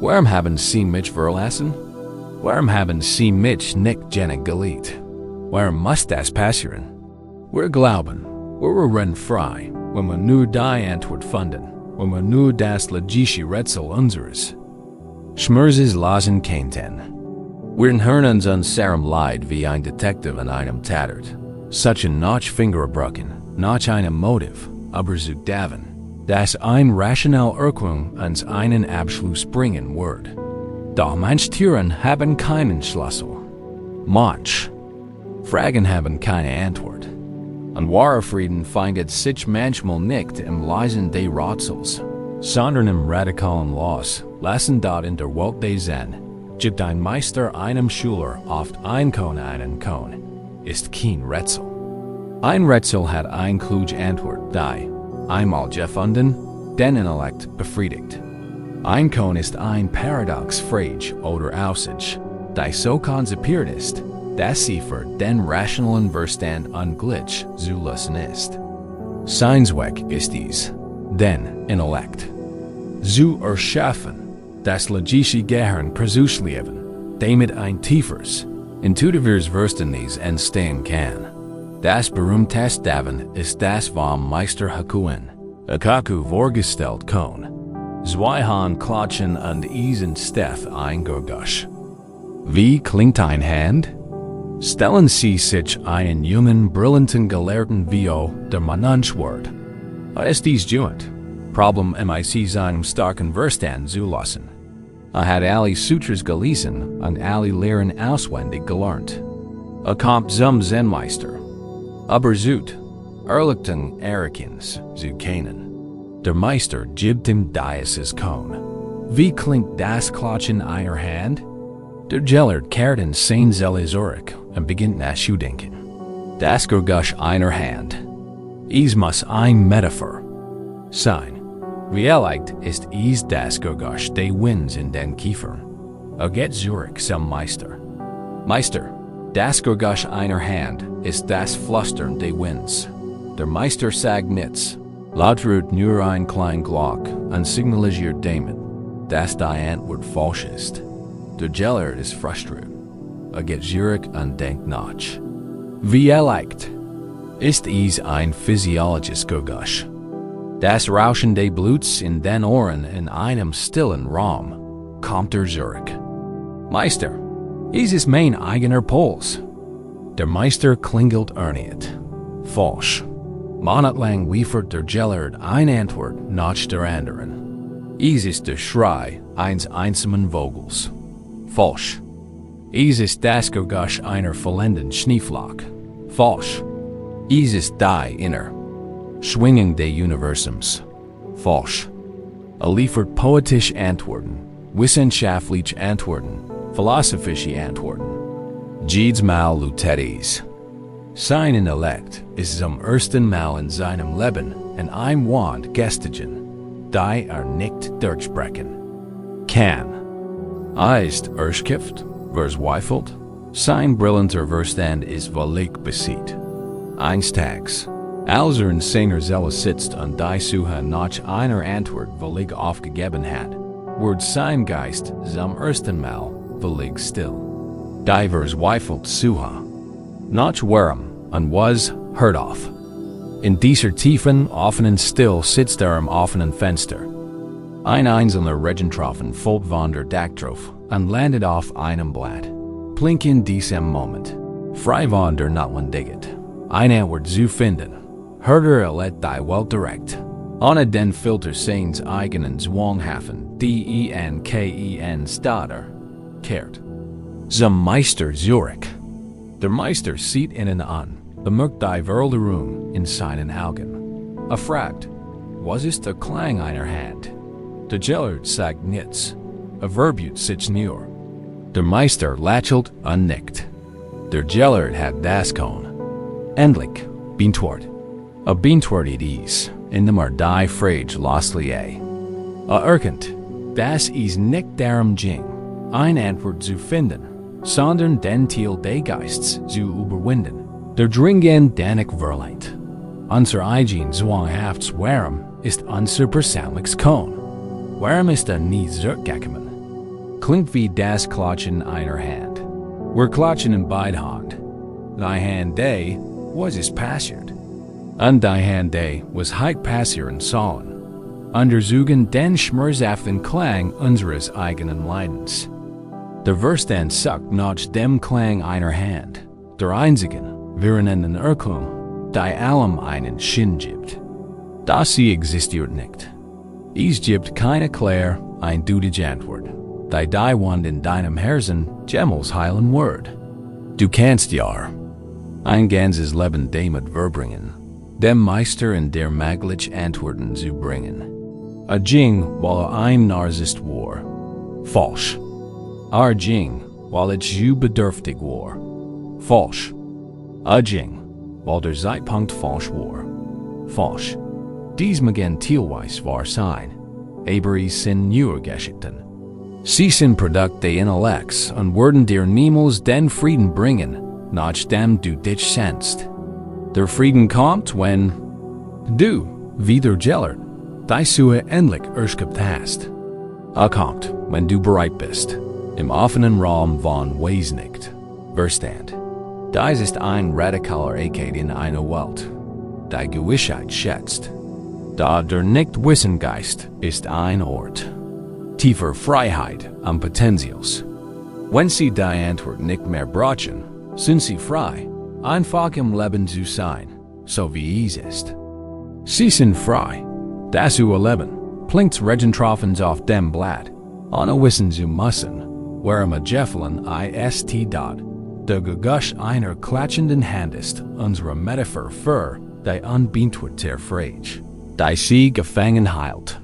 Warum haben Sie mich verlassen? Warum haben Sie mich nicht gerne geliebt? Warum muss das passieren? Wir glauben, wir werden frei, wenn wir nur die Antwort finden, wenn wir nur das logische Rätsel unseres Schmerzes lösen könnten. Wir hören uns unserem Leid wie ein Detektiv in einem Tatort. Such ein nach Fingerbrochen, nach einem Motiv, aber zu davon, dass ein rationale Erklärung uns einen Abschluss bringen wird. Doch manche Türen haben keinen Schlüssel. Manche Fragen haben keine Antwort. Und wahrer Frieden findet sich manchmal nicht im Leisen des Rätsels, sondern im radikalen Los, lassen dort in der Welt des Zen, gibt ein Meister einem Schüler oft einen Kohn, ist kein Rätsel. Ein Rätsel hat eine kluge Antwort, die, einmal gefunden, den Intellekt befriedigt. Ein Kohn ist ein Paradox Frage oder Aussage, die so konzipiert ist, dass sie für den rationalen Verstand unglücklich zu lösen ist. Sein Zweck ist dies, den Intellekt zu erschaffen, das logische Gehirn präzuleben, damit ein tieferes, intuitives Verständnis entstehen kann. Das berühmteste davon ist das vom Meister Hakuen, Akaku vorgestellt Kohn. Zwei Hand klatschen und Eisen Steth eingegusch. Wie klingt ein Hand? Stellen Sie sich einen jungen, brillanten Gelehrten wie der Mananch wird. Ist dies juend? Problem MIC seinem starken Verstand zu lassen. Hat alle Sutras gelesen und alle Lehren auswendig gelernt. Kommt zum Zen-Meister. Aber zut, Erlichten Erikens zu kennen. Der Meister gibt ihm dieses Kohn. Wie klingt das Klatschen einer Hand? Der Gellert kehrt in sein Seele zurück und beginnt nachzudenken. Das Gergusch einer Hand. Es muss ein Metaphor sein. Vielleicht ist es das Gergusch des Winds in den Kiefern. Geht zurück zum Meister. Meister, das Gergusch einer Hand ist das Flüstern des Winds. Der Meister sagt nichts, laut nur ein klein Glock und signalisiert damit, dass die Antwort falsch ist. Der Gellert ist frustriert. Geht zurück und denkt nach. Vielleicht ist es ein physiologisches Gergusch. Das Rauschen des Bluts in den Ohren in einem stillen Raum kommt zurück. Meister, es ist mein eigener Puls. Der Meister klingelt erneut. Falsch. Monatelang liefert der Gellert eine Antwort nach der anderen. Es ist der Schrei eines einsamen Vogels. Falsch. Es ist das Gergusch einer fallenden Schneeflock. Falsch. Es ist die inner Schwingung des Universums. Falsch. Liefert poetische Antworten, wissenschaftliche Antworten, philosophische Antworten. Jedes Mal lutetis. Sein Intellekt ist zum ersten Mal in seinem Leben in einem Wand gestiegen, die nicht durchbrechen kann. Ist erschöpft, verzweifelt, sein brillanter Verstand ist völlig besiegt. Eines Tages, als in seiner Seele sitzt und die Suche nach einer Antwort völlig aufgegeben hat, wird sein Geist zum ersten Mal völlig still. Die verzweifelt Suche nach warum und was hört auf. In dieser tiefen, offenen Still sitzt am offenen Fenster. Ein einzelner Regentropfen fällt von der Dach drauf und landet auf einem Blatt. Plink in diesem Moment. Frei von der Notwendigkeit. Eine Antwort zu finden. Hört let die Welt direkt. Ohne den Filter seines eigenen Zwanghafen, den Stader, kehrt. Zum Meister Zurück. Der Meister sieht ihnen an, bemerkt die Vergebung in seinen Augen. Fragt, was ist der Klang einer Hand? Der Gellert sagt nichts, verbietet sich nur. Der Meister lächelt und nickt. Der Gellert hat das Kohn. Endlich, beantwortet. Beantwortet is, indem die Frage losliegt. Erkennt, das ist nicht darum ging, eine Antwort zu finden, sondern den Teil des Geistes zu überwinden, der dringend danach verlangt. Unser eigen zwanghaftes Warum ist unser persönliches Kohn. Warum ist nie zurückgekommen? Klingt wie das Klatschen einer Hand. Wir klatschen in beide Hand. Die Hand day, was ist passiert? Und die Hand day, was heit passieren sollen. Untersuchen den schmerzhaften Klang unseres eigenen Leidens. Der Verstand sucht nach dem Klang einer Hand, der einzigen, wirrenden Erklärung, die allem einen Sinn gibt. Das sie existiert nicht. Es gibt keine klare, eindeutige Antwort, die Wand in deinem Herzen Gemmels heilen Wort. Du kannst ja ein ganzes Leben damit verbringen, dem Meister in der möglich Antworten zu bringen. Ging, weil ein Narzisst war. Falsch. Ging, weil ich zu bedürftig war. Falsch. Ging, weil der Zeitpunkt falsch war. Falsch. Dies mag teilweise wahr sein, aber es sind nur Geschichten. Sie sind Produkt des Intellekts und werden dir niemals den Frieden bringen, nachdem du dich sehnst. Der Frieden kommt, wenn du, wie der Gellert, die Suche endlich erschöpft hast. Kommt, wenn du bereit bist, im offenen Raum von Weisnicht, Verstand. Dies ist ein radikaler Eckheit in einer Welt, die Gewissheit schätzt. Da der Nicht-Wissengeist ist ein Ort tiefer Freiheit und Potenzials. Wenn sie die Antwort nicht mehr brauchen, sind sie frei, einfach im Leben zu sein, so wie es ist. Sie sind frei, das Überleben, Plinks Regentrophens auf dem Blatt, ohne wissen zu müssen, warum Jeffeln ist dort. Der Gegusch einer klatschenden Hand ist unsere Metaphor für die unbeantwortete Frage, die sie gefangen hält.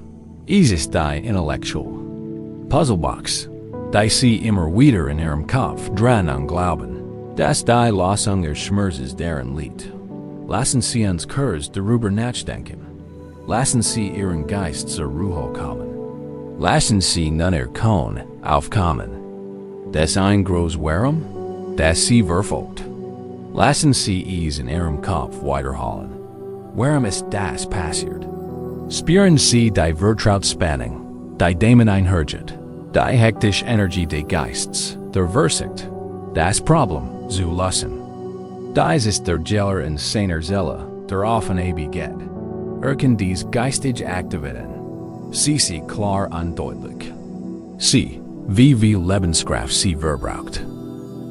Es ist die Intellectual Puzzlebox, die sie immer wieder in ihrem Kopf dran und glauben, dass die Lösung ihres Schmerzes darin liegt. Lassen Sie uns kurz darüber nachdenken. Lassen Sie Ihren Geist zur Ruhe kommen. Lassen Sie nun Ihr Kohn aufkommen. Das ein großes Warum, das Sie verfolgt. Lassen Sie es in Ihrem Kopf weiterholen. Warum ist das passiert? Spüren Sie die Vertrautspannung, die Dämon einhergeht, die hektische Energie des Geistes, der Versucht, das Problem zu lösen. Dies ist der Geller in seiner Seele, der offen geht. Kann dies geistig aktivieren. Sie klar und deutlich. Sie, wie viel Lebenskraft sie verbraucht.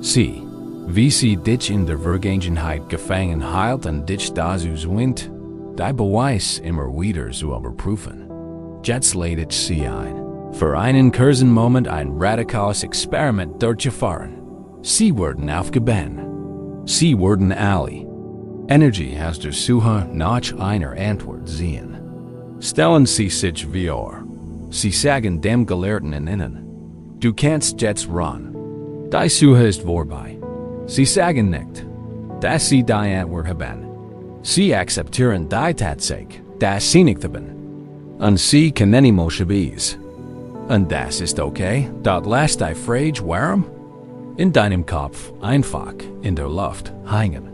Sie, wie sie dich in der Vergangenheit gefangen hält und dich dazu zwingt, die Beweis immer wieder zu überprüfen. Jetzt lädt sie ein, für einen kurzen Moment ein radikales Experiment durchzuführen. Sie werden aufgebannt. Sie werden alle Energie aus der Suche nach einer Antwort sehen. Stellen Sie sich vor. Sie sagen dem Gelehrten in Ihnen, du kannst jetzt ran. Die Suche ist vorbei. Sie sagen nicht, dass Sie die Antwort haben. Sie akzeptieren die Tatsache, dass Sie nicht haben. Und Sie können nicht beweisen. Und das ist okay, dort lässt die Frage warum? In deinem Kopf einfach in der Luft hängen.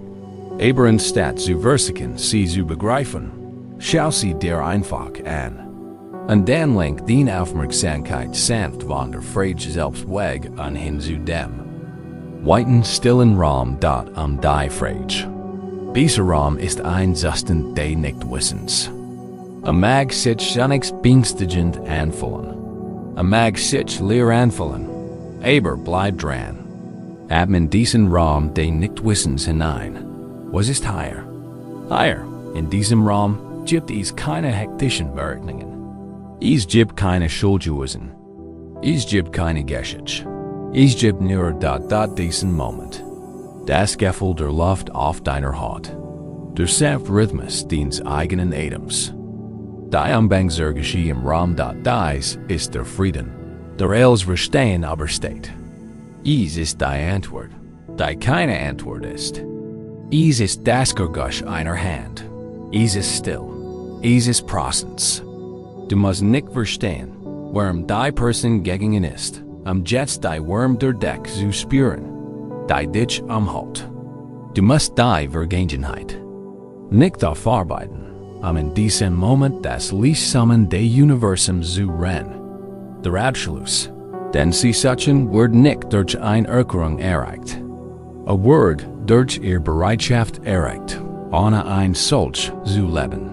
Aber anstatt zu versuchen, sie zu begreifen, schau sie dir einfach an. Und dann lenk deine Aufmerksamkeit sanft von der Frage selbst weg und hin zu dem weiten, stillen Raum dort die Frage. Dieser Raum ist ein Zustand des Nichtwissens. Mag sich zunächst beängstigend anfühlen. Mag sich leer anfühlen, aber bleib dran. In diesen Raum des Nichtwissens hinein. Was ist higher? Higher, in diesem Raum gibt es keine hektischen Berechnungen. Es gibt keine Schuldzuweisen. Es gibt keine Geschichte. Ich geb nur diesen Moment. Das Gefühl der Luft auf deiner Haut. Der Selbstrhythmus deines eigenen Atems. Die Anbangsergie im Raum dies ist der Frieden, der als Verstehen aber steht. Is ist die Antwort, die keine Antwort ist. Is ist das Geräusch einer Hand. Is ist still. Is ist Präsenz. Du musst nicht verstehen, warum die Person gegen ihn ist, jetzt die Wurm der Deck zu spüren, die dich umhaut. Du musst die Vergangenheit nicht aufarbeiten, in diesem Moment das Lichtsamen des Universum zu rennen. Der Abschluss, denn sie solchen wird nicht durch eine Erklärung erreicht. A Word durch ihre Bereitschaft erreicht, ohne ein solch zu leben.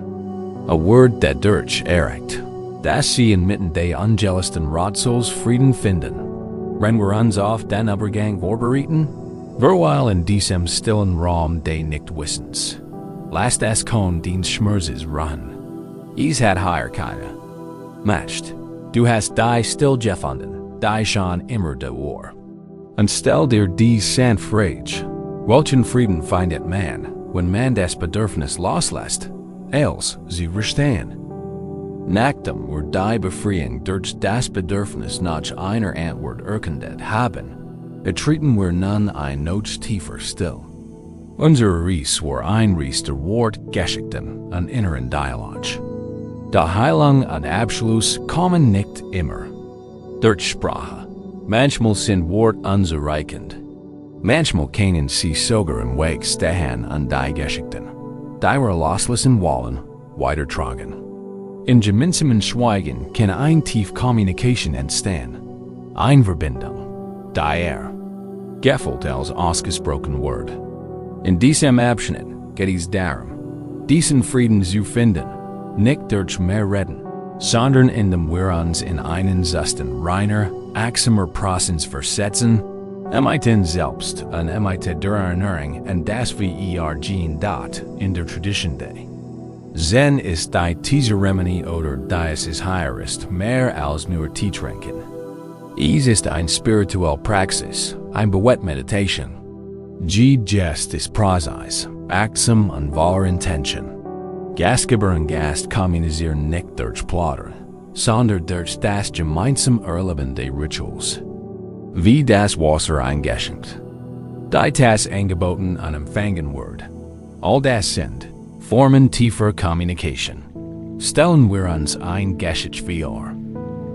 A Word der durch erreicht, dass sie inmitten des angelsten Ratsels Frieden finden. Wenn wir uns auf den Übergang vorbereiten, verweilen in diesem stillen Raum des Nichtwissens. Lasst es kon den Schmerzes ruhen. Is hat hier keine Matcht. Du hast die still gefunden, die schon immer da war. Und stell dir die Frage, welchen Frieden findet man, wenn man das Bedürfnis loslässt, als sie verstehen? Nachdem wir die Befreiung durch das Bedürfnis nach einer Antwort erkannt haben, betreten wir nun ein noch tiefer still. Unsere Reise war ein Reis der Wortgeschichten und inneren Dialog. Die Heilung und Abschluss kommen nicht immer. Durch Sprache. Manchmal sind Wort unzureichend. Manchmal können sie sogar im Weg stehen an die Geschichten, die wir loslassen wollen, weitertragen. In gemeinsamen Schweigen kann ein tief Kommunikation entstehen. Eine Verbindung, die gefällt als ausgesprochen Wort. In diesem Abschnitt geht es darum, diesen Frieden zu finden, nicht durch mehr Reden, sondern indem wir uns in einen sanften, reiner, achtsamer Prozess versetzen, den selbst und der Erinnerung und das Vergehen dort in der Tradition des Zen ist die Zeremonie oder dies ist higher ist mehr als nur Tee trinken. Es ist eine spirituelle Praxis, eine Meditation. Gest ist Prozess, achtsam und voller Intention. Gastgeber und Gast kommunizieren nicht durch Plaudern, sondern durch das gemeinsame Erleben des Rituals. Wie das Wasser eingeschenkt. Die das angeboten und empfangen wird. All das sind Formen tiefer Kommunikation. Stellen wir uns ein Geschichte vor.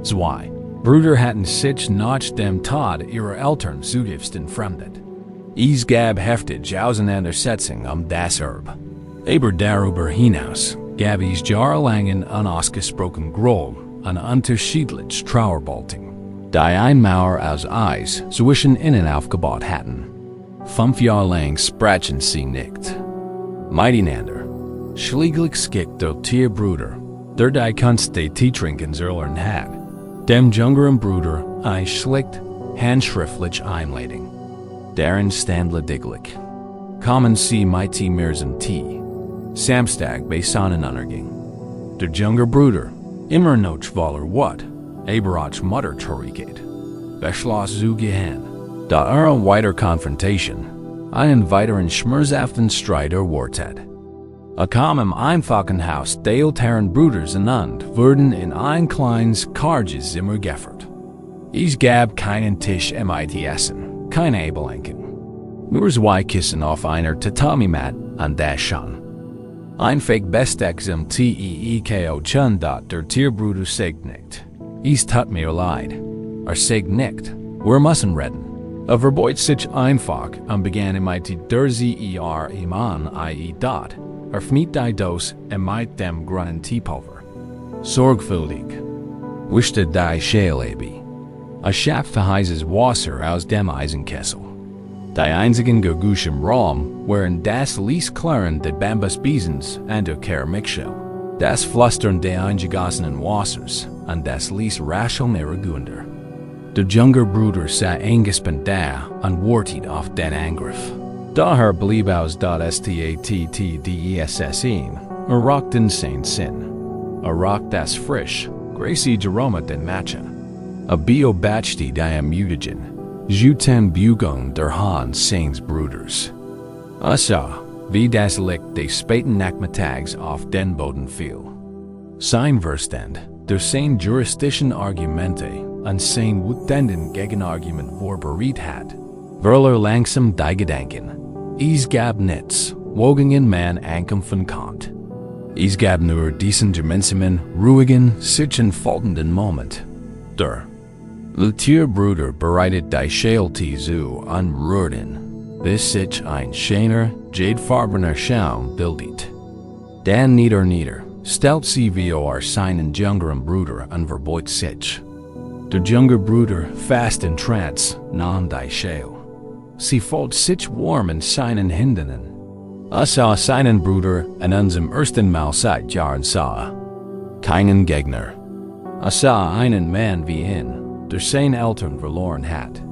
2. Brüder hatten sich nach dem Tod ihrer Eltern zutiefst entfremdet. Es gab heftige Auseinandersetzungen das Erbe. Aber darüber hinaus gab es jahrelangen unausgesprochen Groll und unterschiedlich Trauerbalting, die eine Mauer aus Eis zwischen ihnen aufgebaut hatten. 5 Jahre lang sprachen sie nicht. Miteinander. Schließlich gibt der Tierbruder, der die Kunst des Teetrinkens erlernt hat, dem jüngeren Bruder eine schlicht, handschriftliche Einleitung. Darin stand lediglich: Kommen Sie mit mir zum Tee. Samstag bei Sonnenuntergang. Der jüngere Bruder, immer noch voller Wut, aber als Mutter zurückgeht, beschloss zu gehen. Da weiter Konfrontation, einen weiteren schmerzhaften Streit erwartet. Kam im einfachen Haus der älteren Brüder ernannt, wurden in ein kleines Kargezimmer geführt. Es gab keinen Tisch mit Essen, keine Ablenkung. Nur 2 Kissen auf einer Tatami-Mat und das schon. Einfach Besteck zum Teeko schon dat der Tierbruder sagt nicht. Es tut mir leid. Sagt nicht, wir müssen reden. Verbeut sich einfach und begann mit der Iman dot. Vermied die Dose mit dem grünen Teepulver. Sorgfältig. Wischte die Schälebi. Schöpfte heißes Wasser aus dem Eisenkessel. Die einzigen Geräusche im Raum waren das Liesklirren des Bambusbesens und der Keramikschale, das Flüstern des eingegossenen Wassers und das Rascheln ihrer Günder. Der jüngere Bruder sah angespannt da und wartete auf den Angriff. Daher blieb aus das Stattdessen rock den Sinn. Rock das frisch, gracie Jerome den Matcha. Biobatchti die Mutagen. Zuten Bugung der Hans Saints Bruders. Wie das Licht des späten Nachmittags auf den Boden fiel. Sein Verstand, der sein juristischen Argumente an sein wütenden Gegenargument vorbereitet hat, langsam die Gedanken. Es gab nichts, wogegen man ankämpfen konnte. Es gab nur diesen gemeinsamen, ruhigen, sich entfaltenden Moment. Der Literatur bereitet die Schelte zu anrühren, bis sich ein schöner, jadefarbener Schaum bildet. Dann nieder, stellt sie vor seinen jüngeren Bruder an verbeut sich. Der jüngere Bruder, fast in Trance, nahm die Schale. Sie folgt sich warm in seinen Händen. Seinen Bruder an unserem ersten Mal seit Jahren sah. Keinen Gegner. Einen Mann wie ihn, der seine Eltern verloren hat.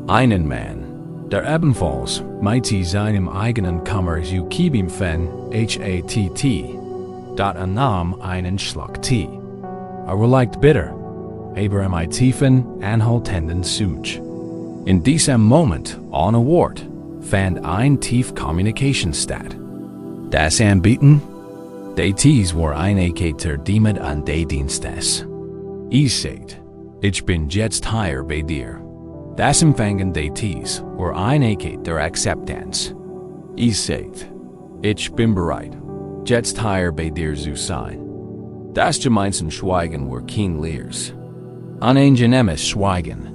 Einen Mann, der ebenfalls mit seinem eigenen Kummer zu Kibim fen, HATT, nahm einen Schluck Tee. Leicht bitter, aber mit tiefen, anhaltenden Zug. In diesem Moment, ohne Wort, fand ein tief Kommunikation statt. Das Anbieten? Die Tees war Einigkeiter damit an die Dienstes. Ich sagte, ich bin jetzt hier bei dir. Das Empfangen der Tees war Einigkeit der Akzeptanz. Ich sagte, ich bin bereit, jetzt hier bei dir zu sein. Das gemeinsame Schweigen war kein leeres. Ein angenehmes Schweigen.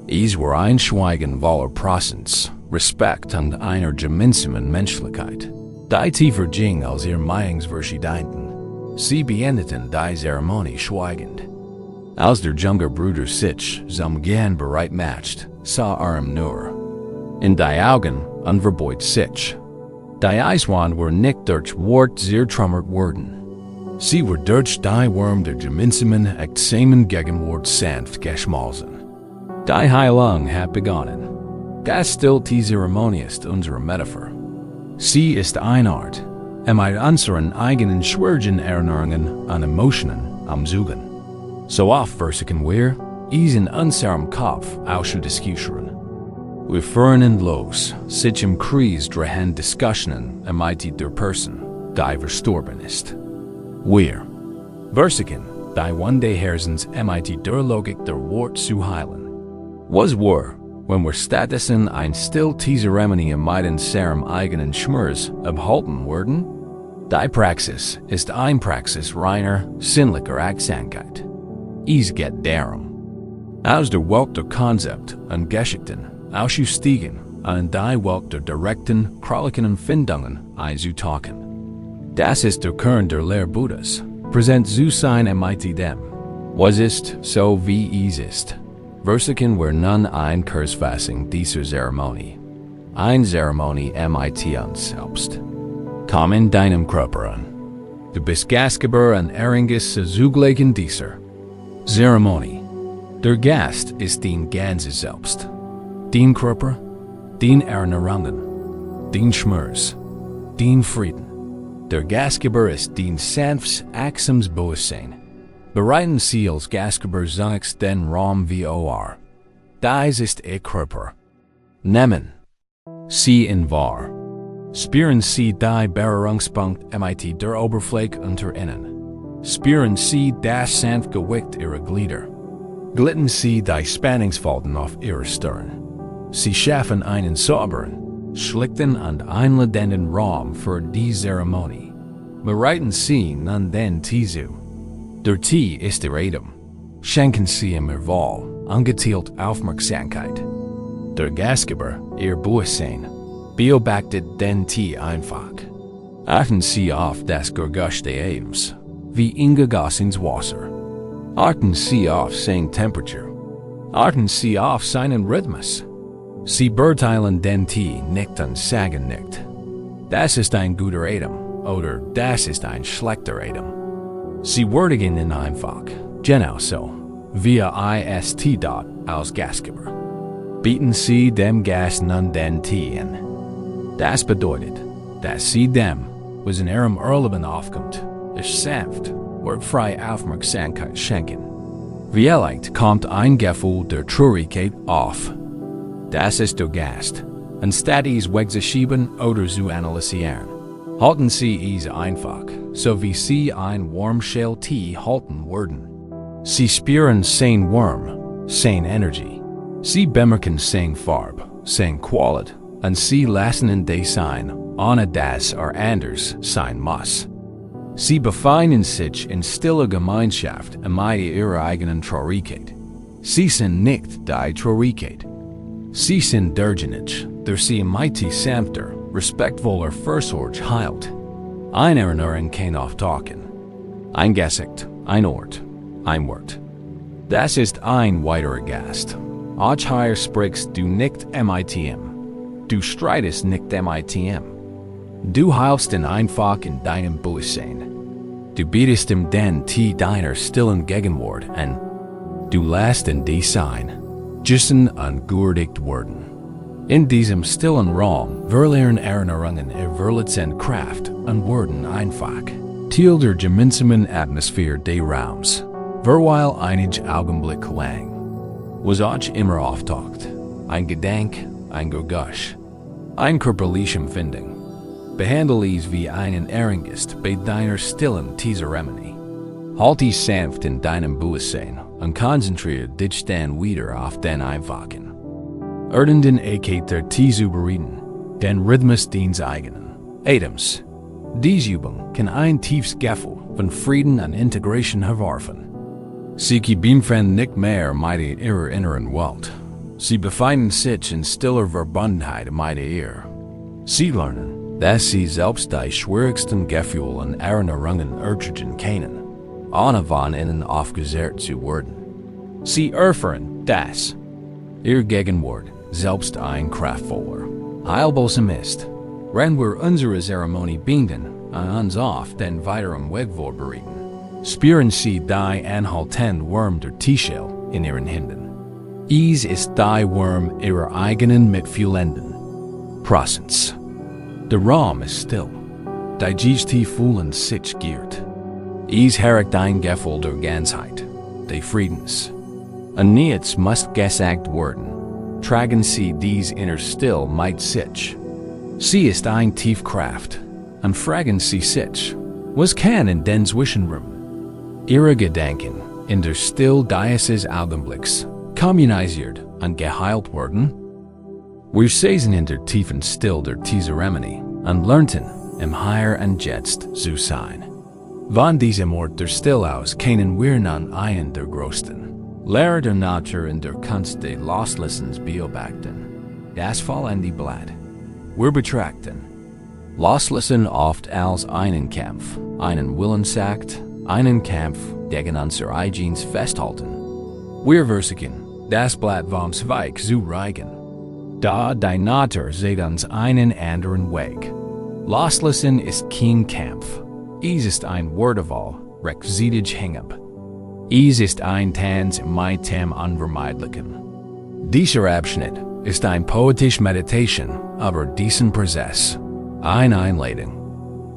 Es war ein Schweigen voller Präsenz, Respekt und einer gemeinsamen Menschlichkeit. Die tiefer ging als ihr Meinungsverschiedenheiten. Sie beendeten die Zeremonie schweigend. Als der jüngere Bruder sich zum Gehen bereit machte, sah nur in die Augen unverbeut sich. Die Eiswan war nicht durch Wort zertrümmert worden. Sie war durch die Wurm der gemeinsamen Achtsamen Gegenwart sanft geschmolzen. Die Heilung hat begonnen. Das still die Zeremonie ist unsere Metaphor. Sie ist eine Art, mit unseren eigenen schwierigen Erinnerungen an Emotionen am Suchen. So oft versuchen wir, es in unserem Kopf auszudiskutieren. Wir führen los, sich im Kreis drehen Diskussionen mit der Person, die verstorben ist. Wir versuchen, die Wunde Herzens mit der Logik der Wort zu heilen. Was wir, wenn wir stattdessen ein still die Zeremonie mit unserem eigenen Schmerz abhalten würden? Die Praxis ist eine Praxis reiner, sinnlicher Achtsamkeit. Es geht darum, aus der Welt der Konzept und Geschichten auszusteigen und die Welt der direkten, kralligen Empfindungen einzutauchen. Das ist der Kern der Lehre Buddhas, präsent zu sein mit dem, was ist, so wie es ist. Versuchen wir nun ein Kursfassung dieser Zeremonie. Eine Zeremonie mit uns selbst. Komm in deinem Körper an. Du bist Gastgeber und Erlebnis zugleich dieser Zeremonie. Der Gast ist dein ganzes Selbst. Dein Körper, dein Erinnerungen, dein Schmerz, dein Frieden. Der Gastgeber ist dein sanftes, achtsames Bewusstsein. Bereiten Sie als Gastgeber zunächst den Raum vor. Dies ist Ihr Körper. Nehmen Sie ihn wahr. Spüren Sie die Berührungspunkt mit der Oberfläche unter Ihnen. Spüren Sie das sanfte Gewicht Ihrer Glieder. Glitten Sie die Spannungsfalten auf Ihrer Stirn. Sie schaffen einen sauberen, schlichten und einladenden Raum für die Zeremonie. Bereiten Sie nun den Tee zu. Der Tee ist Ihr Atem. Schenken Sie ihm Ihr Wahl, ungeteilte Aufmerksamkeit. Der Gastgeber, Ihr Bewusstsein, beobachtet den Tee einfach. Achten Sie auf das Geräusch des Atems, wie ingegossenes Wasser. Achten Sie auf seine Temperatur. Achten Sie auf seinen Rhythmus. Sie beurteilen den Tee nicht und sagen nicht, das ist ein guter Atem oder das ist ein schlechter Atem. Sie würdigen ihn einfach, genau so, via ist als Gastgeber. Bieten Sie dem Gast nun den Tee an. Das bedeutet, dass Sie dem, was in Ihrem Erleben aufkommt, ist sanft, wortfrei Aufmerksamkeit schenken. Vielleicht kommt ein Gefühl der Traurigkeit auf. Das ist der Geist. Anstatt dies wegzuschieben oder zu analysieren. Halten Sie es einfach, so wie Sie ein Warmshell Tee halten würden. Sie spüren sein Warm, sein Energie. Sie bemerken sein Farbe, sein Qualität, und Sie lassen das sein, ohne dass anders sein muss. Sie befinden sich in stiller Gemeinschaft mit ihrer eigenen Traurigkeit. Sie sind nicht die Traurigkeit. Sie sind derjenige, der sie mit sanfter, respektvoller Fürsorge heilt. Ein Erinnerung kann auftauchen. Ein Gesicht, ein Ort, ein Wort. Das ist ein weiterer Gast. Auch hier sprichst du nicht mitm. Du streitest nicht mitm. Du heilst ihn einfach in deinem Bewusstsein. Du bietest ihm den Tee deiner stillen Gegenwart an. Du lässt ihn dies sein, Jussen angehörigt werden. In diesem stillen Raum verlieren Erinnerungen ihre Kraft und werden einfach Teil der gemeinsamen Atmosphäre des Raums, verweil einige Augenblick lang. Was auch immer auftaucht, ein Gedanke, ein Geräusch, ein körperliche Empfindung, behandle es wie einen Ehrengast bei deiner stillen Zeremonie. Halt es sanft in deinem Bewusstsein und konzentriere dich dann wieder auf den Einfachen. Erdenden Eket der Zubereiten, den Rhythmus deines eigenen Atems. Diese Übung kann ein tiefes Gefühl von Frieden und Integration hervorrufen. Sie befinden nicht mehr mit ihrer inneren Welt. Sie befinden sich in stiller Verbundenheit mit ihr. Sie lernen, dass sie selbst die schwierigsten Gefühle und Erinnerungen ertragen können, ohne von ihnen aufgezehrt zu werden. Sie erfahren, dass ihr Gegenwart selbst ein kraftvoller, heilbarer ist, wenn wir unsere Zeremonie binden und uns auf den weiteren Weg vorbereiten. Spüren Sie die anhaltende Wärme der Teeshell in Ihren Händen. Es ist die Wärme Ihrer eigenen mitfühlenden Präsenz. Der Raum ist still. Die Geiste fühlen sich geehrt. Es herrscht ein Gefühl der Ganzheit, des Friedens. Und nichts muss gesagt werden. Tragen Sie dies inner still mit sich. Sie ist ein Tiefkraft. Und fragen Sie sich, was kann in den Zwischenräumen Ihre Gedanken in der Still dieses Augenblicks kommunisiert und geheilt werden? Wir sehen in der tiefen Still der Zeremonie und lernten, im Hier und Jetzt zu sein. Von diesem Ort der Still aus können wir nun einen der größten Lehrer der Natur in der Kunst des Loslassens beobachten. Das fallende Blatt. Wir betrachten Loslassen oft als einen Kampf, einen Willensakt, einen Kampf gegen unser eigenes Festhalten. Wir versuchen, das Blatt vom Zweig zu reichen. Da die Natur sieht uns einen anderen Weg. Loslassen ist kein Kampf. Es ist ein Wortwahl, rechtzeitig hingab. Es ist ein Tanz mit dem Unvermeidlichen. Dieser Abschnitt ist ein poetische Meditation über diesen Prozess. Eine Einleitung.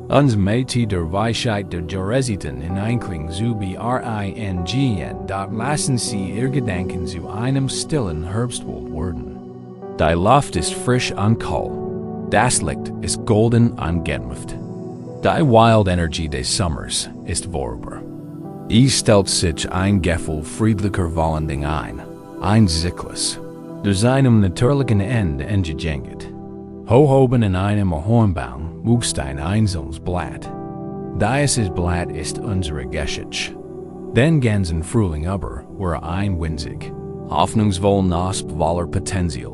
Uns mit der Weisheit der Geräusiten in Einklang zu beringen, dort lassen Sie Ihr Gedanken zu einem stillen Herbstwald werden. Die Luft ist frisch und kalt. Das Licht ist golden und gedämpft. Die Wild Energy des Sommers ist vorüber. Es stellt sich ein Gefühl friedlicher Wandlung ein Zyklus, der seinem natürlichen Ende entgegengeht. Hoch oben in einem Hornbaum wuchs ein einzelnes Blatt. Dieses Blatt ist unsere Geschichte. Den ganzen Frühling über war ein winzig, hoffnungsvoll Nasp voller Potenzial.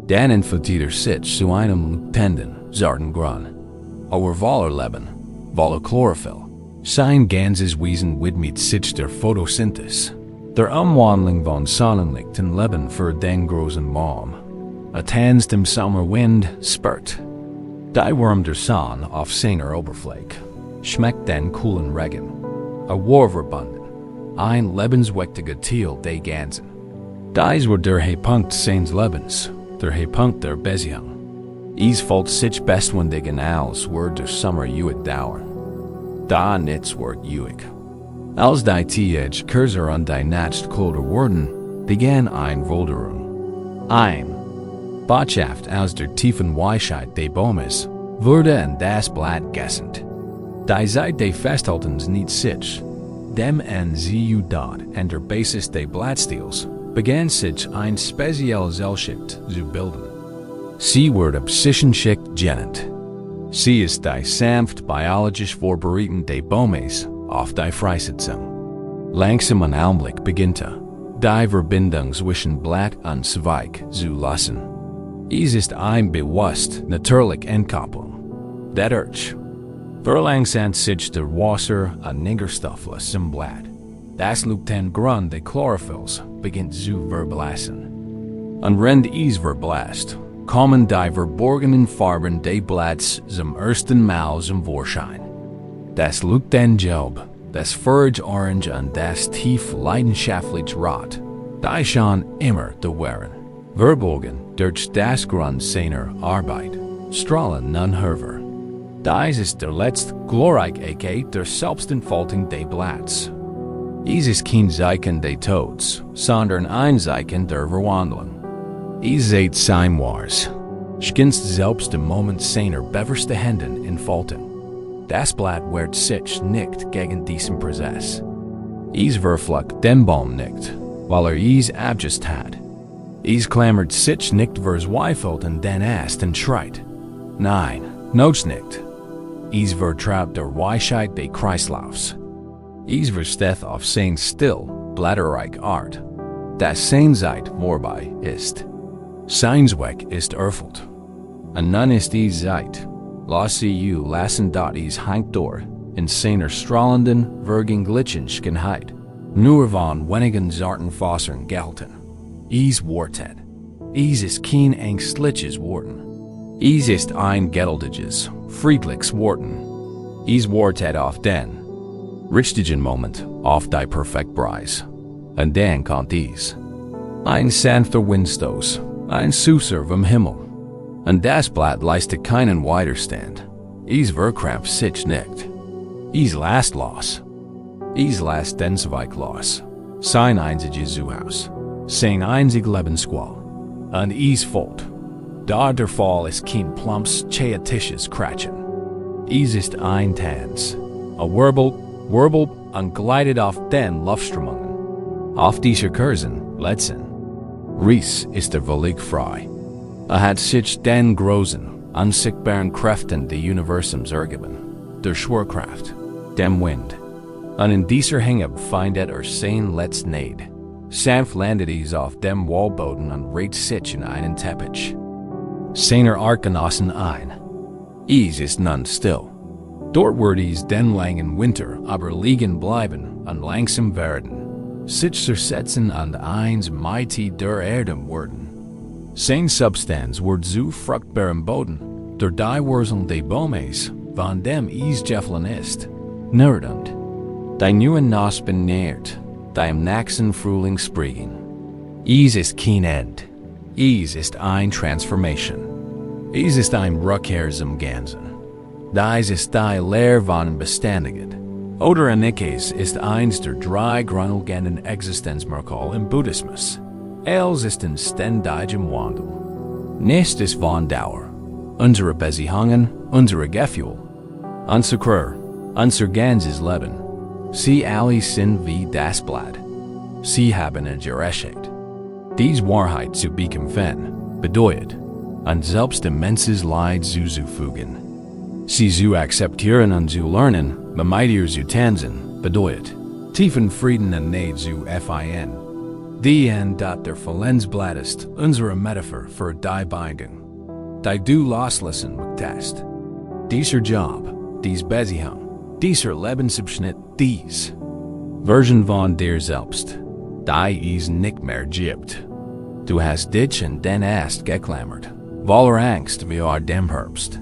Dann entfaltet sich zu einem leuchtenden, zarten Grün. Aber voller Leben, voller Chlorophyll. Sein ganzes Wesen widmet sich der Photosynthese, der Umwandlung von Sonnenlicht in Leben für den großen Baum. Tanzt im Sommerwind spürt. Die Wurm der Sonne auf seiner Oberfläche schmeckt den kühlen Regen. Verbunden, ein lebenswichtiger Teil des Ganzen. Dies war der Höhepunkt seines Lebens, der Höhepunkt der Beziehung. Es fällt sich bestwendig aus, wo der Sommer ewig dauert. Da nichts wird ewig. Als die Tiege kürzer und die Nacht kälter wurden, begann ein Wilderung. Botschaft aus der tiefen Weisheit des Baumes wurde an das Blatt gesandt. Die Zeit des Festhaltens nicht sich, dem an sie dort an der Basis des Blattstils begann sich ein spezielle Zellschicht zu bilden. Sie wurde Psychenschicht genannt. Sie ist die sanft biologisch Vorbereitung des Baumes auf die Freisetzung. Langsam ein Augenblick beginnt die Verbindung zwischen Blatt und Zweig zu lassen. Es ist ein bewusst natürlich Entkopplung. Dadurch verlangsamt sich der Wasser- und Nährstofffluss im Blatt. Das liegt an Grund des Chlorophylls beginnt zu verblassen. Und wenn es verblasst, kommen die verborgenen Farben des Blatts zum ersten Mal zum Vorschein. Das liegt an Gelb, das feurig Orange und das tief leidenschaftlich Rot, die schon immer da waren. Verbogen durch das Grund seiner Arbeit, strahlen nun hervor. Dies ist der letzte glorreiche Ecke der Selbstentfaltung des Blatts. Es ist kein Zeichen des Todes, sondern ein Zeichen der Verwandlung. Es seht sein wars. Schkinst selbst im Moment seiner beverste Händen entfalten. Das Blatt wehrt sich nicht gegen diesen Prozess. Es verflucht den Baum nicht, weil es abgest hat. Es klammert sich nicht verzweifelt und dann erst und schreit. Nein, not's nicht. Es vertraut der Weisheit des Kreislaufs. Es versteht auf sein still, blätterreich Art, das sein Zeit vorbei ist. Sein Zweck ist erfüllt. Und nun ist die Zeit, lassen dort es hängt durch, in seiner strahlenden, Vergänglichkeit, nur von wenigen zarten Fassern gelten. Es wartet. Es ist kein ängstliches Warten. Es ist ein geduldiges, friedliches Warten. Es wartet auf den richtigen Moment, auf die perfekte Preis. Und dann kommt es. Ein sanfter Windstoß, ein Süßer vom Himmel. Und das Blatt leistet keinen Widerstand. Es verkrampft sich nicht. Es lässt los. Es lässt den Zweig los. Sein einziges Zuhause. Sein einzig Lebensqual. Und es fällt. Da der Fall ist kein plumps, chaotisches Kratchen. Es ist ein Tanz. Wirbelt und gleitet auf den Luftströmungen. Auf dieser Kursen, letzten. Ries ist der völlig frei. Hat sich den großen, unsichtbaren Kräften des Universums ergeben. Der Schwerkraft, dem Wind. Und in dieser Hänge findet sein letzt Neid. Sanft landet es auf dem Wallboden und rät sich in einen Teppich. Seiner Artgenossen ein. Es ist nun still. Dort wird es den langen Winter aber liegen bleiben und langsam werden. Sich zersetzen und eins mighty der Erde werden. Sein Substanz wird zu fruchtbarem Boden, der die Wurzeln des Baumes, von dem es gefallen ist, nährend. Die neuen Knospen nährt, die im nächsten Frühling springen. Es ist kein End. Es ist eine Transformation. Es ist ein Rückkehr zum Ganzen. Dies ist die Lehre von Beständigkeit. Oder Anikes ist eins der drei grundlegenden Existenzmerkmale im Buddhismus. Els ist in ständigem Wandel. Nichts ist von Dauer. Unsere Beziehungen, unsere Gefühle, unser Körper, unser ganzes Leben. Sie alle sind wie das Blatt. Sie haben eine Gerechtigkeit. Dies Wahrheit zu bekämpfen, bedeutet, ein selbst immenses Leid zuzufügen. Sie zu akzeptieren und zu lernen, mit ihr zu tanzen, bedeutet, tiefen Frieden und Nähe zu finden. Die End der Verlensblatt ist unsere Metapher für die Bindung, die du loslassen möchtest. Dieser Job, dies Beziehung, dieser Lebensabschnitt, dies Version von dir selbst, die es nicht mehr gibt. Du hast dich und den erst geklammert, voller Angst wie dem Herbst.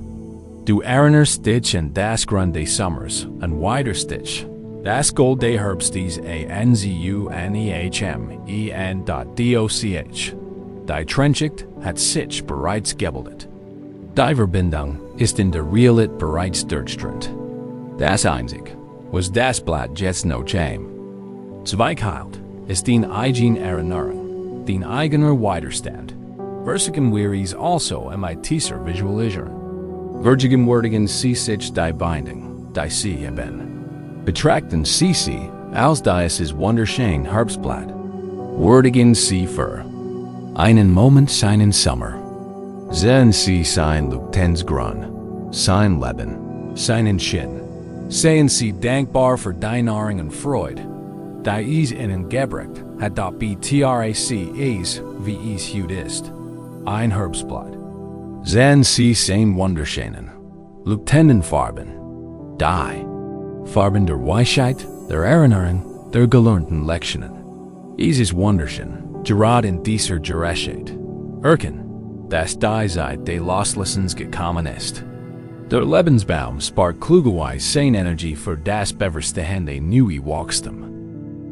Du erinnerst dich an das Grund des Sommers und weiderst dich. Das Gold des Herbstes anzunehmen.doch. Die Trennschicht hat sich bereits gebildet. Die Verbindung ist in der Realität bereits durchströmt. Das Einzig, was das Blatt jetzt noch käme. Zweig heilt, ist den eigenen Erinnerung, den eigener Widerstand. Vergebung is also dieser Visualisierung. Vergebung würdigen Sie sich die Bindung, die Sie haben. Betrachten Sie sie als dieses wunderschöne Herbstblatt. Würdigen Sie für einen Moment seinen Sommer. Sehen Sie sein Luftensgrund, sein Leben, seinen Sinn. Seien Sie dankbar für die Nahrung und Freude, die es Ihnen gebracht hat, das betrac es, wie es heute ist. Ein Herbstblatt. Sehen Sie sein wunderschönen, leuchtenden Farben. Die Farben der Weisheit, der Erinnerung, der gelernten Lektionen. Es ist wunderschön, gerade in dieser Gerechtigkeit. Dass die Zeit des Loslessens gekommen ist. Der Lebensbaum spart klugerweise seine Energie für das bevorstehende neue Wachstum.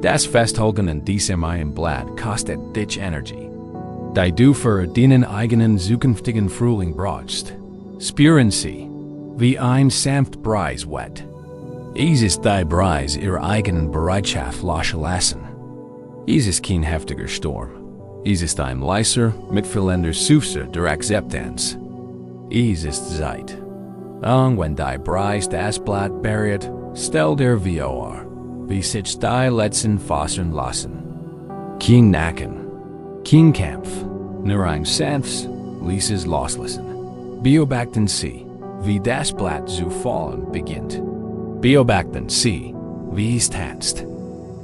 Das Festhalten an diesem einen Blatt kostet dich Energie, die du für deinen eigenen zukünftigen Frühling brauchst. Spüren Sie, wie ein sanft Breis weht. Es ist die Breis ihrer eigenen Bereitschaft loszulassen. Es ist kein heftiger Sturm. Es ist ein leiser, mitfühlender Seufzer der Akzeptanz. Es ist Zeit. Und wenn die Breis das Blatt berührt, stellt vor, wie sich die letzten fassen lassen. Kein Nacken, kein Kampf, nur ein sanftes, leises Loslassen. Beobachten Sie, wie das Blatt zu fallen beginnt. Beobachten Sie, wie es tanzt.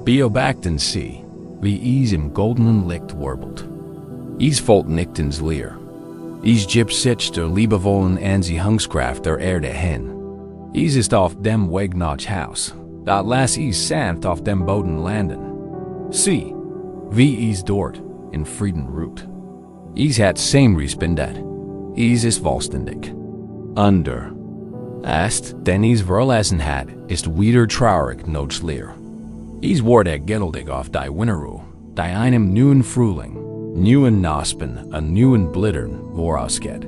Beobachten Sie, wie es im goldenen Licht wirbelt. Es fällt nicht ins Leer. Es gibt sich der liebevollen Anziehungskraft der Erde hin. Es ist auf dem Weg nach Haus, das lässt es sanft auf dem Boden landen. Sieh, wie es dort in Frieden ruht. Es hat sein Respendet. Es ist vollständig. Under. Erst, den es verlassen hat, ist wieder traurig noch leer. Es wurde geduldig auf die Winterruhe, die einem neuen Frühling, neuen Knospen und neuen Blättern vorausgeht.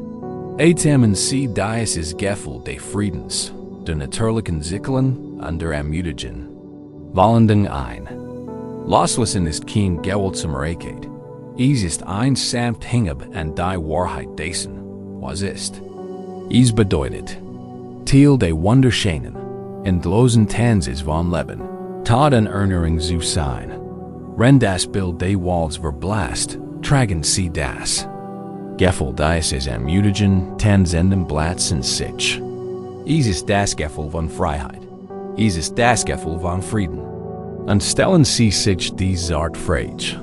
Atmen Sie dieses Gefühl des Friedens, der natürlichen Zyklen und der ermutigen, wallenden ein. Loslassen ist kein Gewaltsamerigkeit. Es ist ein sanft Hingab an die Wahrheit dessen, was ist. Es bedeutet, Teil der wunderschönen, endlosen Tanzes von Leben, Tat und Erinnerung zu sein. Wenn das Bild des Walls verblasst, tragen Sie das Gefühl dieses ermutigen, tanzenden Blatts in sich. Es ist das Gefühl von Freiheit. Es ist das Gefühl von Frieden. Und stellen Sie sich diese Art Frage.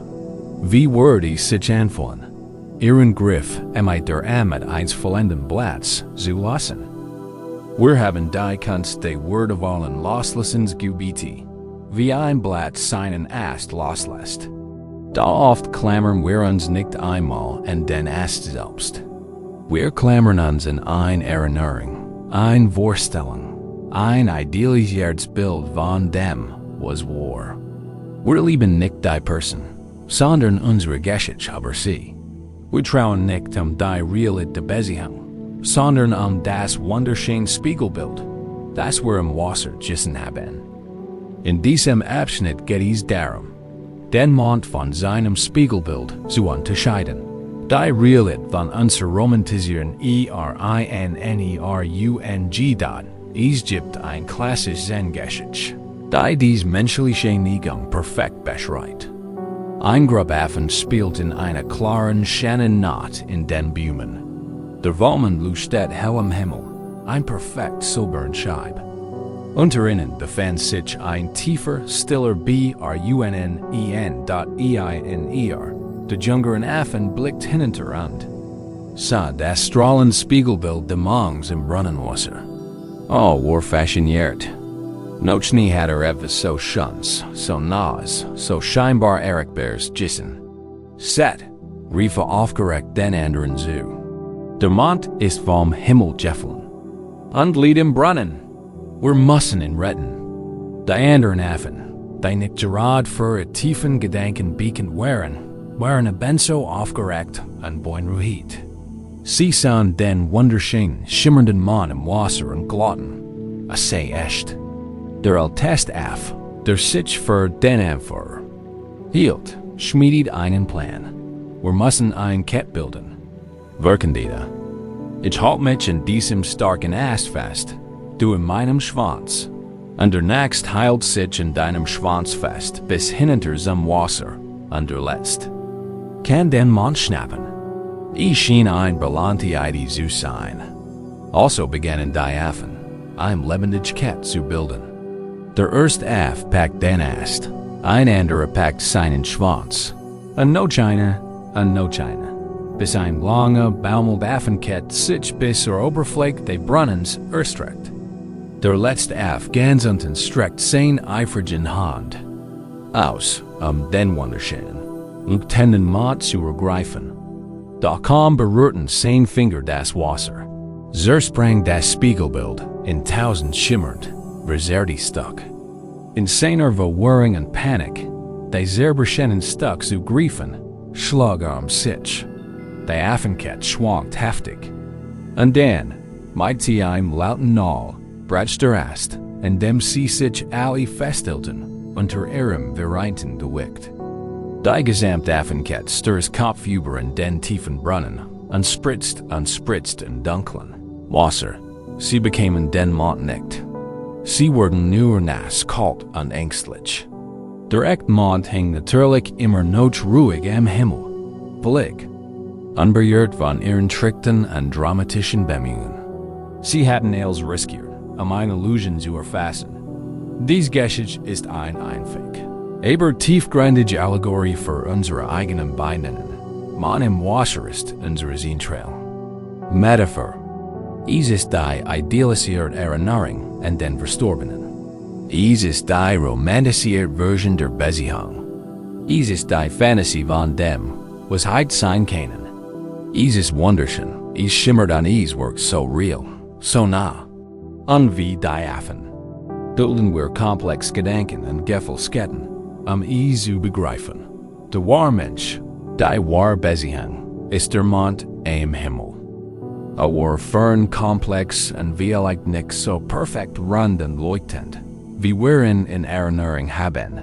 Wie würde es sich anfühlen, Ihren Griff der mit eines vollenden Blatts zu lassen? Wir haben die Kunst der würdevollen Loslassens gebietet, wie ein Blatt seinen Ast loslässt. Da oft klammern wir uns nicht einmal an den Ast selbst. Wir klammern uns an eine Erinnerung, eine Vorstellung, ein idealisiertes Bild von dem, was war. Wir lieben nicht die Person, sondern unsere Geschichte über sie. Wir trauen nicht die Realität Beziehung, sondern das wunderschöne Spiegelbild, das wir im Wasser gesehen haben. In diesem Abschnitt geht es darum, den Mond von seinem Spiegelbild zu unterscheiden. Die Realität von unserer romantisierten Erinnerung. Es gibt ein klassisches Zen-Geschichte, die dies menschliche Neigung perfekt beschreibt. Ein Grubaffen spielt in einer klaren, schönen Nacht in den Bäumen. Der Wallmann leuchtet hell am Himmel, ein perfekt silbern Scheib. Unter ihnen befand sich ein tiefer, stiller Brunnen. Der jüngere Affen blickt hinunter und sah das strahlende Spiegelbild des Monks im Brunnenwasser. Oh, war fasziniert. Noch nie hat etwas so schönes, so nahes, so scheinbar erreichbares gesehen. Set, rief aufgeregt den anderen zu. Der Mond ist vom Himmel gefallen. Und liegt im Brunnen. Wir müssen ihn retten. Die anderen Affen, die nicht gerade für tiefen Gedanken beacon waren ebenso aufgeregt und beunruhigt. Sie sahen den wunderschönen, schimmernden Mann im Wasser und glotten. Es sei echt. Der älteste Aff, der sich für den Anführer hielt, schmiedet einen Plan. Wir müssen ein Kette bilden, Verkendida. Ich halt mich in diesem starken Ast fest, du in meinem Schwanz. Und der nächst heilt sich in deinem Schwanz fest, bis hinter zum Wasser, und der letzt. Kann den Mond schnappen. Ich schien ein Belanti zu sein. Also begannen die Affen, ein Lebendigkeit zu bilden. Der erste Aff packt den Ast, ein anderer packt seinen Schwanz. Und no China, bis ein lange baumelt Affenkett sich bis zur Oberfläche des Brunnens erstreckt. Der letzte Aff ganz unten streckt sein eifrigen Hand aus, den wunderschönen, und den Mond zu ergreifen. Da kaum berührten sein Finger das Wasser. Zersprang das Spiegelbild in tausend schimmernd, verzerrte Stück. In seiner Verwirrung und Panik, die Zerberschenen Stück zu greifen, schlug sich. Der Affenkett schwankt heftig. Und dann, mit einem lauten Knall, brach der Ast, in dem sie sich alle festhielten, unter ihrem vereinten Gewicht. Die gesamte Affenkett stürzt kopfüber in den tiefen Brunnen und spritzt in dunklen Wasser. Sie bekamen den Mond nicht. Sie wurden nur nass, kalt und ängstlich. Der echte Mond hing natürlich immer noch ruhig am Himmel, völlig unberührt von ihren Trickten und dramatischen Bemühungen. Sie hatten alles riskiert, eine Illusion zu erfassen. Dies Geschichte ist einfach, aber tiefgreifende Allegorie für unsere eigenen Beinen. Man im Wasser ist unsere Seelentrail. Metaphor. Es ist die idealisierte Erinnerung an den Verstorbenen. Es ist die romantisierte Version der Beziehung. Es ist die Fantasie von dem, was heute sein können. Es ist wunderschön, es schimmert an es wirkt so real, so nah. Und wie die Affen. Dulden wir komplex Gedanken und Gefühlsketten, es zu begreifen. Der wahre Mensch, die wahre Beziehung, ist der Mond am Himmel. Our fern komplex und vielleicht nicht so perfekt rund und leuchtend, wie wir in Erinnerung haben.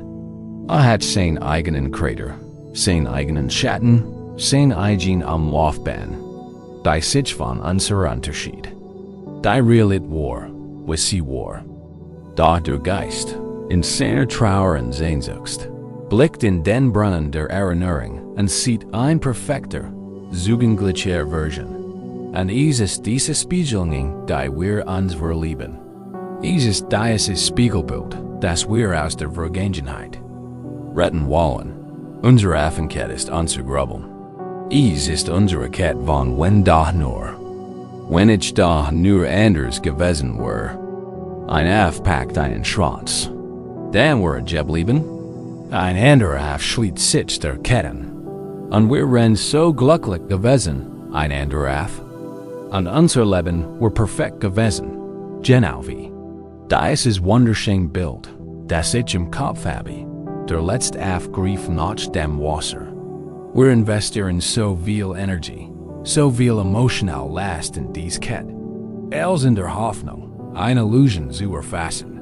Hat sein eigenen Krater, sein eigenen Schatten, sein eigen Laufbahn. Die sich von unserer Unterschied. Die Realität war, was sie war. Da der Geist, in seiner Trauer und Sehnsucht, blickt in den Brunnen der Erinnerung und sieht ein perfekter, jugendlicher Version. Und es ist diese Spiegelung, die wir uns verlieben. Es ist dieses Spiegelbild, das wir aus der Vergangenheit retten wollen. Unsere Affenkett ist unser Grubbeln. Es ist unsere Kett von wenn ich da nur anders gewesen wäre. Ein Aff packt einen Schwanz. Dann wäre geblieben. Ein anderer Aff schließt sich der Ketten. Und wir wären so glücklich gewesen, ein anderer Aff. Und unser Leben war perfekt gewesen, genau wie. Das ist wunderschön Bild, das ich im Kopf habe. Der letzte Aff griff nach dem Wasser. Wir investieren so viel Energie, so viel emotional Last in dies Kett. Els in der Hoffnung, eine Illusion zu erfassen.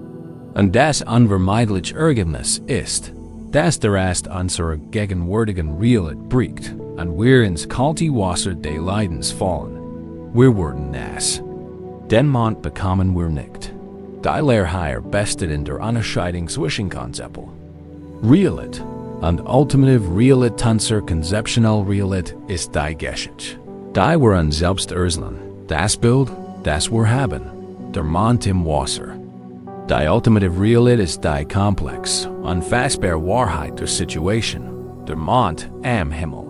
Und das unvermeidliche Ergebnis ist, dass der Ast unserer gegenwärtigen Realität bricht und wir ins kalte Wasser des Leidens fallen. Wir wurden nass. Den Mond bekamen wir nicht. Die Lehrheier bestet in der Unterscheidung zwischen Konzepten. Realität und ultimative Realität unserer konzeptionellen Realität ist die Geschichte. Die wir uns selbst erstellen, das Bild, das wir haben, der Mond im Wasser. Die ultimative Realität ist die komplex, unfassbare Wahrheit der Situation, der Mond am Himmel.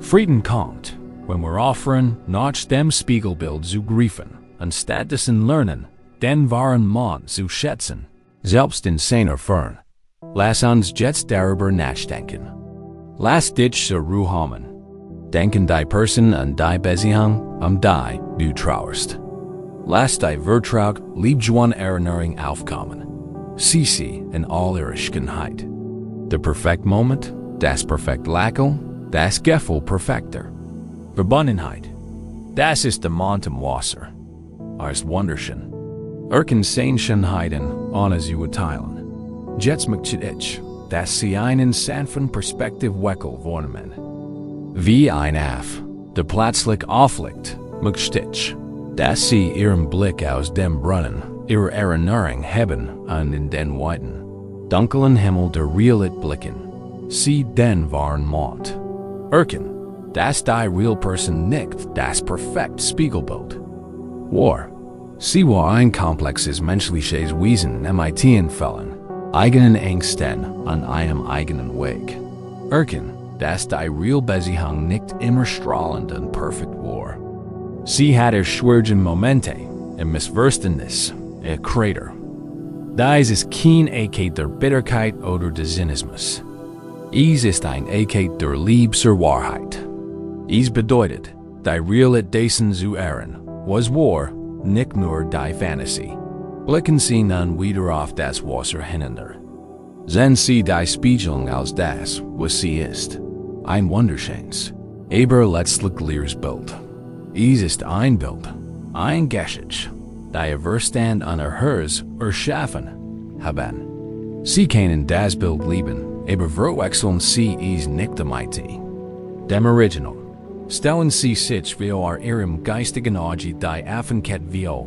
Frieden kommt, wenn wir aufhören, nach dem Spiegelbild zu greifen und stattdessen lernen, den wahren Mond zu schätzen, selbst in seiner Fern. Lass uns jetzt darüber nachdenken. Lass dich zur Ruhe kommen. Denken die Person an die Beziehung, die du trauerst. Lass die Vertraut liebgewonnen Erinnerung aufkommen. Sieh sie in all ihrer Schönheit. Der perfekte Moment, das perfekte Lächeln, das Gefühl perfekter. Verbundenheit. Das ist der Mond im Wasser. Ist wunderschön. Kann sein Schönheiten ohne zu teilen. Jetzt möchte ich, dass sie einen sanften Perspektiv wechsel wahrnehmen. Wie ein Aff, Der plötzlich aufliegt, Mugstitch. Das sie ihrem Blick aus dem Brunnen, ihre Erinnerung heben an in den weiten, dunklen Himmel der Realit blicken. Sie den wahren Mond. Erken, dass die real Person nicht das perfekt Spiegelbild. War. Sie war ein komplexes menschliches Wesen mit Fällen, eigenen Ängsten an einem eigenen Weg. Erken, dass die real Beziehung nicht immer strahlend und perfekt war. Sie hatte schwierigen Momente, im Missverständnis, Krater. Dies ist kein Eket der Bitterkeit oder des Zynismus. Es ist ein Eket der Liebe zur Wahrheit. Es bedeutet, die Realit dessen zu ehren, was war, nicht nur die Fantasie. Blicken Sie nun wieder auf das Wasser hinunter. Sehen Sie die Spiegelung als das, was sie ist. Ein wunderschönes, aber letztlich leeres Bild. Es ist ein Bild, ein Geschichte, die Verstand an Herz erschaffen haben. Sie können das Bild lieben, aber verwechseln Sie es nicht damit. Dem Original. Stellen Sie sich vor Ihrem geistigen Auge die Achtsamkeit vor,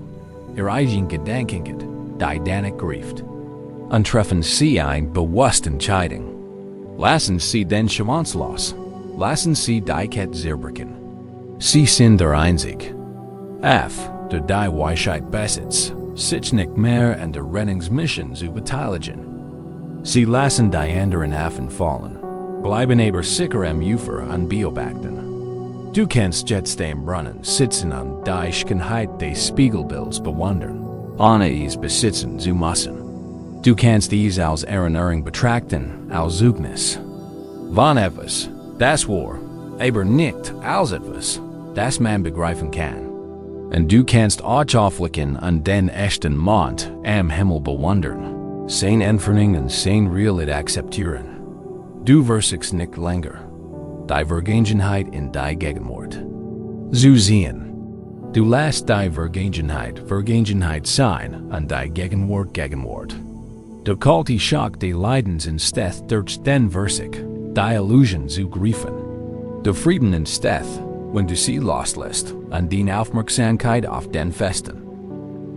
Ihr eigen Gedanken, die danach greift. Und treffen Sie ein bewusste Entscheidung. Lassen Sie den Schwanz los. Lassen Sie die Kette zerbrechen. Sie sind der Einzig. Der die Weisheit besitzt, sich nicht mehr an der Rettungsmission zu beteiligen. Sie lassen die anderen Affen fallen, bleiben aber sicher am Ufer an beobachten. Du kannst jetzt im Brunnen sitzen und die Schönheit des Spiegelbilds bewundern, ohne es besitzen zu müssen. Du kannst es als Erinnerung betrachten, als Zeugnis. Wann etwas, das war, aber nicht als etwas, das man begreifen kann. Und du kannst auch aufblicken an den echten Mond am Himmel bewundern, sein Entfernung und sein Realit akzeptieren. Du wirst nicht länger die Vergangenheit in die Gegenwart zu sehen. Du lässt die Vergangenheit sein und die Gegenwart. Der kalte Schock des Leidens instead durch den Versig, die Illusion zu greifen. Der Frieden instead, wenn du sie loslässt, an die Aufmerksamkeit auf den Festen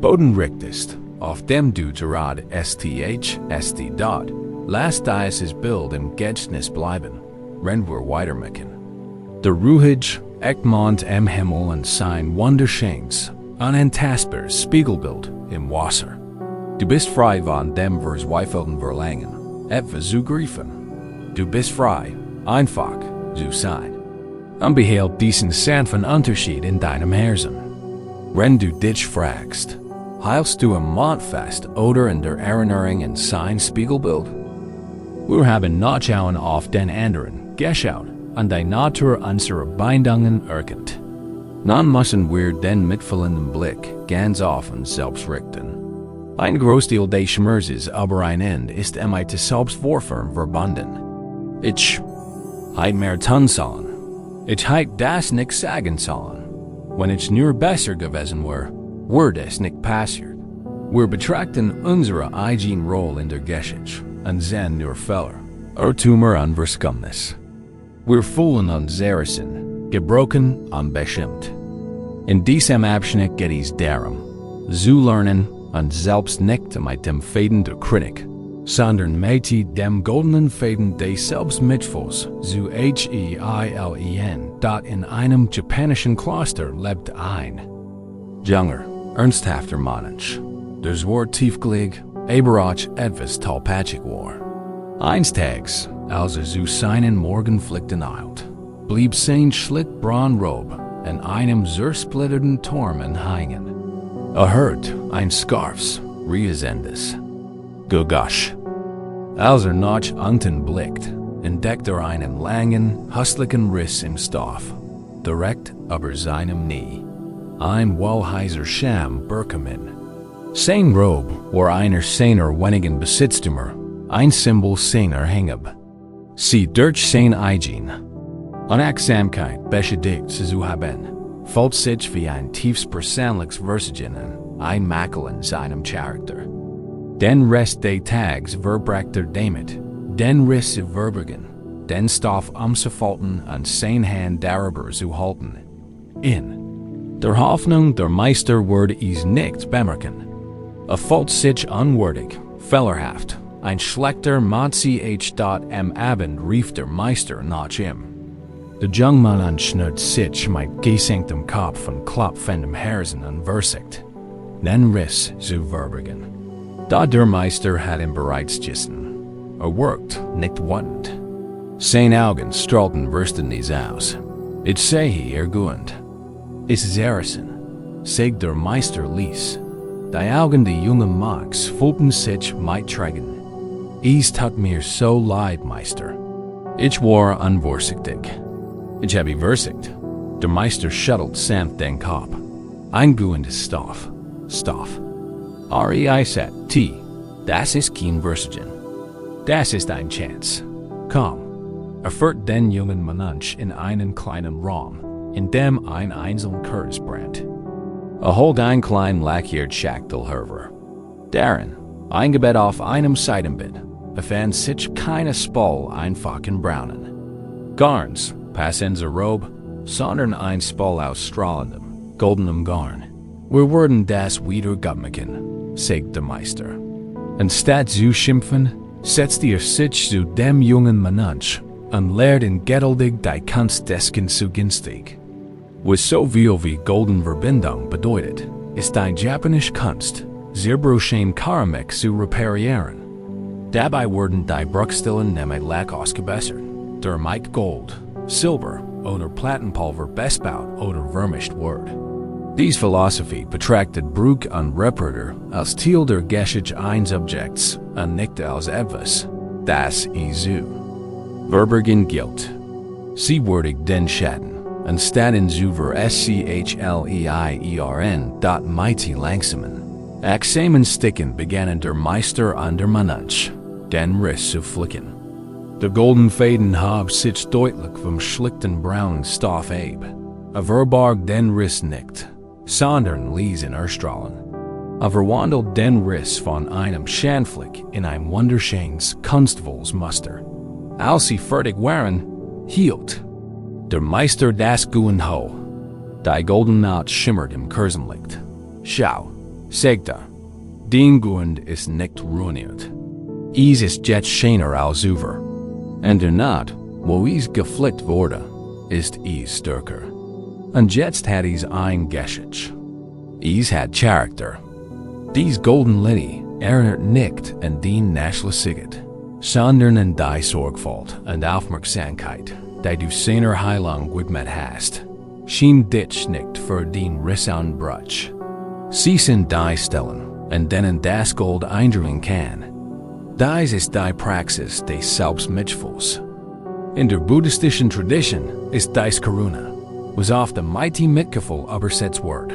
Boden richtest, auf dem du gerade st dort, lass dieses Bild im Gedächtnis bleiben, wenn wir weitermachen. Der ruhige, Echtmond am Himmel und sein wunderschönes, unantastbares Spiegelbild im Wasser. Du bist frei von dem verzweifelten Verlangen, etwas zu greifen. Du bist frei, einfach zu sein. Und behalt diesen sanften Unterschied in deinem Herzen. Wenn du dich fragst, heilst du im Mond fest oder in der Erinnerung in sein Spiegelbild? Wir haben nachschauen auf den anderen geschaut und die Natur unserer Bindungen erkannt. Nun müssen wir den mitfühlenden Blick ganz auf uns selbst richten. Ein Großteil des Schmerzes aber ein Ende ist mit Selbstvorwürfen verbunden. Ich heit mehr tun sollen. Ich heit das nicht sagen sollen. Wenn ich nur besser gewesen wäre das nicht passiert. Wir betrachten unsere eigene Rolle in der Geschichte und sehen nur Fehler, Irrtümer und Versäumnis. Wir fühlen uns zerrissen, gebrochen und beschämt. In diesem Abschnitt geht es darum, zu lernen und selbst nicht mit dem Faden der Kritik, sondern mit dem goldenen Faden des Selbst Mitgefühls zu Heilen, dort in einem japanischen Kloster lebt ein junger, ernsthafter Mensch. Das Wort tiefgelegt, aber auch etwas tollpatschig war. Eines Tages, als zu seinen Morgenpflichten eilt, blieb sein schlicht-braun-Rob in einem zersplitterten Turm hängen. Hört ein scharfes, riesendes Gegasch. Als nach unten blickt, entdeckt einen langen, hustlichen Riss im Stoff, direkt über seinem Knie. Ein wohlheiser Scham Birkemann. Sein Rob war einer seiner wenigen Besitztümer, ein Symbol seiner Hingabe. Sie durch sein eigen Achtsamkeit beschädigt zu haben, fühlt sich wie ein tiefst persönliches Versagen ein Makel in seinem Charakter. Den Rest des Tages verbringt damit, den Riss zu verbergen, den Stoff umzufolgen und sein Hand darüber zu halten. In der Hoffnung, der Meister würde es nicht bemerken. Erfolgt sich unwürdig, fehlerhaft, ein schlechter Ch. Am Abend rief der Meister nach ihm. Der Jungmann schnürt sich mit gesenktem Kopf und klopfendem Herzen und versigt, den Riss zu verbergen. Da der Meister hat ihn bereits gegessen, wirkt nicht wundend. Sein Augen strahlten verständnis aus. Ich sehe gut. Ist Zerrissen, sagt der Meister ließ. Die Augen des jungen Mannes fühlten sich mittragen. Es tat mir so leid, Meister. Ich war unvorsichtig. Ich habe versigt. Der Meister schüttelt sanft den Kopf. Ein guendes Stoff. Ari T. Das ist kein Versigen. Das ist ein Chance. Komm. Führt den jungen Mann in einen kleinen Raum, in dem ein einzelner Kurs brennt. Holt ein klein lackiert Schachtel hervor. Darin, eingebett auf einem Seitenbett, befand sich keine Spall einfachen braunen Garns, passender Robe, sondern ein Spall aus strahlendem, goldenem Garn. Wir würden das wieder gabmachen, sagt der Meister. Anstatt zu schimpfen, setzt sich zu dem jungen Mann und lehrt ihn geduldig die Kunst dessen zu günstig. Was so viel wie golden Verbindung bedeutet, ist die japanische Kunst, zerbrochene Keramik zu reparieren. Dabei werden die Bruchstellen nämlich Lack ausgebessert, damit Gold, Silber oder Plattenpulver besbaut oder vermischt wird. Diese Philosophie betrachtet Bruch und Reparatur als Teil der Geschichte eines Objekts und nicht als etwas, das zu verbergen gilt. Sie würdigt den Schatten, anstatt in zu schleiern. Mighty langsamen. Examensticken begannen der Meister und der Mann, den Riss zu flicken. Der golden Faden hab sich deutlich vom schlichten braunen Stoff ab. Verbarg den Riss nicht, sondern ließ ihn erstrahlen. Verwandelt den Riss von einem Schandfleck in ein wunderschönes, kunstvolles Muster. Als sie fertig waren, hielt der Meister das Guen ho. Die golden Naht schimmert im Kerzenlicht. Schau, sagte, den Guen ist nicht ruiniert. Es ist jetzt schöner als über. Und der Naht, wo es geflickt wurde, ist es stärker. Und jetzt hat es ein Geschichte. Es hat Charakter. Dies golden Linie erinnert nicht an den Nachlässigkeit, sondern an die Sorgfalt und Aufmerksamkeit, die du seiner Heilung gewidmet hast. Schäm dich nicht für den Riss und Bruch. Sie sind die Stellen, an denen das Gold eindringen kann. Dies ist die Praxis des Selbst Mitgefühls. In der buddhistischen Tradition ist dies Karuna, was auf dem Mighty Mitgefühl übersetzt wird.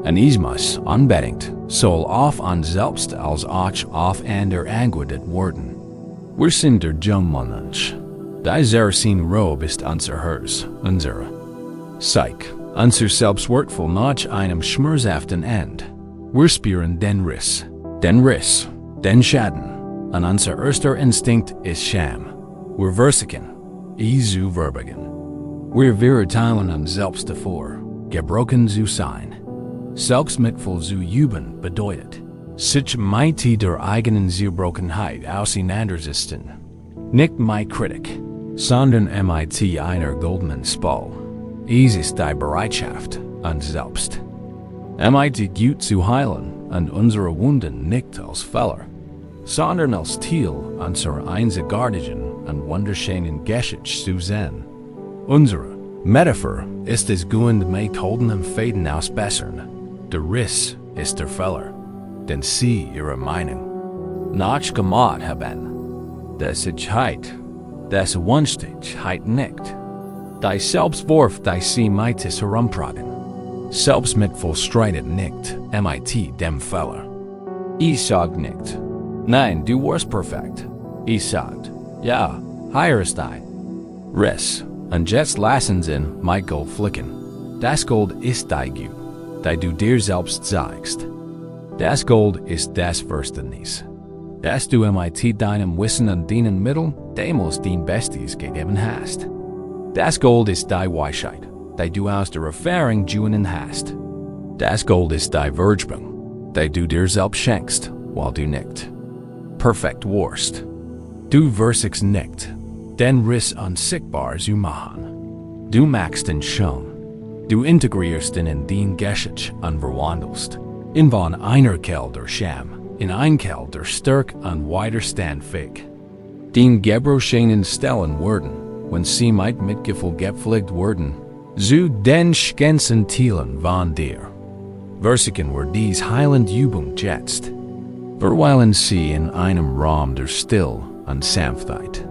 Und es muss unbedingt soll auf uns selbst als auch auf andere angewendet werden. Wir sind der Jungmensch. Dieser sein Rob ist unser Herz, unsere. Psych, unser Selbstwertvoll nach einem schmerzhaften Ende. Wir spüren den Riss, den Schaden, und unser erster Instinkt ist Scham. Wir versichern, es zu verbergen. Wir verurteilen uns selbst davor, gebrochen zu sein. Selbst Mitgefühl zu üben bedeutet, sich mit der eigenen Zerbrochenheit auseinandersetzen. Nicht mit Kritik, sondern mit einer goldenen Spall. Es ist die Bereitschaft, uns selbst. Mit gut zu heilen und unsere Wunden nicht als Fehler, sondern als Teil unserer einzigartigen und wunderschönen Geschichte zu sehen. Unsere Metaphor ist es gut mit goldenem Faden ausbessern. Der Riss ist der Fehler, denn sie ihre Meinung nicht gemacht haben. Das Sicherheit, das Wunschtigkeit nicht. Die Selbstwurf, die sie mit herumtragen. Selbstmitgefühl streitet nicht mit dem Fehler. Ich sag nicht, nein, du warst perfekt. Ich sagt, ja, hier ist dein Riss. Und jetzt lassen sie mein Gold flicken. Das Gold ist dein Gut, die du dir selbst zeigst. Das Gold ist das Verständnis, das du mit deinem Wissen und deinen Mitteln Demos den Besties gegeben hast. Das Gold ist die Weisheit, die du aus der Erfahrung gewonnen hast. Das Gold ist die Vergebung, die du dir selbst schenkst, weil du nicht perfekt warst. Du wirst nicht den Riss unsichtbar zu machen. Du machst ihn schon. Du integrierst ihn in den Geschichte und verwandelst ihn von einer Quelle der Scham in eine Quelle der Stärke und widerstandfähig. Den Gebrochenen Stellen werden, wenn sie mit Mitgefühl gepflegt werden, zu den ganzen Teilen von dir. Versiken wir dies heilend Übung jetzt. Verweilen sie in einem Raum der Still und Sanftheit.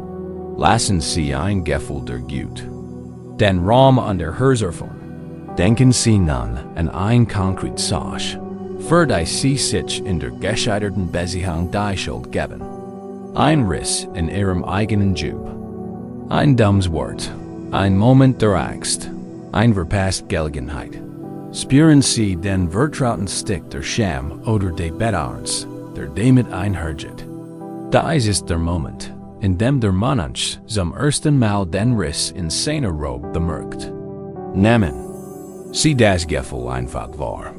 Lassen sie ein Gefühl der Gut. Den Raum an der Herzerfung. Denken sie nun an ein konkret Sach, für die sie sich in der gescheiterten Beziehung die Schuld geben. Ein Riss in ihrem eigenen Job. Ein dummes Wort. Ein Moment der Angst. Ein verpasste Gelegenheit. Spüren sie den vertrauten Stick der Scham oder des Bedauerns, der damit einhergeht. Dies ist der Moment, in dem der Mensch zum ersten Mal den Riss in seiner Robe bemerkt. Nehmen sie das Gefühl einfach wahr.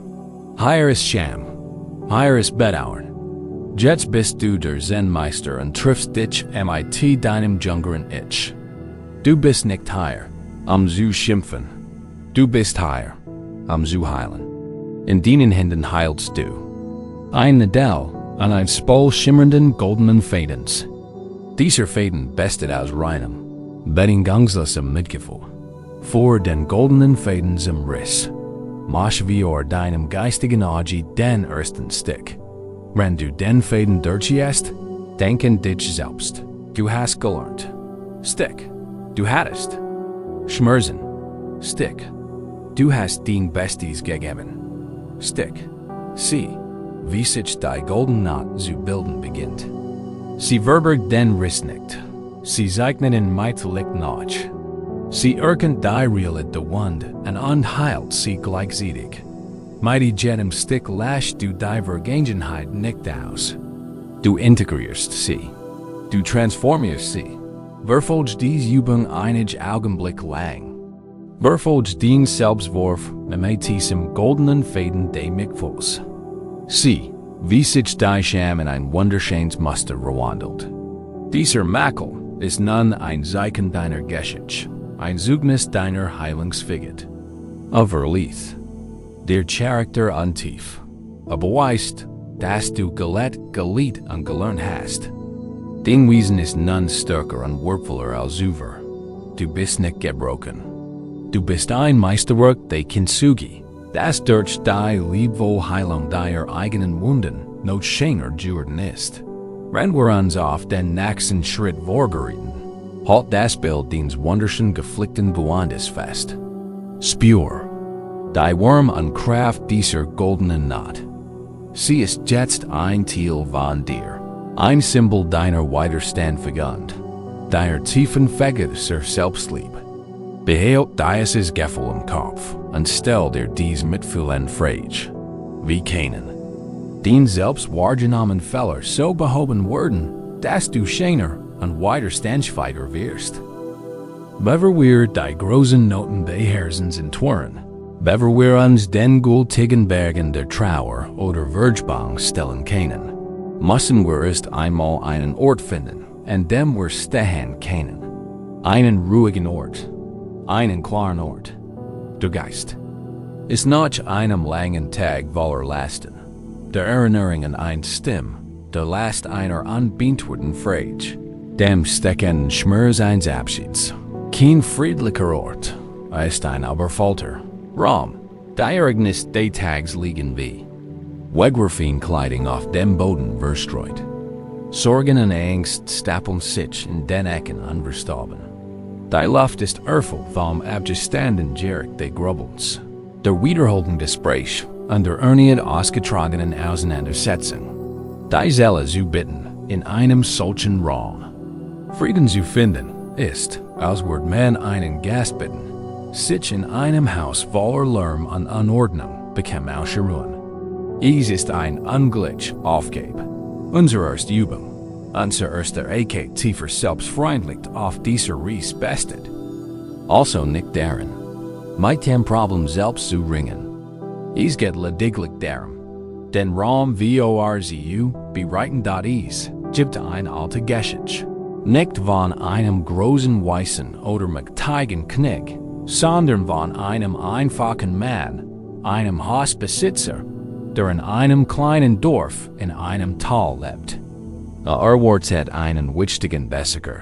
Hier ist Scham. Hier ist Bedauern. Jetzt bist du der Zen-Meister und triffst dich mit deinem jüngeren Ich. Du bist nicht hier, zu schimpfen. Du bist hier, zu heilen. In deinen Händen heilst du. Ein Nadel an ein Spol schimmernden goldenen Fadens. Dieser Faden bestet aus reinem, bedingungslosem Mitgefühl. Vor den goldenen Faden im Riss. Mach wir deinem geistigen Auge den ersten Stick. Wenn du den Faden durchgehst, denk an dich selbst. Du hast gelernt. Stick. Du hattest. Schmerzen. Stick. Du hast den Besties gegeben. Stick. Sieh, wie sich die golden Naht zu bilden beginnt. Sie verbergt den Riss nicht. Sie zeichnet ihn meitlich nach. Sie erkennt die Realität der Wand und heilt sie gleichzeitig. Mit jedem Stick lässt du die Vergangenheit nicht aus. Du integrierst sie. Du transformierst sie. Verfolgst diese Übung einige Augenblick lang. Verfolgst den Selbstwurf mit diesem goldenen Faden des Mitgefühls. Sieh, wie sich die Scham in ein wunderschönes Muster verwandelt. Dieser Makel ist nun ein Zeichen deiner Geschichte, ein Zeugnis deiner Heilungsfähigkeit. Verlieth, der Charakter und tief, beweist, dass du geliebt und gelernt hast. Den Wesen ist nun stärker und wertvoller als zuvor. Du bist nicht gebrochen. Du bist ein Meisterwerk der Kintsugi, das durch die liebvolle Heilung deiner eigenen Wunden noch schöner geworden ist. Wenn wir uns auf den nächsten Schritt vorbereiten, halt das Bild des wunderschönen geflickten Bewandes fest. Spür die Wurm und Kraft dieser goldenen Naht. Sie ist jetzt ein Teil von dir, ein Symbol deiner Widerstandfähigkeit, deiner tiefen Fähigkeit zur Selbstliebe. Behalt dieses Gefühl im Kopf und stell dir dies Mitgefühl in Frage. Wie können den selbstwahrgenommenen Fehler so behoben werden, dass du schöner und widerstandsfähiger wirst? Bevor wir die großen Noten beherrschen in Twern, bevor wir uns den gültigen Bergen der Trauer oder Vergebung stellen können, müssen wir erst einmal einen Ort finden, an dem wir stehen können. Einen ruhigen Ort, einen klaren Ort. Der Geist ist nach einem langen Tag voller Lasten, der Erinnerung an eine Stimme, der Last einer unbeantworteten Frage, dem steckenden Schmerz eines Abschieds. Kein friedlicher Ort ist ein übervollter Raum. Die Ereignis des Tags liegen wie Wegwerfenkleidung auf dem Boden verstreut. Sorgen und Angst stapeln sich in den Ecken unverstorben. Die Luft ist erfüllt vom abgestandenen Jerk des Grubelns, der wiederholten Gespräch und der erneut ausgetragenen Auseinandersetzung. Die Seele zu bitten in einem solchen Raum. Frieden zu finden ist, als würde man einen Gast bitten, sich in einem Haus voller Lärm und Unordnung bekäme auszuruhen. Es ist ein Unglück Aufgabe. Unsere erste Übung. Unser erster Akt tiefer selbstfreundlich auf dieser Reise bestet. Also nicht darin. Mit dem Problem selbst zu ringen. Es geht lediglich darum, den Raum vorzu bereiten, gibt ein alte Geschichte. Nicht von einem großen weißen oder mächtigen Knick, sondern von einem einfachen Mann, einem Hausbesitzer, der in einem kleinen Dorf in einem Tal lebt. Wort hat einen wichtigen Besiger.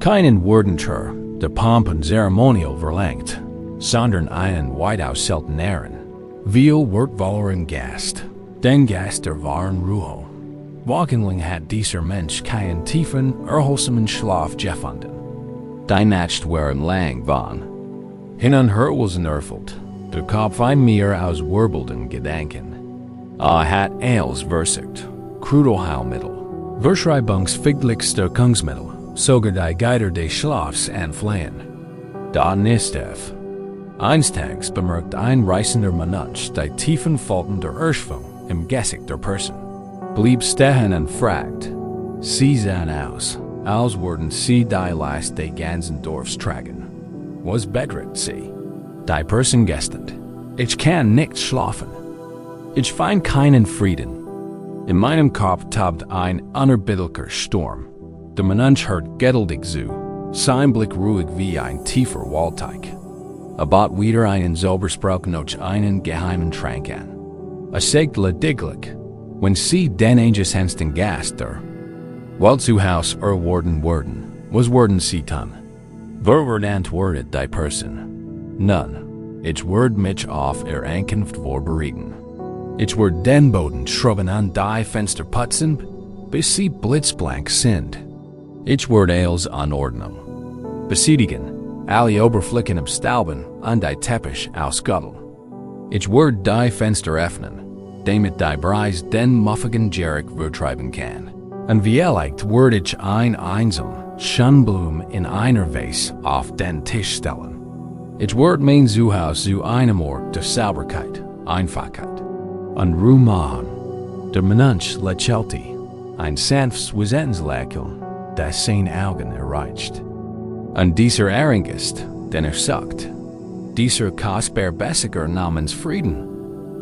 Keinen Wurdenschur, der Pomp und Zeremonial verlangt, sondern einen weitaus selteneren, viel wertvolleren Gast, den Geist der wahren Ruhe. Wochenlang hat dieser Mensch keinen tiefen, erholsamen Schlaf gefunden. Die Nacht waren lang von Hinunhörwelsen erfüllt, der Kopf ein mehr aus wirbelnden Gedanken. Hat als versigt, Krudelheilmittel, Verschreibungsfähiglichster Kunstmittel, sogar die Geister des Schlafs entfliehen. Da Nistef. Einstags bemerkt ein reisender Mensch die tiefen Falten der Erschwung im Gesicht der Person. Blieb stehen und fragt, sie sahen aus, als würden sie die Last des ganzen Dorfs tragen. Was bedrückt sie? Die Person gestend, ich kann nicht schlafen. Ich find keinen Frieden. In meinem Kopf tobt ein unerbittlicher Sturm. Der Mensch hört geduldig zu, sein Blick ruhig wie ein tiefer Waldteich. Bat wieder einen Zauberspruch noch einen geheimen Trank an. Sagt lediglich, wenn sie den eingesetzten Gast der Welt zu Haus worden, was werden sie tun? Wer wird antwortet die Person? Nun, ich werd mich auf Ankunft vorbereiten. Ich werd den Boden schrubben an die Fenster putzen, bis sie blitzblank sind. Ich werd als Anordnung besiedigen, alle Oberflächen abstauben an die Teppich ausgutteln. Ich werd die Fenster öffnen, damit die Brise den muffigen Jerk vertreiben kann. Und vielleicht werd ich ein einzeln Schönblum in einer Vase auf den Tisch stellen. Ich werd mein Zuhause zu einem Ort der Sauberkeit, Einfachheit und Ruhe machen. Der Mensch lächelt, ein sanftes Wesenslächeln, das seine Augen erreicht. Und dieser Erring ist, den sagt, dieser kostbar Besiger namens Frieden,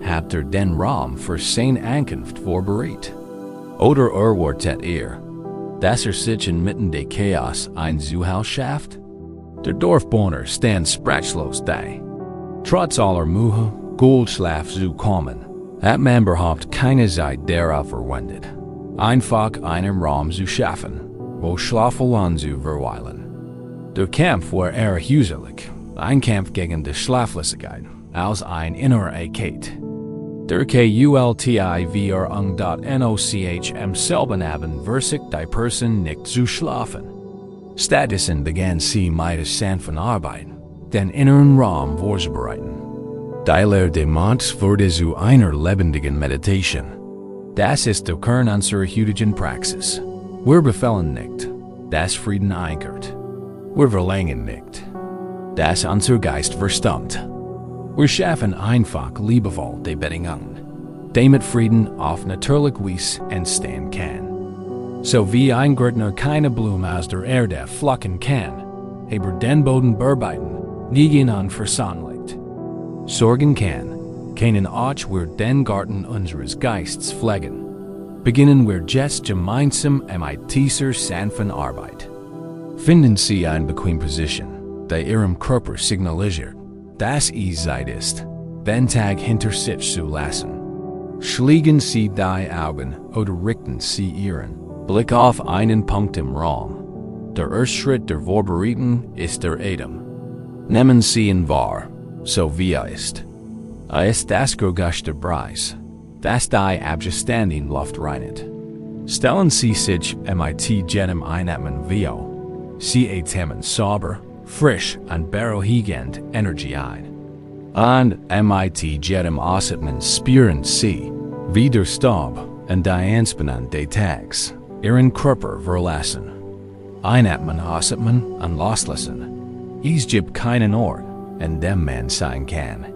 hat den Raum für seine Ankunft vorbereitet. Oder werdet dass sich inmitten des Chaos ein Zuhause schafft? Der Dorfbewohner stand sprachlos da. Trotz aller Mühe, gut Schlaf zu kommen, hat man überhaupt keine Zeit darauf verwendet, einfach einen Raum zu schaffen, wo Schlafwollen zu verweilen. Der Kampf war eher huselig, ein Kampf gegen die Schlaflosigkeit, als ein innerer Akt. Der KULTIVR am selben Abend versigt die Person nicht zu schlafen. Stattdessen begann sie mit der sanften Arbeit, den inneren Raum vorzubereiten. Die Lehre des Monats wurde zu einer lebendigen Meditation. Das ist der Kern unserer heutigen Praxis. Wir befehlen nicht, dass Frieden einkehrt. Wir verlangen nicht, dass unser Geist verstummt. Wir schaffen einfach liebevoll die Bedingungen, damit Frieden auf natürlich Weise entstehen kann. So wie ein Gärtner keine Blume aus der Erde pflücken kann, aber den Boden bearbeiten, gegen an versonnlicht. Sorgen können auch wir den Garten unseres Geistes pflegen. Beginnen wir jetzt gemeinsam mit dieser sanften Arbeit. Finden Sie eine bequeme Position, die Ihrem Körper signalisiert, dass es Zeit ist, den Tag hinter sich zu lassen. Schließen Sie die Augen oder richten Sie Ihren Blick auf einen Punkt im Raum. Der erste Schritt der Vorbereitung ist der Atem. Nehmen Sie ihn wahr, so wie ist. Ist das Geräusch der Brise, das die abgestandene Luft reinigt. Stellen Sie sich mit jedem Einatmen vor. Sie atmen sauber, frisch und beruhigend Energie ein. Und mit jedem Ausatmen spüren Sie, wie der Staub und die Anspannung des Tages Ihren Körper verlassen. Einatmen, ausatmen und loslassen. Es gibt keinen Ort, an dem man sein kann.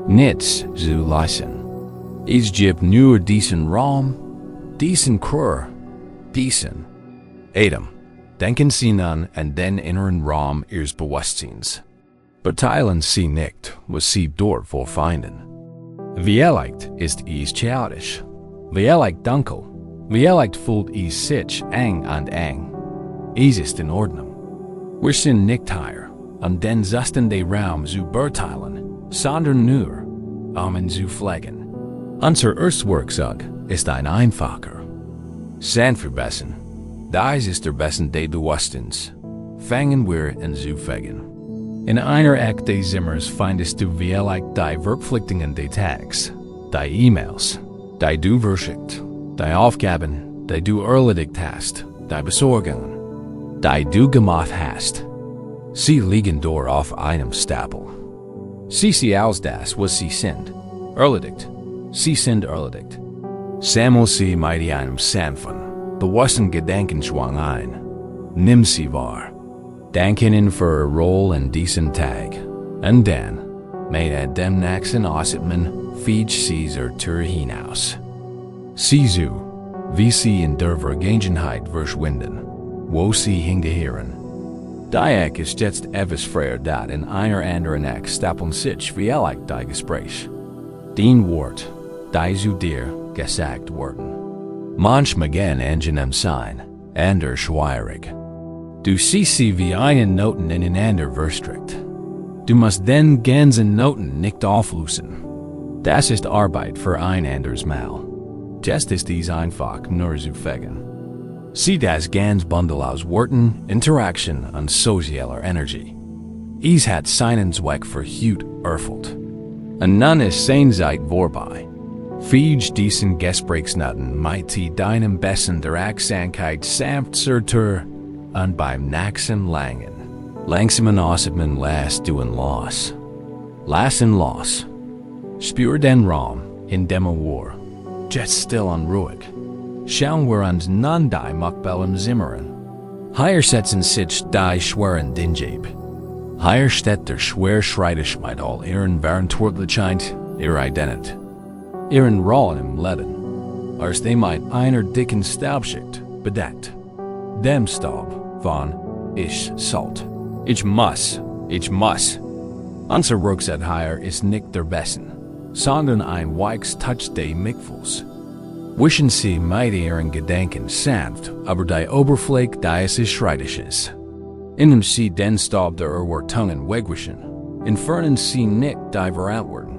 Nichts zu lassen. Es gibt nur diesen Raum, diesen Körper, diesen Adam, denken Sie nun an den inneren Raum Ihres Bewusstseins. Beteilen Sie nicht, was Sie dort vorfinden. Vielleicht ist es chaotisch. Vielleicht dunkel. Vielleicht fühlt es sich eng und eng. Es ist in Ordnung. Wir sind nicht hier, den zuständigen Raum zu beurteilen, sondern nur, ihn zu pflegen. Unser Erstwerkzeug ist ein einfacher. Sanfte Bessen. Das ist der Bessen des Bewusstseins. Fangen wir an zu fegen. In einer Akt des Zimmers findest du vielleicht die Verpflichtungen des Tages, die E-Mails, die du verschickt, die Aufgaben, die du erledigt hast, die Besorgungen, die du gemacht hast. Sie liegen dort auf einem Stapel. Sie sie aus das, was sie sind, erledigt. Sie sind erledigt. Sammel sie mit einem sanften, bewussten Gedankenschwung ein. Nimm sie wahr. Dank Ihnen für Ihre Rolle in diesem Tag. Und dann, mit dem nächsten Ausatmen, fiech Sie zur Tür hinaus. Sieh zu, wie Sie in der Vergangenheit verschwinden, wo Sie hingehören. Die Eck ist jetzt etwas freier, dat in einer anderen Eck stapeln sich vielleicht die Gespräch. Den Wort, die zu dir gesagt wurden. Manchmal gern angenehm sein, ander schwierig. Du siehst sie wie einen Noten ineinander verstrickt. Du musst den ganzen Noten nicht auflösen. Das ist Arbeit für ein anderes Mal. Just ist dies einfach nur zu fegen. Sieh das ganz Bundle aus Worten, Interaktion und sozialer Energie. Es hat seinen Zweck verhüt erfüllt. Und nun ist seine Zeit vorbei. Fiech diesen Gesprächsnoten mit deinem Besten der Achtsamkeit sanft zur Tür und beim nächsten langsamen Ausatmen lass du ihn los. Lass ihn los. Spür den Raum, in dem war. Jetzt still und ruhig. Schauen wir uns nun die Muckbellen zimmern. Hier setzen sich die schweren Dinge. Hier steht der Schwerschreitig mit all ihren Verantwortlichkeit, ihrer Identität, ihren Rollen im Leben, als die mit einer dicken Staubschicht bedeckt. Dem Staub von Ich sollt. Ich muss. Unser Rucksack hier ist nicht der Besten, sondern ein weiches Touch des Mitgefühls. Wischen Sie mit Ihren Gedanken sanft über die Oberfläche des Schreitiges. Innen Sie den Staub der Erwartungen wegwischen, entfernen Sie nicht die Verantwortung,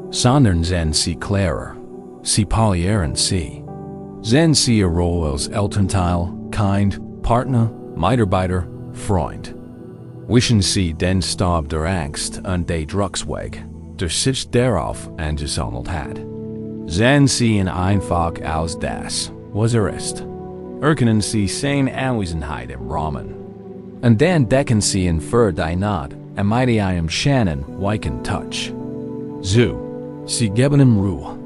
sondern sehen Sie klarer, Sie polieren Sie. Sehen Sie Ihre Rolle als Elternteil, Kind, Partner, Mitarbeiter, Freund. Wischen Sie den Staub der Angst und des Drucks weg, der sich darauf angesammelt hat. Sehen Sie ihn einfach aus das, was ist. Erkennen Sie seine Anwesenheit im Rahmen. Und dann decken Sie ihn für die Not und mit einem schönen, weichen Touch. So, Sie geben ihm Ruhe.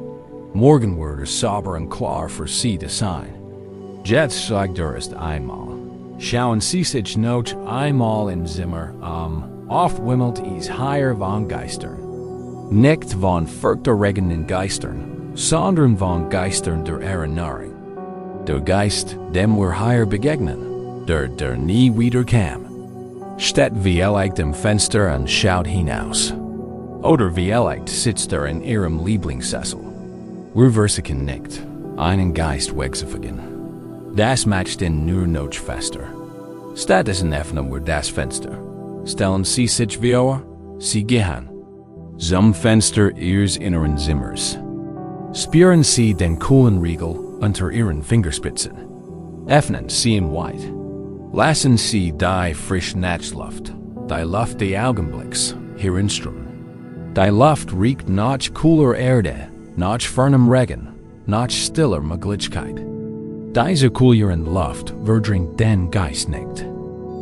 Morgen wird es sauber und klar für Sie zu sein. Jetzt sagt erst einmal. Schauen Sie sich noch einmal im Zimmer oft wimmelt es hier von Geistern. Nicht von furchterregenden Geistern, sondern von Geistern der Erinnerung. Der Geist, dem wir hier begegnen, der nie wieder kam, steht vielleicht im Fenster und schaut hinaus. Oder vielleicht sitzt in Ihrem Lieblingssessel. Wir versuchen nicht, einen Geist wegzufinden. Das macht ihn nur noch fester. Stattdessen öffnen wir das Fenster. Stellen Sie sich vor, Sie gehen zum Fenster Ihres inneren Zimmers. Spüren Sie den kühlen Riegel unter Ihren Fingerspitzen. Öffnen Sie ihn weit. Lassen Sie die frische Nachtluft, die Luft des Augenblicks, herinströmen. Die Luft riecht nach kühler Erde, nach fernem Regen, nach stiller Möglichkeit. Diese kühleren Luft verdrängt den Geist nicht.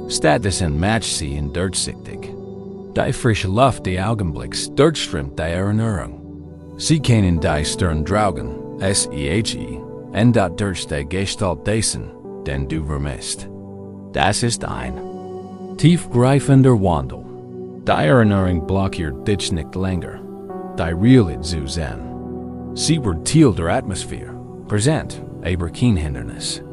Stattdessen macht sie ihn durchsichtig. Die frische Luft des Augenblicks durchströmt die Erinnerung. Sie kennen die Stern Draugen, S-E-H-E, und durch die Gestalt dessen, den du vermisst. Das ist ein tiefgreifender Wandel. Die Erinnerung blockiert dich nicht länger. Die Realität zu sehen. Sie wird Teil der Atmosphäre, präsent, aber kein Hindernis.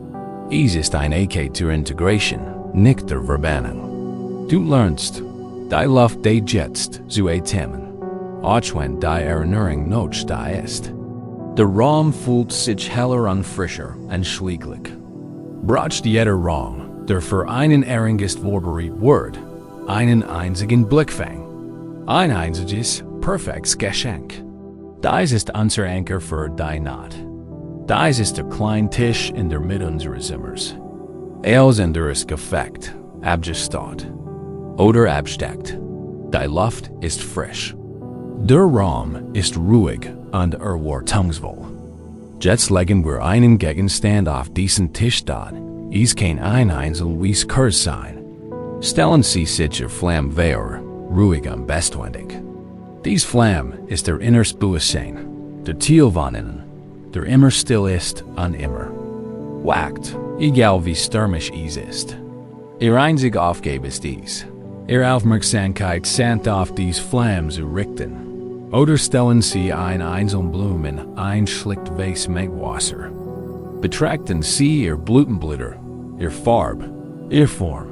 Es ist ein Ake zur Integration, nicht der Verbannung. Du lernst, die Luft die jetzt zu atmen, auch wenn die Erinnerung noch da ist. Der Raum fühlt sich heller und frischer und schläglich. Braucht jeder Raum, der für einen Erringest vorbereitet wird, einen einzigen Blickfang, ein einziges, perfektes Geschenk. Dies ist unser Anker für die Nacht. Dies ist der kleine Tisch in der Mitte unseres Zimmers. Als anderes Gefecht, abgestaut oder absteckt. Die Luft ist frisch. Der Raum ist ruhig und wartungsvoll. Jetzt legen wir einen Gegenstand auf diesen Tisch dort. Es kann ein einzelnes Kurs sein. Stellen Sie sich Ihr Flamme vor, ruhig und bestwendig. Dies Flamme ist der innerste Bewusstsein, der Ziel von innen, der immer still ist und immer wacht, egal wie stürmisch es ist. Ihr einzige Aufgabe ist dies, Ihre Aufmerksamkeit sanft auf dies Flamme zu richten. Oder stellen Sie ein einzelne Blume in ein schlicht Vase mit Wasser. Betrachten Sie Ihr Blütenblätter, Ihr Farbe, Ihr Form.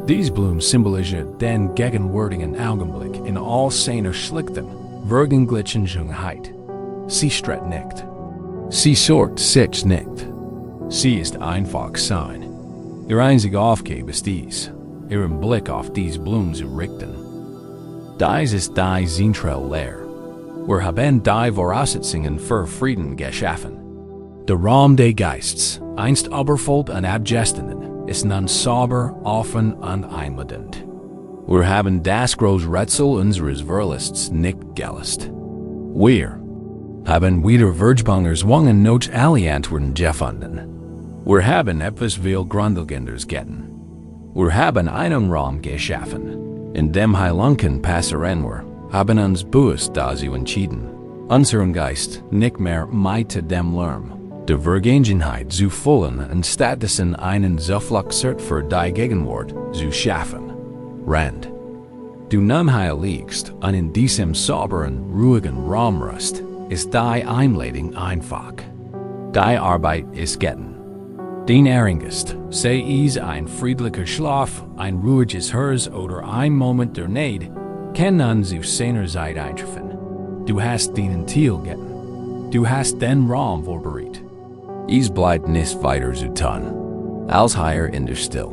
Dies Blumen symbolisieren den gegenwärtigen Augenblick in all seiner schlichten, vergänglichen Schönheit. Sie streckt nicht. Sie sorgt sich nicht. Sie ist einfach sein. Ihr einzige Aufgabe ist dies, Ihren Blick auf dies Blumen zu richten. Dies ist die zentrale Lehre. Wir haben die Voraussetzungen für Frieden geschaffen. Der Raum des Geistes, einst überfüllt und abgestanden, ist nun sauber, offen und einladend. Wir haben das große Rätsel unseres Verlusts nicht gelöst. Wir haben wieder Vergebung erzwungen noch alle Antworten gefunden. Wir haben etwas viel Grundlegendes getan. Wir haben einen Raum geschaffen, in dem Heilung passieren wir, haben uns bewusst dazu entschieden, unseren Geist nicht mehr mit dem Lärm der Vergangenheit zu füllen und stattdessen einen Zufluchtsort für die Gegenwart zu schaffen. Rand. Du nun hier liegst und in diesem sauberen, ruhigen Raum ruhst, ist die Einladung einfach. Die Arbeit ist getan. Den Erringest, sei es ein friedlicher Schlaf, ein ruhiges Herz oder ein Moment der Neid, kann nun zu seiner Zeit eintreffen. Du hast den Ziel getan. Du hast den Raum vorbereitet. Es bleibt nicht weiter zu tun, als hier in der Stille.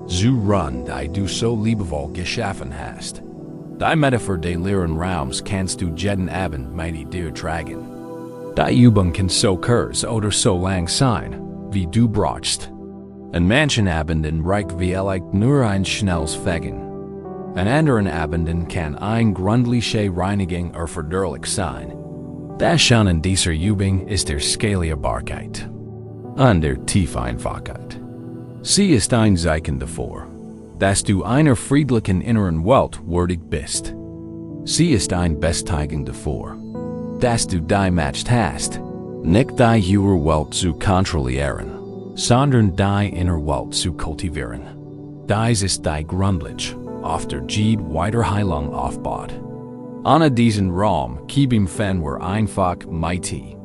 Zu ruhen, die du so liebevoll geschaffen hast. Die Metaphor des leeren Raums kannst du jeden Abend mit dir tragen. Die Übung kann so kurz oder so lang sein, wie du brauchst. An manchen Abenden reicht vielleicht nur ein schnelles Fegen. An anderen Abenden kann ein gründliche Reinigung erforderlich sein. Das Schöne an dieser Übung ist der Skalierbarkeit und der Tiefeinfachkeit. Sie ist ein Zeichen davor, dass du einer friedlichen inneren Welt würdig bist. Sie ist ein Bestätigung davor, dass du die Macht hast, nicht die höhere Welt zu kontrollieren, sondern die innere Welt zu kultivieren. Dies ist die Grundlage, auf der jede weitere Heilung aufbaut. Ohne diesen Raum geben wir einfach mighty.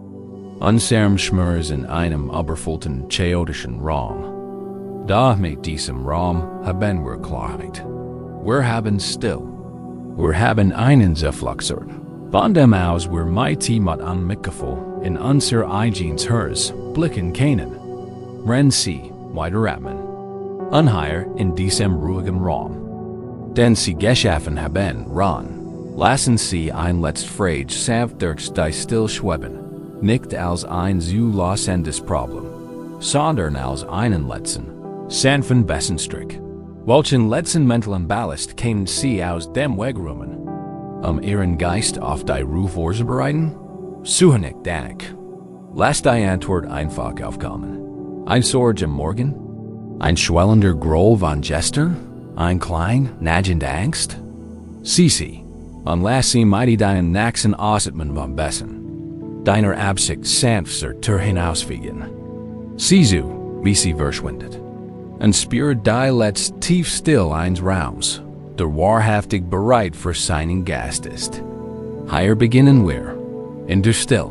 Unserem Schmerz in einem überfüllten chaotischen Raum. Da mit diesem Raum haben wir Klarheit. Wir haben Still. Wir haben einen Zufluchtsort. Von dem aus wir mighty mit einem Mitgefühl in unser eigenes Herz blicken können. Wenn Sie weiter atmen. Und hier in diesem ruhigen Raum. Denn Sie geschaffen haben, ran. Lassen Sie ein letztes Frage sanft durch die Still schweben, nicht als ein zu losendes Problem, sondern als einen letzten, sanften Bessenstrick. Welchen letzten mentalen Ballast können Sie aus dem Weg räumen? Ihren Geist auf die Ruhe vorzubereiten? Suche nicht danach. Lass die Antwort einfach aufkommen. Ein Sorge am Morgen? Ein schwellender Groll von gestern? Ein klein, nagende Angst? Sie, und lass sie mighty deinen nächsten Ausatmen von Bessen. Deiner Absicht sanfter zur hinausfliegen. Sieh zu, wie sie verschwindet. Und spüre die letzt tief still eines Raums, der wahrhaftig bereit für seinen Gast ist. Hier beginnen wir, in der Still,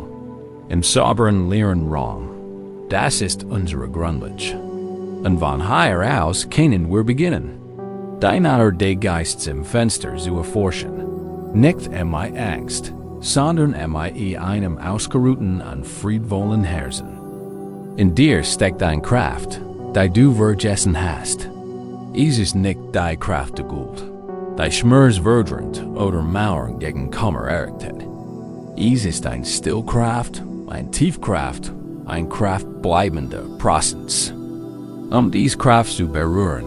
im sauberen leeren Raum. Das ist unsere Grundlage. Und von hier aus können wir beginnen. Deiner der Geist im Fenster zu erforschen. Nicht mi Angst, sondern mi einem ausgeruhten und friedvollen Herzen. In dir steckt ein Kraft, die du vergessen hast. Es ist nicht die Kraft der Guld, die Schmerz verdrängt oder Mauern gegen Kummer errichtet. Es ist ein Stillkraft, ein Tiefkraft, ein kraftbleibender Prozess. Diese Kraft zu berühren,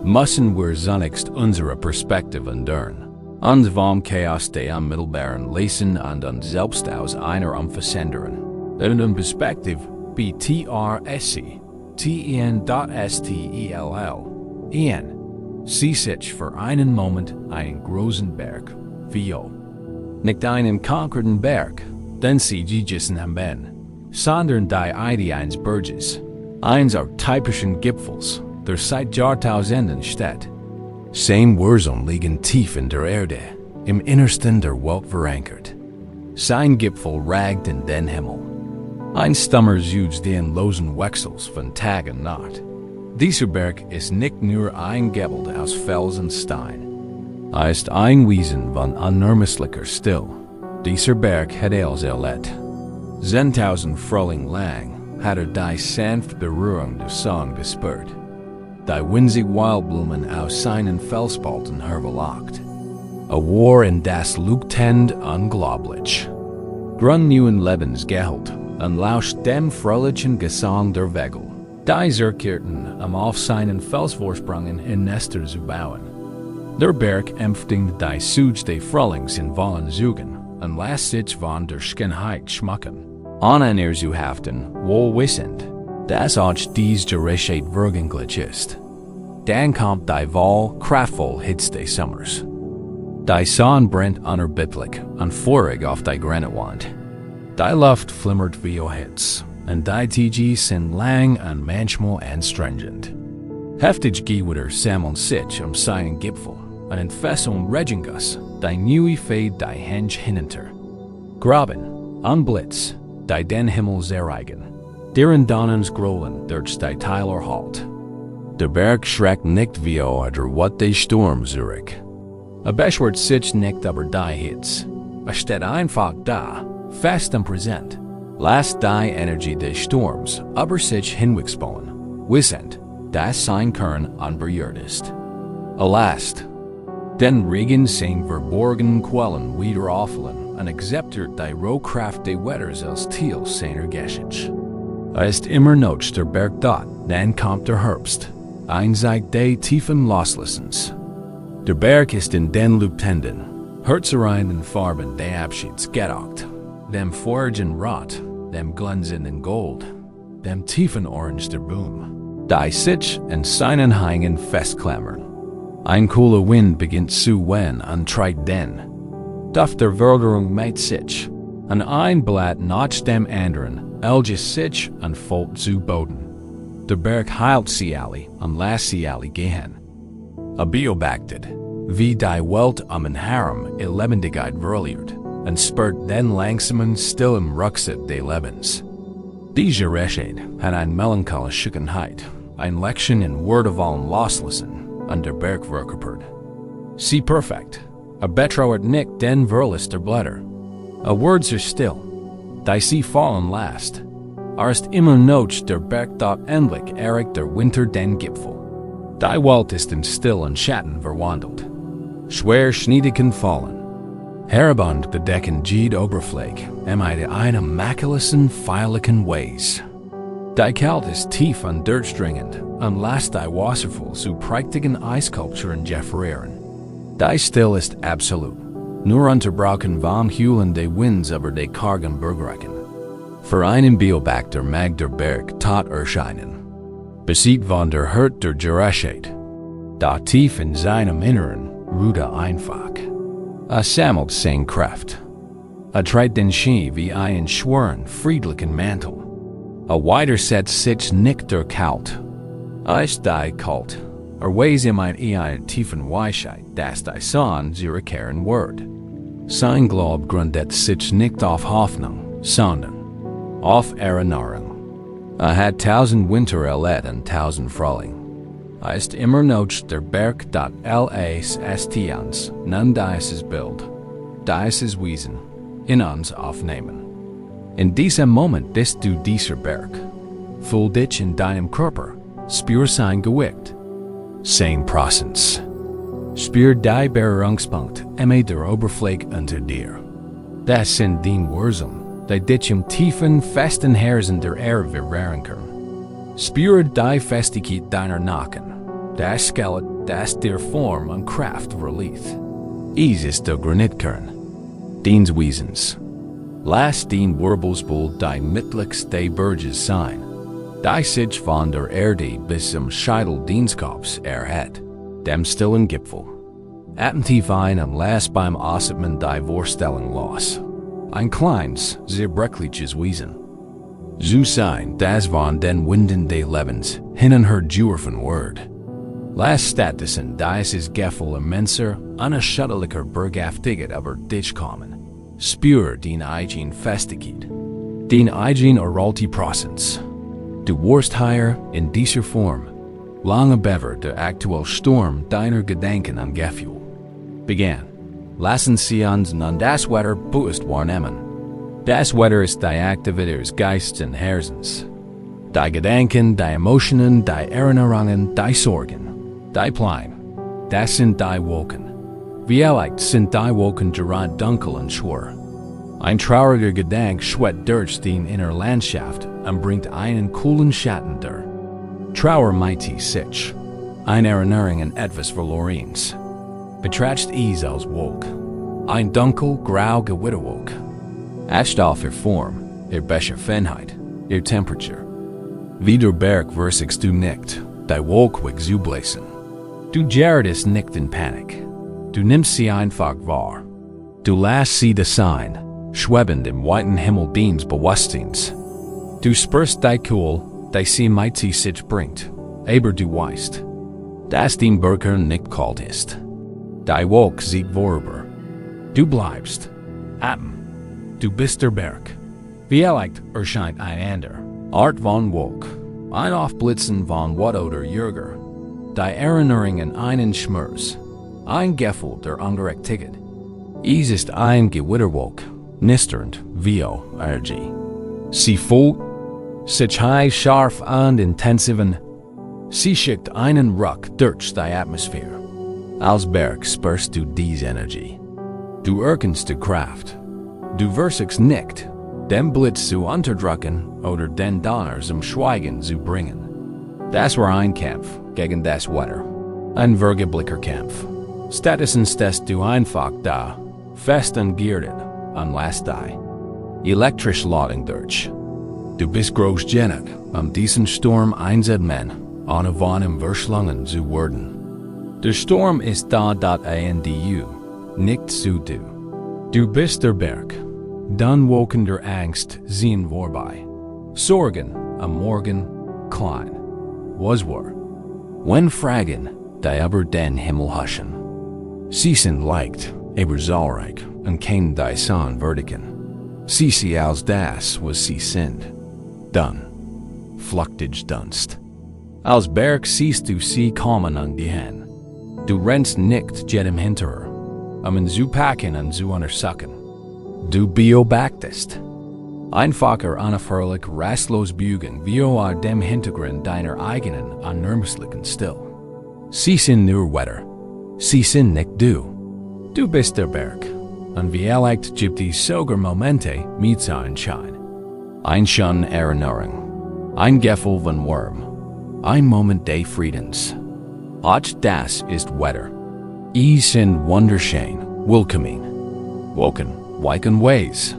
müssen wir zunächst unsere Perspektive ändern. Uns vom Chaos der Unmittelbaren lesen und uns selbst aus einer verändern. Denn Perspektive bietet sie sich für einen Moment einen großen Berg, wie nicht einen konkurrenten Berg, den sie gegessen haben, sondern die Idee eines Berges, eines archetypischen Gipfels, der seit Jahrtausenden steht. Sein Wurzeln liegen tief in der Erde, im Innersten der Welt verankert. Sein Gipfel ragt in den Himmel. Ein Stammer sucht den losen Wechsels von Tag und Nacht. Dieser Berg ist nicht nur ein Gebäude aus Fels und Stein. Ist ein Wesen von unermesslicher Still. Dieser Berg hat erlebt. 10.000 Frühling lang hat die sanfte Berührung der Sonne gespürt. Die winzig Wildblumen aus seinen Felsspalten herverlockt. A War in das Lugtend unglaublich. Grund neuen Lebens gehelt und lauscht dem fröhlichen Gesang der Vögel. Die zurückkehrten, auf seinen Felsvorsprüngen in Nester zu bauen. Der Berg empfängt die Such des Frühlings in vollen Zügen und lässt sich von der Schönheit schmecken. Ohne zu haften, wohl wissend, dass auch dies Gerecht vergänglich ist. Dann kommt die wohl kraftvoll Hitze des Sommers. Die Sonne brennt unerbittlich und feurig auf die grüne Wand. Die Luft flimmert wie Hitze, und die Tage sind lang und manchmal anstrengend. Heftig Gewitter sammeln sich seinen Gipfel und entfesseln Regenguss, die neue Fade die Henge hinunter. Graben und Blitz, die den Himmel zerreigen. Deren Donnens grollen durch die Täler halt. Der Berg schreckt nicht wie oder wat der Sturm zurück. Beschwert sich nicht über die Hitze. Steht einfach da, fest und präsent. Lasst die Energie des Sturms über sich hinwegspannen, wissend, dass sein Kern unberührt ist. Alas, den Regen sind verborgenen Quellen wieder auffallen und akzeptiert die Rohkraft des Wetters als Teil seiner Geschichte. Ist immer noch der Berg dort, dann kommt der Herbst, ein Zeit des tiefen Loslassens. Der Berg ist in den Lugtenden, herzereinen Farben des Abschieds gedockt, dem feurigen Rot, dem glänzenden Gold, dem tiefen Orange der Boom, die sich in seinen Hängen festklammern. Ein cooler Wind beginnt zu wehen und treibt den. Duft der Wälderung mäht sich, und ein Blatt nach dem anderen elges sich und fällt zu Boden. Der Berg heilt sie alle und lässt sie alle gehen. Beobachtet, wie die Welt einen Harem Lebendigkeit verliert und spürt den langsamen, stillen Rückzug des Lebens. Diese Recht hat eine melancholische Schickenheit, ein Lection in würdevollen Loslassen und der Berg verkörpert. Sie perfekt, betrauert nicht den Verlust der Blätter. Words are still, die sie fallen lässt. Ist immer noch der Berg dort endlich erreicht der Winter den Gipfel. Die Welt ist in Still und Schatten verwandelt. Schwer Schneedigen fallen. Herabund bedecken die Oberfläche, mit einem makellosen, feierlichen Weis. Die Kälte ist tief und durchdringend und lässt die Wasserfall zu prächtigen Eiskulpturen gefrieren. Die Still ist absolut, nur unterbrochen vom Heulen des Winds über die kargen Bergrecken. Für einen Beobachter mag der Berg tot erscheinen. Besiegt von der Hurt der Gerecht. Da tief in seinem Inneren ruht einfach. Sammelt seine Kraft. Trägt den Ski wie einen schweren, friedlichen Mantel. Weiter setzt sich nicht der Kalt. Ist die Kalt, weis eine tiefen Weisheit, dass die Sonne zurückkehren wird. Sein Glaube gründet sich nicht auf Hoffnung, sondern auf Erinnerung. Had tausend Winter erlebt und tausend Frühling. Ist immer noch der Berg, dat las Estians, nun dieses Bild, dieses Wesen, in uns aufnehmen. In diesem Moment bist du dieser Berg. Fühl dich in deinem Körper, spür sein Gewicht. 10%. Spür die Berührungspunkt, der Oberfläche unter dir. Das sind die Wurzeln, die dich im tiefen, festen Herzen der Erde verwehren können. Spüre die Festigkeit deiner Nacken, das Skelett, das dir Form und Kraft verleiht. Ist der Granitkern, deines Wesens. Lass den Wirbelspool dein mittlichste Berges sein, die sich von der Erde bis zum Scheitel deines Kopfs erhebt, dem stillen Gipfel. Atme tief ein und lass beim Ausatmen die Vorstellung los. Ein kleines, zerbrechliches Wesen. So sein, das von den Winden des Lebens hineinherdürfen wird. Lass stattdessen dieses Gefühl immenser, unerschütterlicher Berghaftigkeit über dich kommen. Spür den eigen Festigkeit, den eigen Erhaltungsprozess. Du wirst hier in dieser Form, lange bever der aktuelle Sturm deiner Gedanken und Gefühle. Began. Lassen Sie uns nun das Wetter bewusst wahrnehmen. Das Wetter ist die Aktivität des Geistes und Herzens. Die Gedanken, die Emotionen, die Erinnerungen, die Sorgen, die Pläne, das sind die Wolken. Vielleicht sind die Wolken gerade dunkel und schwer. Ein trauriger Gedanke schwett durch die innere Landschaft und bringt einen kühlen Schatten dar. Trauer meint sich, eine Erinnerung an etwas Verlorenes. Betracht es als Wolk, ein dunkel, grau Gewitterwolk. Acht auf Form, Beschaffenheit, Temperatur. Wie der Berg versichst du nicht, die Wolk weg zu bläsen. Du gerätst nicht in Panik. Du nimmst sie einfach wahr. Du lässt sie das sein, schwebend im weiten Himmel deines Bewusstseins. Du spürst die Kühl, die sie mit sich bringt, aber du weißt, dass den Bergkern nicht kalt ist. Die Wolk sieht vorüber. Du bleibst. Atmen. Du bist der Berg. Vielleicht erscheint ein anderer Art von Wolk, ein Aufblitzen von Wat oder Jürger. Die Erinnerung an einen Schmerz, ein Gefühl der Ungerechtigkeit. Es ist ein Gewitterwolk, nisternd wie Energie. Sie fühlt sich scharf und intensiv. Sie schickt einen Ruck durch die Atmosphäre. Als Berg spürst du diese Energie. Du erkennst die Kraft. Du versichst nicht, den Blitz zu unterdrücken oder den Donner zum Schweigen zu bringen. Das war ein Kampf gegen das Wetter. Ein vergeblicher Kampf. Stattdessen stehst du einfach da, fest und geerdet, und lässt die elektrisch Ladung durch. Du bist groß genug, diesen Sturm einzunehmen, ohne von ihm verschlungen zu werden. Der Sturm ist da, du, nicht zu du. Du bist der Berg. Dann Wolken der Angst ziehen vorbei. Sorgen am Morgen klein. Was war? Wenn Fragen, die über den Himmel huschen. Sie sind leicht, aber zahlreich und kennen die Sonne würdigen. Sie sie als das, was sie sind. Dann, flüchtig Dunst. Als Berg siehst du sie kommen an die Hand. Du rennst nicht jedem hinterher, ihn zu packen und zu untersuchen. Du beobachtest. Einfacher unaufhörlich rastlos bügen wie dem Hintergrund deiner eigenen unermesslichen Still. Sie sind nur Wetter. Sie sind nicht du. Du bist der Berg. Und vielleicht gibt es sogar Momente mit Sonnenschein. Ein schöne Erinnerung. Ein Gefühl von Wärme. Ein Moment des Friedens. Auch das ist Wetter. Es sind wunderschön, willkommen. Wolken, weichen Ways.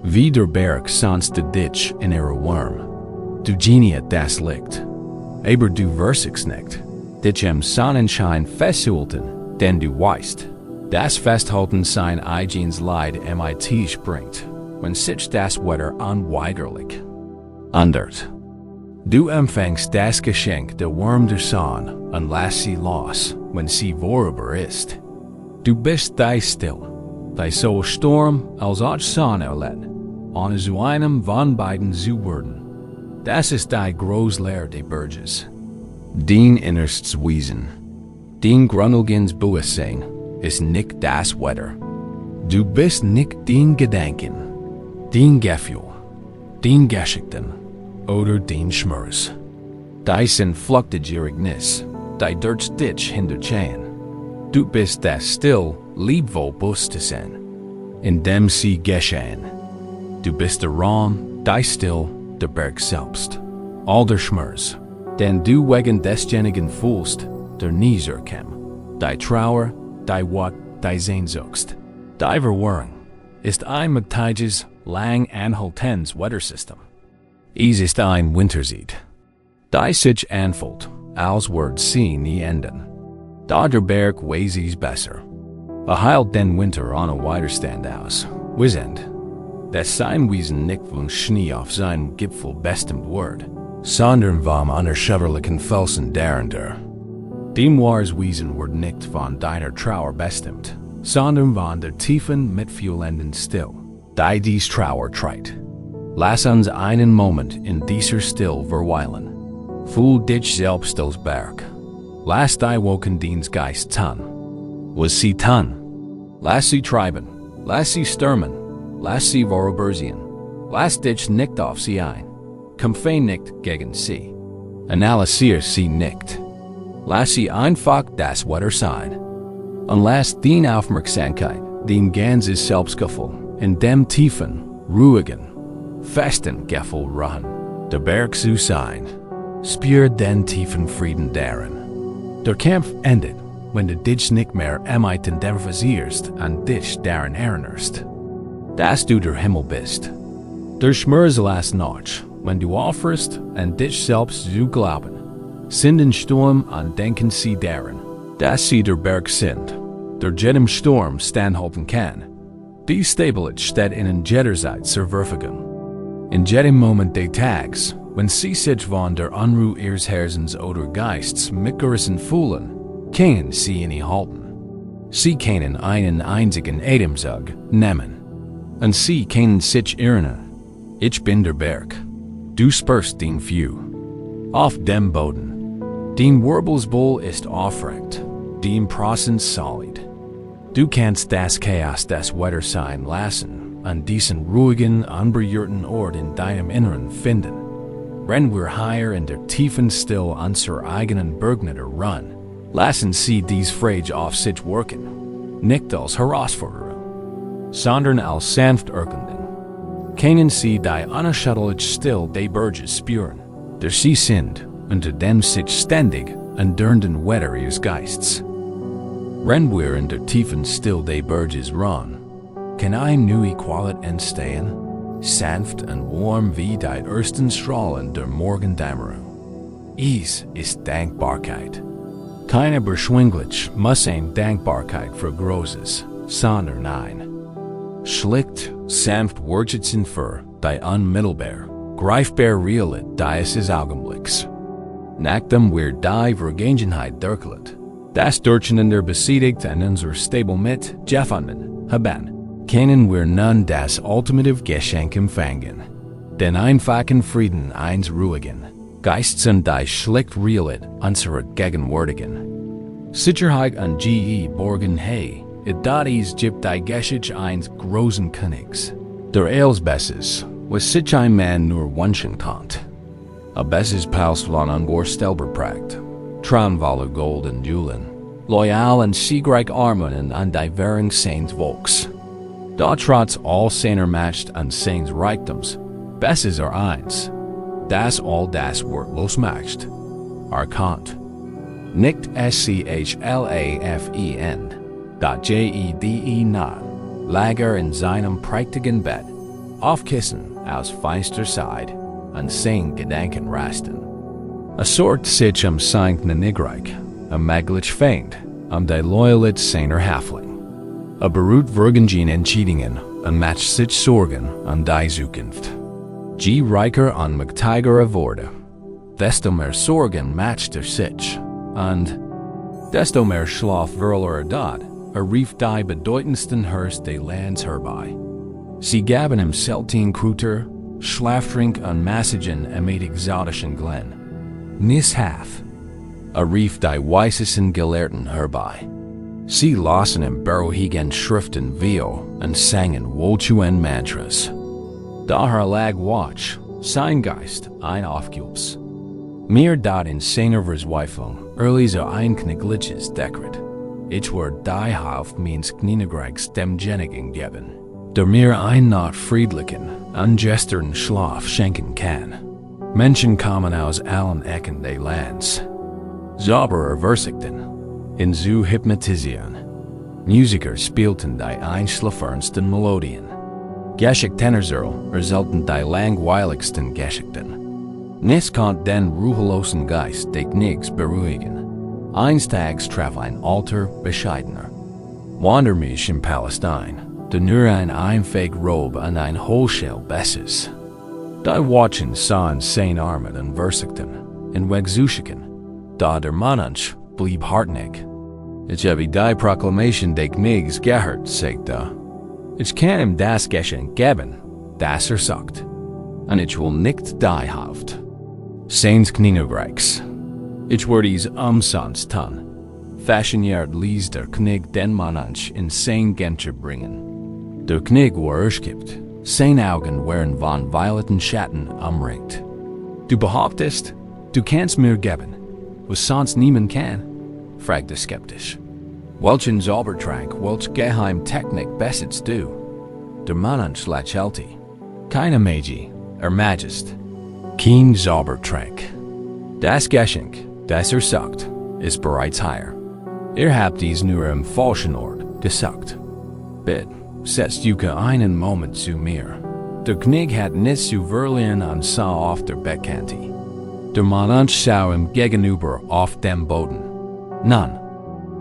Wie der Berg sonst du dich in ihrer Wärme. Du geniet das Licht. Aber du versichst nicht, dich im Sonnenschein festzuhalten, denn du weißt, das Festhalten sein eigenes Leid mit bringt, wenn sich das Wetter unweigerlich ändert. Du empfängst das Geschenk der Wärme der Sonne und lässt sie los, wenn sie vorüber ist. Du bist die still, die so Sturm als auch Sonne erlebt, ohne zu einem von beiden zu werden. Das ist die Großlehre des Burges. Den innersts Wesen. Den Grundlegens Bewusstsein ist nicht das Wetter. Du bist nicht den Gedanken, den Gefühl, den Geschichten oder den Schmerz. Die sind Fluktigierignis, die durch dich hindurchgehen. Du bist das still, liebvoll Bewusstsein, in dem sie geschehen. Du bist der Raum, die still, der Berg selbst, all der Schmerz, den du wegen desjenigen fühlst, der nie zurückkäm. Die Trauer, die Wut, die Sehnsucht, die Verwirrung, ist ein magtiges, lang anhaltendes Wettersystem. Es ist ein Wintersied. Die sich anfühlt, als wird sie nie enden. Da der Berg weiß es besser. Heilt den Winter an a Widerstand aus. Wissend, dass sein Wesen nicht von Schnee auf seinem Gipfel bestimmt wird, sondern vom unerschütterlichen Felsen darunter. Dem wahres Wesen wird nicht von deiner Trauer bestimmt, sondern von der tiefen, mitfühlenden Still, die dies Trauer trägt. Lass uns einen Moment in dieser Still verweilen. Fühl dich selbst als Berg. Lass die Wokendienst Geist tun. Was sie tun? Lass sie treiben. Lass sie stürmen. Lass sie vorübersehen. Lass dich nicht auf sie ein. Kämpfe nicht gegen sie. Analysier sie nicht. Lass sie einfach das Wetter sein. Und lass den Aufmerksamkeit, den ganzes Selbstgefühl, in dem tiefen, ruhigen, festen Gefühl ruhen. Der Berg zu sein. Spür den tiefen Frieden darin. Der Kampf endet, wenn du dich nicht mehr identifizierst und dich daran erinnerst, dass du der Himmel bist. Der Schmerz lässt nach, wenn du aufhörst, an dich selbst zu glauben. Sind in Sturm und denken sie daran, dass sie der Berg sind, der jedem Sturm standhalten kann. Die Stabilität steht in jederzeit zur Verfügung. In jedem Moment des Tages, wenn sie sich von der Unruhe ihres Herzens oder Geists mitgerissen fühlen, können sie ihn halten. Sie können einen einzigen Atemzug nehmen. Und sie können sich erinnern, ich bin der Berg. Du spürst den Feuer. Auf dem Boden. Den Wirbelsbowl ist aufrecht, dem Prozess solid. Du kannst das Chaos des Wetter sein lassen, an diesen ruhigen, unberührten Ort in deinem Inneren finden. Wenn wir hier in der tiefen Still unserer eigenen Bergnieder ruhen, lassen sie dies frei auf sich wirken, nicht als Herausforderung, sondern als sanft Erkundung. Können sie die unerschütterliche Still des Berges spüren, der sie sind, unter dem sich ständig andauernden Wetter ihres Geists. Wenn wir in der tiefen Still des Berges ruhen, kann eine neue Qualität entstehen, sanft und warm wie die ersten Strahlen der Morgendämmerung. Es ist Dankbarkeit. Keine beschwinglich muss eine Dankbarkeit für Großes, sondern ein schlicht, sanft Wertschätzen für die unmittelbar, greifbar Realität dieses Augenblicks. Nachdem wir die Vergangenheit durchlebt, das Durcheinander besiegt und unser Stable mit gefunden haben, können wir nun das ultimative Geschenk empfangen, den einfachen Frieden eines ruhigen Geistes und die schlicht Realität unserer Gegenwärtigen. Sicherheit und Geborgenheit, das ist die Geschichte eines großen Königs, der alles Besses, was sich ein Mann nur wünschen kann. A Besses Pals von unvorstellbar Pracht, traumvolle Gold und Julen, loyal und siegreich Armen und die Währung seines Volks. Da trotz all seiner Macht und seines Reichtums, Besses eins, das all das wortlos macht, erkannt. Nicht schlafen, jede lager in seinem prächtigen Bett, auf Kissen aus feinster Seide, und sein Gedanken rasten. Sort sich sein Knigreich, maglich Feind, die Loyalität seiner Häftling. Beruht Vergangen Entscheidungen und macht sich Sorgen an die Zukunft. Je reicher und mächtiger wurde, desto mehr Sorgen macht sich, und desto mehr Schlaf wird rief die bedeutendsten Hürst des Landes herbei. Sie gaben ihm selten Kräuter, Schlaftrink unmassigen mit exotischen Glen. Nis hath. A rief die weisesten Gelehrten herbei. Sie lasen im beruhigen Schriften Vio und sangen wohltuende Mantras. Daher lag Watch, sein Geist, ein Aufgibs. Mir dat in seiner Verzweiflung, early so ein Knigliches Dekret. Ich word die Haft means Kninagrags dem Jenigen geben. Der mir ein not friedlichen, ungestern Schlaf schenken kann. Menschen kommen aus allen Ecken des Lands. Zauberer versigten, in zu hypnotisieren. Musiker spielten die einschläfernsten Melodien. Geschicktenerserl resulten die langweiligsten Geschichten. Nis konnte den ruhelosen Geist des Knigs beruhigen. Eines Tages traf ein alter Bescheidener. Wander mich in Palästin, de nur ein einfähig Rob und ein Hohlschell Besses. Die Watchen sahen sein Armen und versigten, in Wegzuchiken, da der Mananch blieb hartnäckig. Ich habe die Proklamation des Knigs gehört, sagt er. Ich kann ihm das Geschenk geben, das sagt. Und ich will nicht die Haft. Seins Knigreichs. Ich werde dies umsonst tun. Fashionjärt ließ der Knig den Mananch in sein Genscher bringen. Der Knig war erschkippt. Sein Augen waren von violeten Schatten umringt. Du behauptest, du kannst mir geben, was sonst niemand kann? Fragte skeptisch. Welchen Zaubertrank, welch Geheimtechnik besitzt du? Der Mananch lächelte. Keine Magie, Majest. Kein Zaubertrank. Das Geschenk, das sagt, ist bereits hier. Habt dies nur im falschen Ort gesagt. Bitte, setzt Juke einen Moment zu mir. Der Knig hat nicht zu verlieren und sah auf der Bettkante. Der Mananch sah ihm gegenüber auf dem Boden. Nun,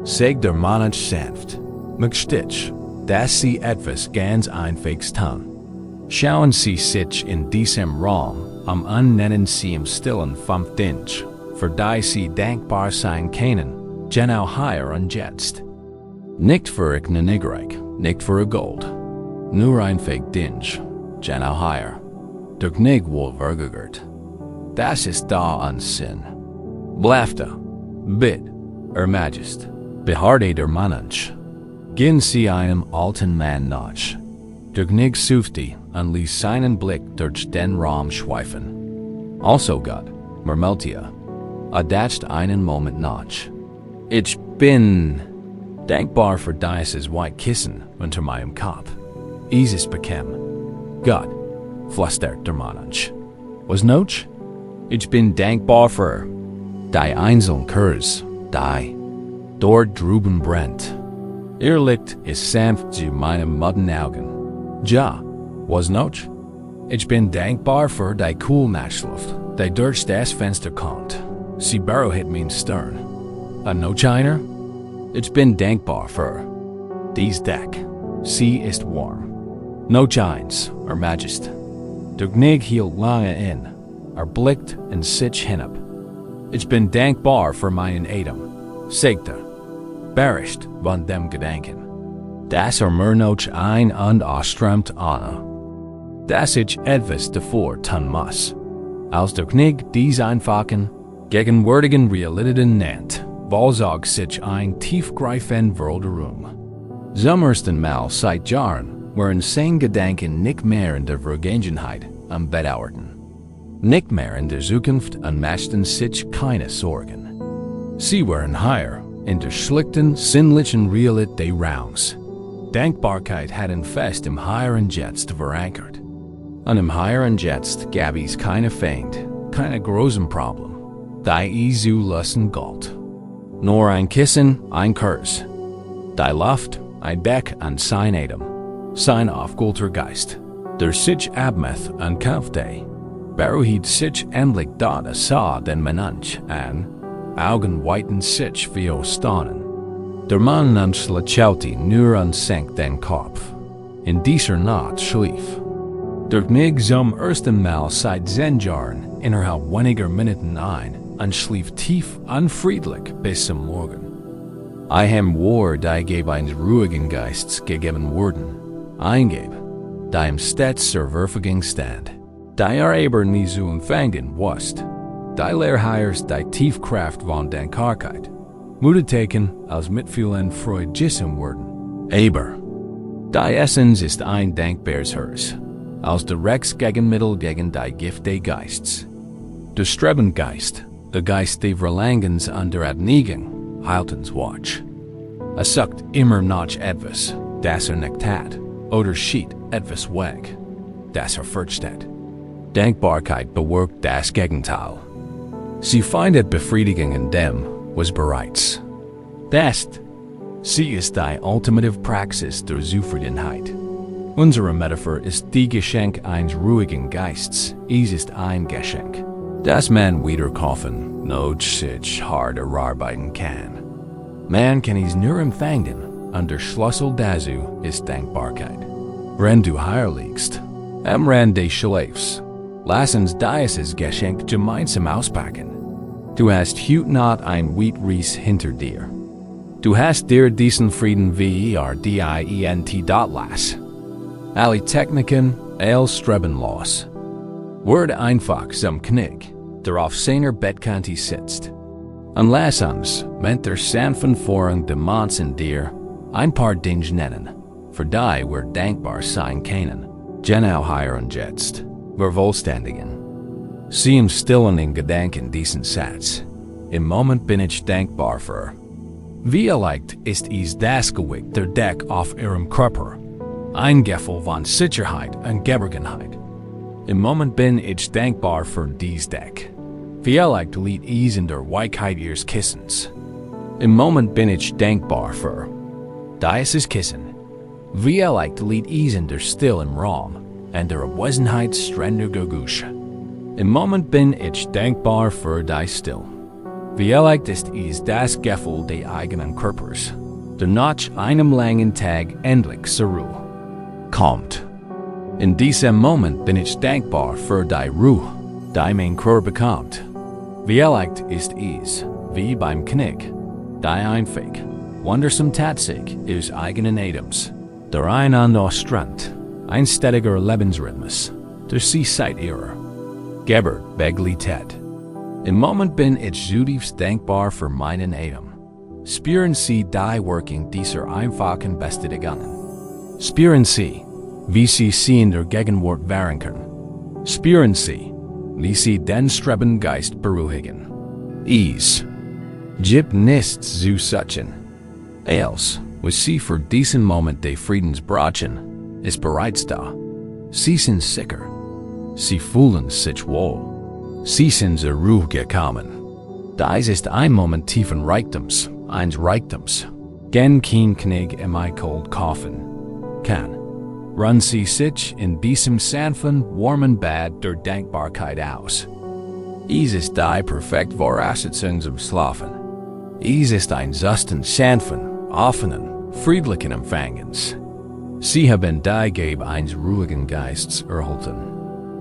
sagt der Mananch sanft, mit Stitch, dass Sie etwas ganz Einfältiges tun. Schauen Sie sich in diesem Raum nennen Sie im Stillen vom Dinch, für die Sie dankbar sein können, genau hier und jetzt. Nicht für Knigreich, nicht für Gold, nur einfähig Dinch, genau hier. Der Knig wohl vergegert. Das ist da an Sinn. Blafte, bitt, Majest, beharrte der Mananch. Gehen Sie einem alten Mann nach. Der Knig suchte und ließ seinen Blick durch den Raum schweifen. Also Gott, murmelte dacht einen Moment nach. Ich bin dankbar für dieses white Kissen unter meinem Kopf. Isis bekäm. Gott, flüsterte der Mananch. Was noch? Ich bin dankbar für die einzelnen Kurs, die dort drüben brennt. Ihr Licht ist sanft zu meinen müden Augen. Ja, was noch? Ich bin dankbar für die Kühlnachtluft, die durch das Fenster kommt. Sie beruhigt mein Stirn. Und noch einer? Ich bin dankbar für dies Deck. Sie ist warm. Noch eins, Majest. Der Knig hielt lange in. Blickt in sich hinab. Ich bin dankbar für meinen Atem, sagte, beherrscht von dem Gedanken, dass mir noch ein und ausströmt Anna, dass ich etwas davor tun muss. Als der Knig dies einfachen, gegenwärtigen Realitäten nennt, vollzog sich ein tiefgreifender Veränderung. Zum ersten Mal seit Jahren waren seine Gedanken nicht mehr in der Vergangenheit am Bedauerten. Nicht mehr in der Zukunft und machten sich keine Sorgen. Sie waren hier, in der schlichten, sinnlichen Realität des Raums. Dankbarkeit hatten fest im Hier und Jetzt verankert. Und im Hier und Jetzt gab es keine Feind, keine großen Problem, die zu lösen galt. Nur ein Kissen, ein Kurs. Die Luft, ein Beck und sein Atem, sein aufgeholter Geist, der sich abmeth und kampfte. Beruhigt sich endlich da sah den Mananch an, Augen weiten sich wie Staunen. Der Mananch lächelte nur und senk den Kopf. In dieser Nacht schlief. Der Knig zum ersten Mal seit 10 Jahren innerhalb weniger Minuten ein und schlief tief und friedlich bis zum Morgen. Ihm war die Gabe eines ruhigen Geists gegeben worden, eingebe, die im stets zur Verfügung stand. Die aber nie so empfangen wast. Die Lehrheiers die tiefgreifenden Karkeit. Mutetaken als Mitfühlen Freudism worden. Aber die Essence ist ein denkbares Hers. Als directs Gegenmittel gegen die Gift des Geists. Der Strebengeist, der Geist des Verlangens under Adnigung, Heiltens Watch. Sucht immer noch etwas, das nicht hat, oder schiet etwas weg, das versteht. Dankbarkeit bewirkt das Gegenteil. Sie findet Befriedigung in dem, was bereits. Das, sie ist die ultimative Praxis der Zufriedenheit. Unsere Metapher ist die Geschenk eines ruhigen Geists, es ist ein Geschenk, das man wieder kaufen, noch sich hart erarbeiten kann. Man kann es nur empfangen, und der Schlüssel dazu ist Dankbarkeit. Wenn du hier liegst, am Rand des Schläfs, lass uns dieses Geschenk gemeinsam auspacken. Du hast heute Nacht ein Wheatreis hinter dir. Du hast dir diesen Frieden verdient lass. Alle Techniken, all strebenlos. Word einfach zum Knick, der auf seiner Bettkante sitzt. Und lass uns, mit der sanften Vorhang Demands in dir, ein paar Dinge nennen, für die wir dankbar sein können. Genau hier und jetzt, wir wohlständigen. Sie im Stillen in Gedanken diesen Satz. Im Moment bin ich dankbar für. Vielleicht ist es das Gewicht der Deck auf ihrem Körper. Ein Gefühl von Sicherheit und Geborgenheit. Im Moment bin ich dankbar für dies Deck. Vielleicht liegt es in der Weichheit ihres Kissens. Im Moment bin ich dankbar für dieses Kissen. Vielleicht liegt es in der Stille im Raum und der Abwesenheit strender Gegusche. Im Moment bin ich dankbar für die Stille. Vielleicht ist es das Gefühl des eigenen Körpers, der nach einem langen Tag endlich zur Ruhe kommt. In diesem Moment bin ich dankbar für die Ruhe, die mein Körper bekommt. Vielleicht ist es, wie beim Knick, die einfach, wundersam Tatsache ihres eigenen Atems, der einander Strand, ein stetiger Lebensrhythmus, der sie seit ihrer Geburt begleitet. Im Moment bin ich zutiefst dankbar für meinen Atem. Spüren Sie die Wirkung dieser einfachen Bestätigungen. Spüren Sie, wie Sie in der Gegenwart wären können. Spüren Sie, wie Sie den strebenden Geist beruhigen. Es gibt nichts zu suchen. Als, was Sie für diesen Moment des Friedens brauchen, ist bereits da. Sie sind sicher. Sie fühlen sich wohl. Sie sind zur Ruhe gekommen. Dies ist ein Moment tiefen Reichtums, eines Reichtums. Gen kein Knig im Cold kaufen kann. Ruhen Sie sich in diesem sanften, warmen Bad der Dankbarkeit aus. Es ist die perfekt Voraussetzung zum Schlafen. Es ist ein sanften, sanften, offenen, friedlichen Empfangens. Sie haben die Gabe eines ruhigen Geists erhalten.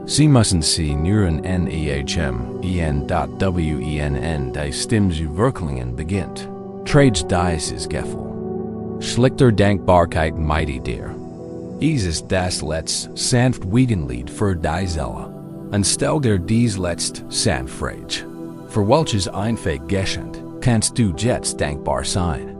Sie müssen sie nur in NEHM, EN.WENN die Stimme zu Wirklingen beginnt. Trades dieses Gefühl. Schlichter Dankbarkeit mighty dir. Es ist das letzt sanft Wiedenlied für die Seele. Und stell dir dies letzt sanft Frage. Für welches einfach Geschenk kannst du jetzt dankbar sein?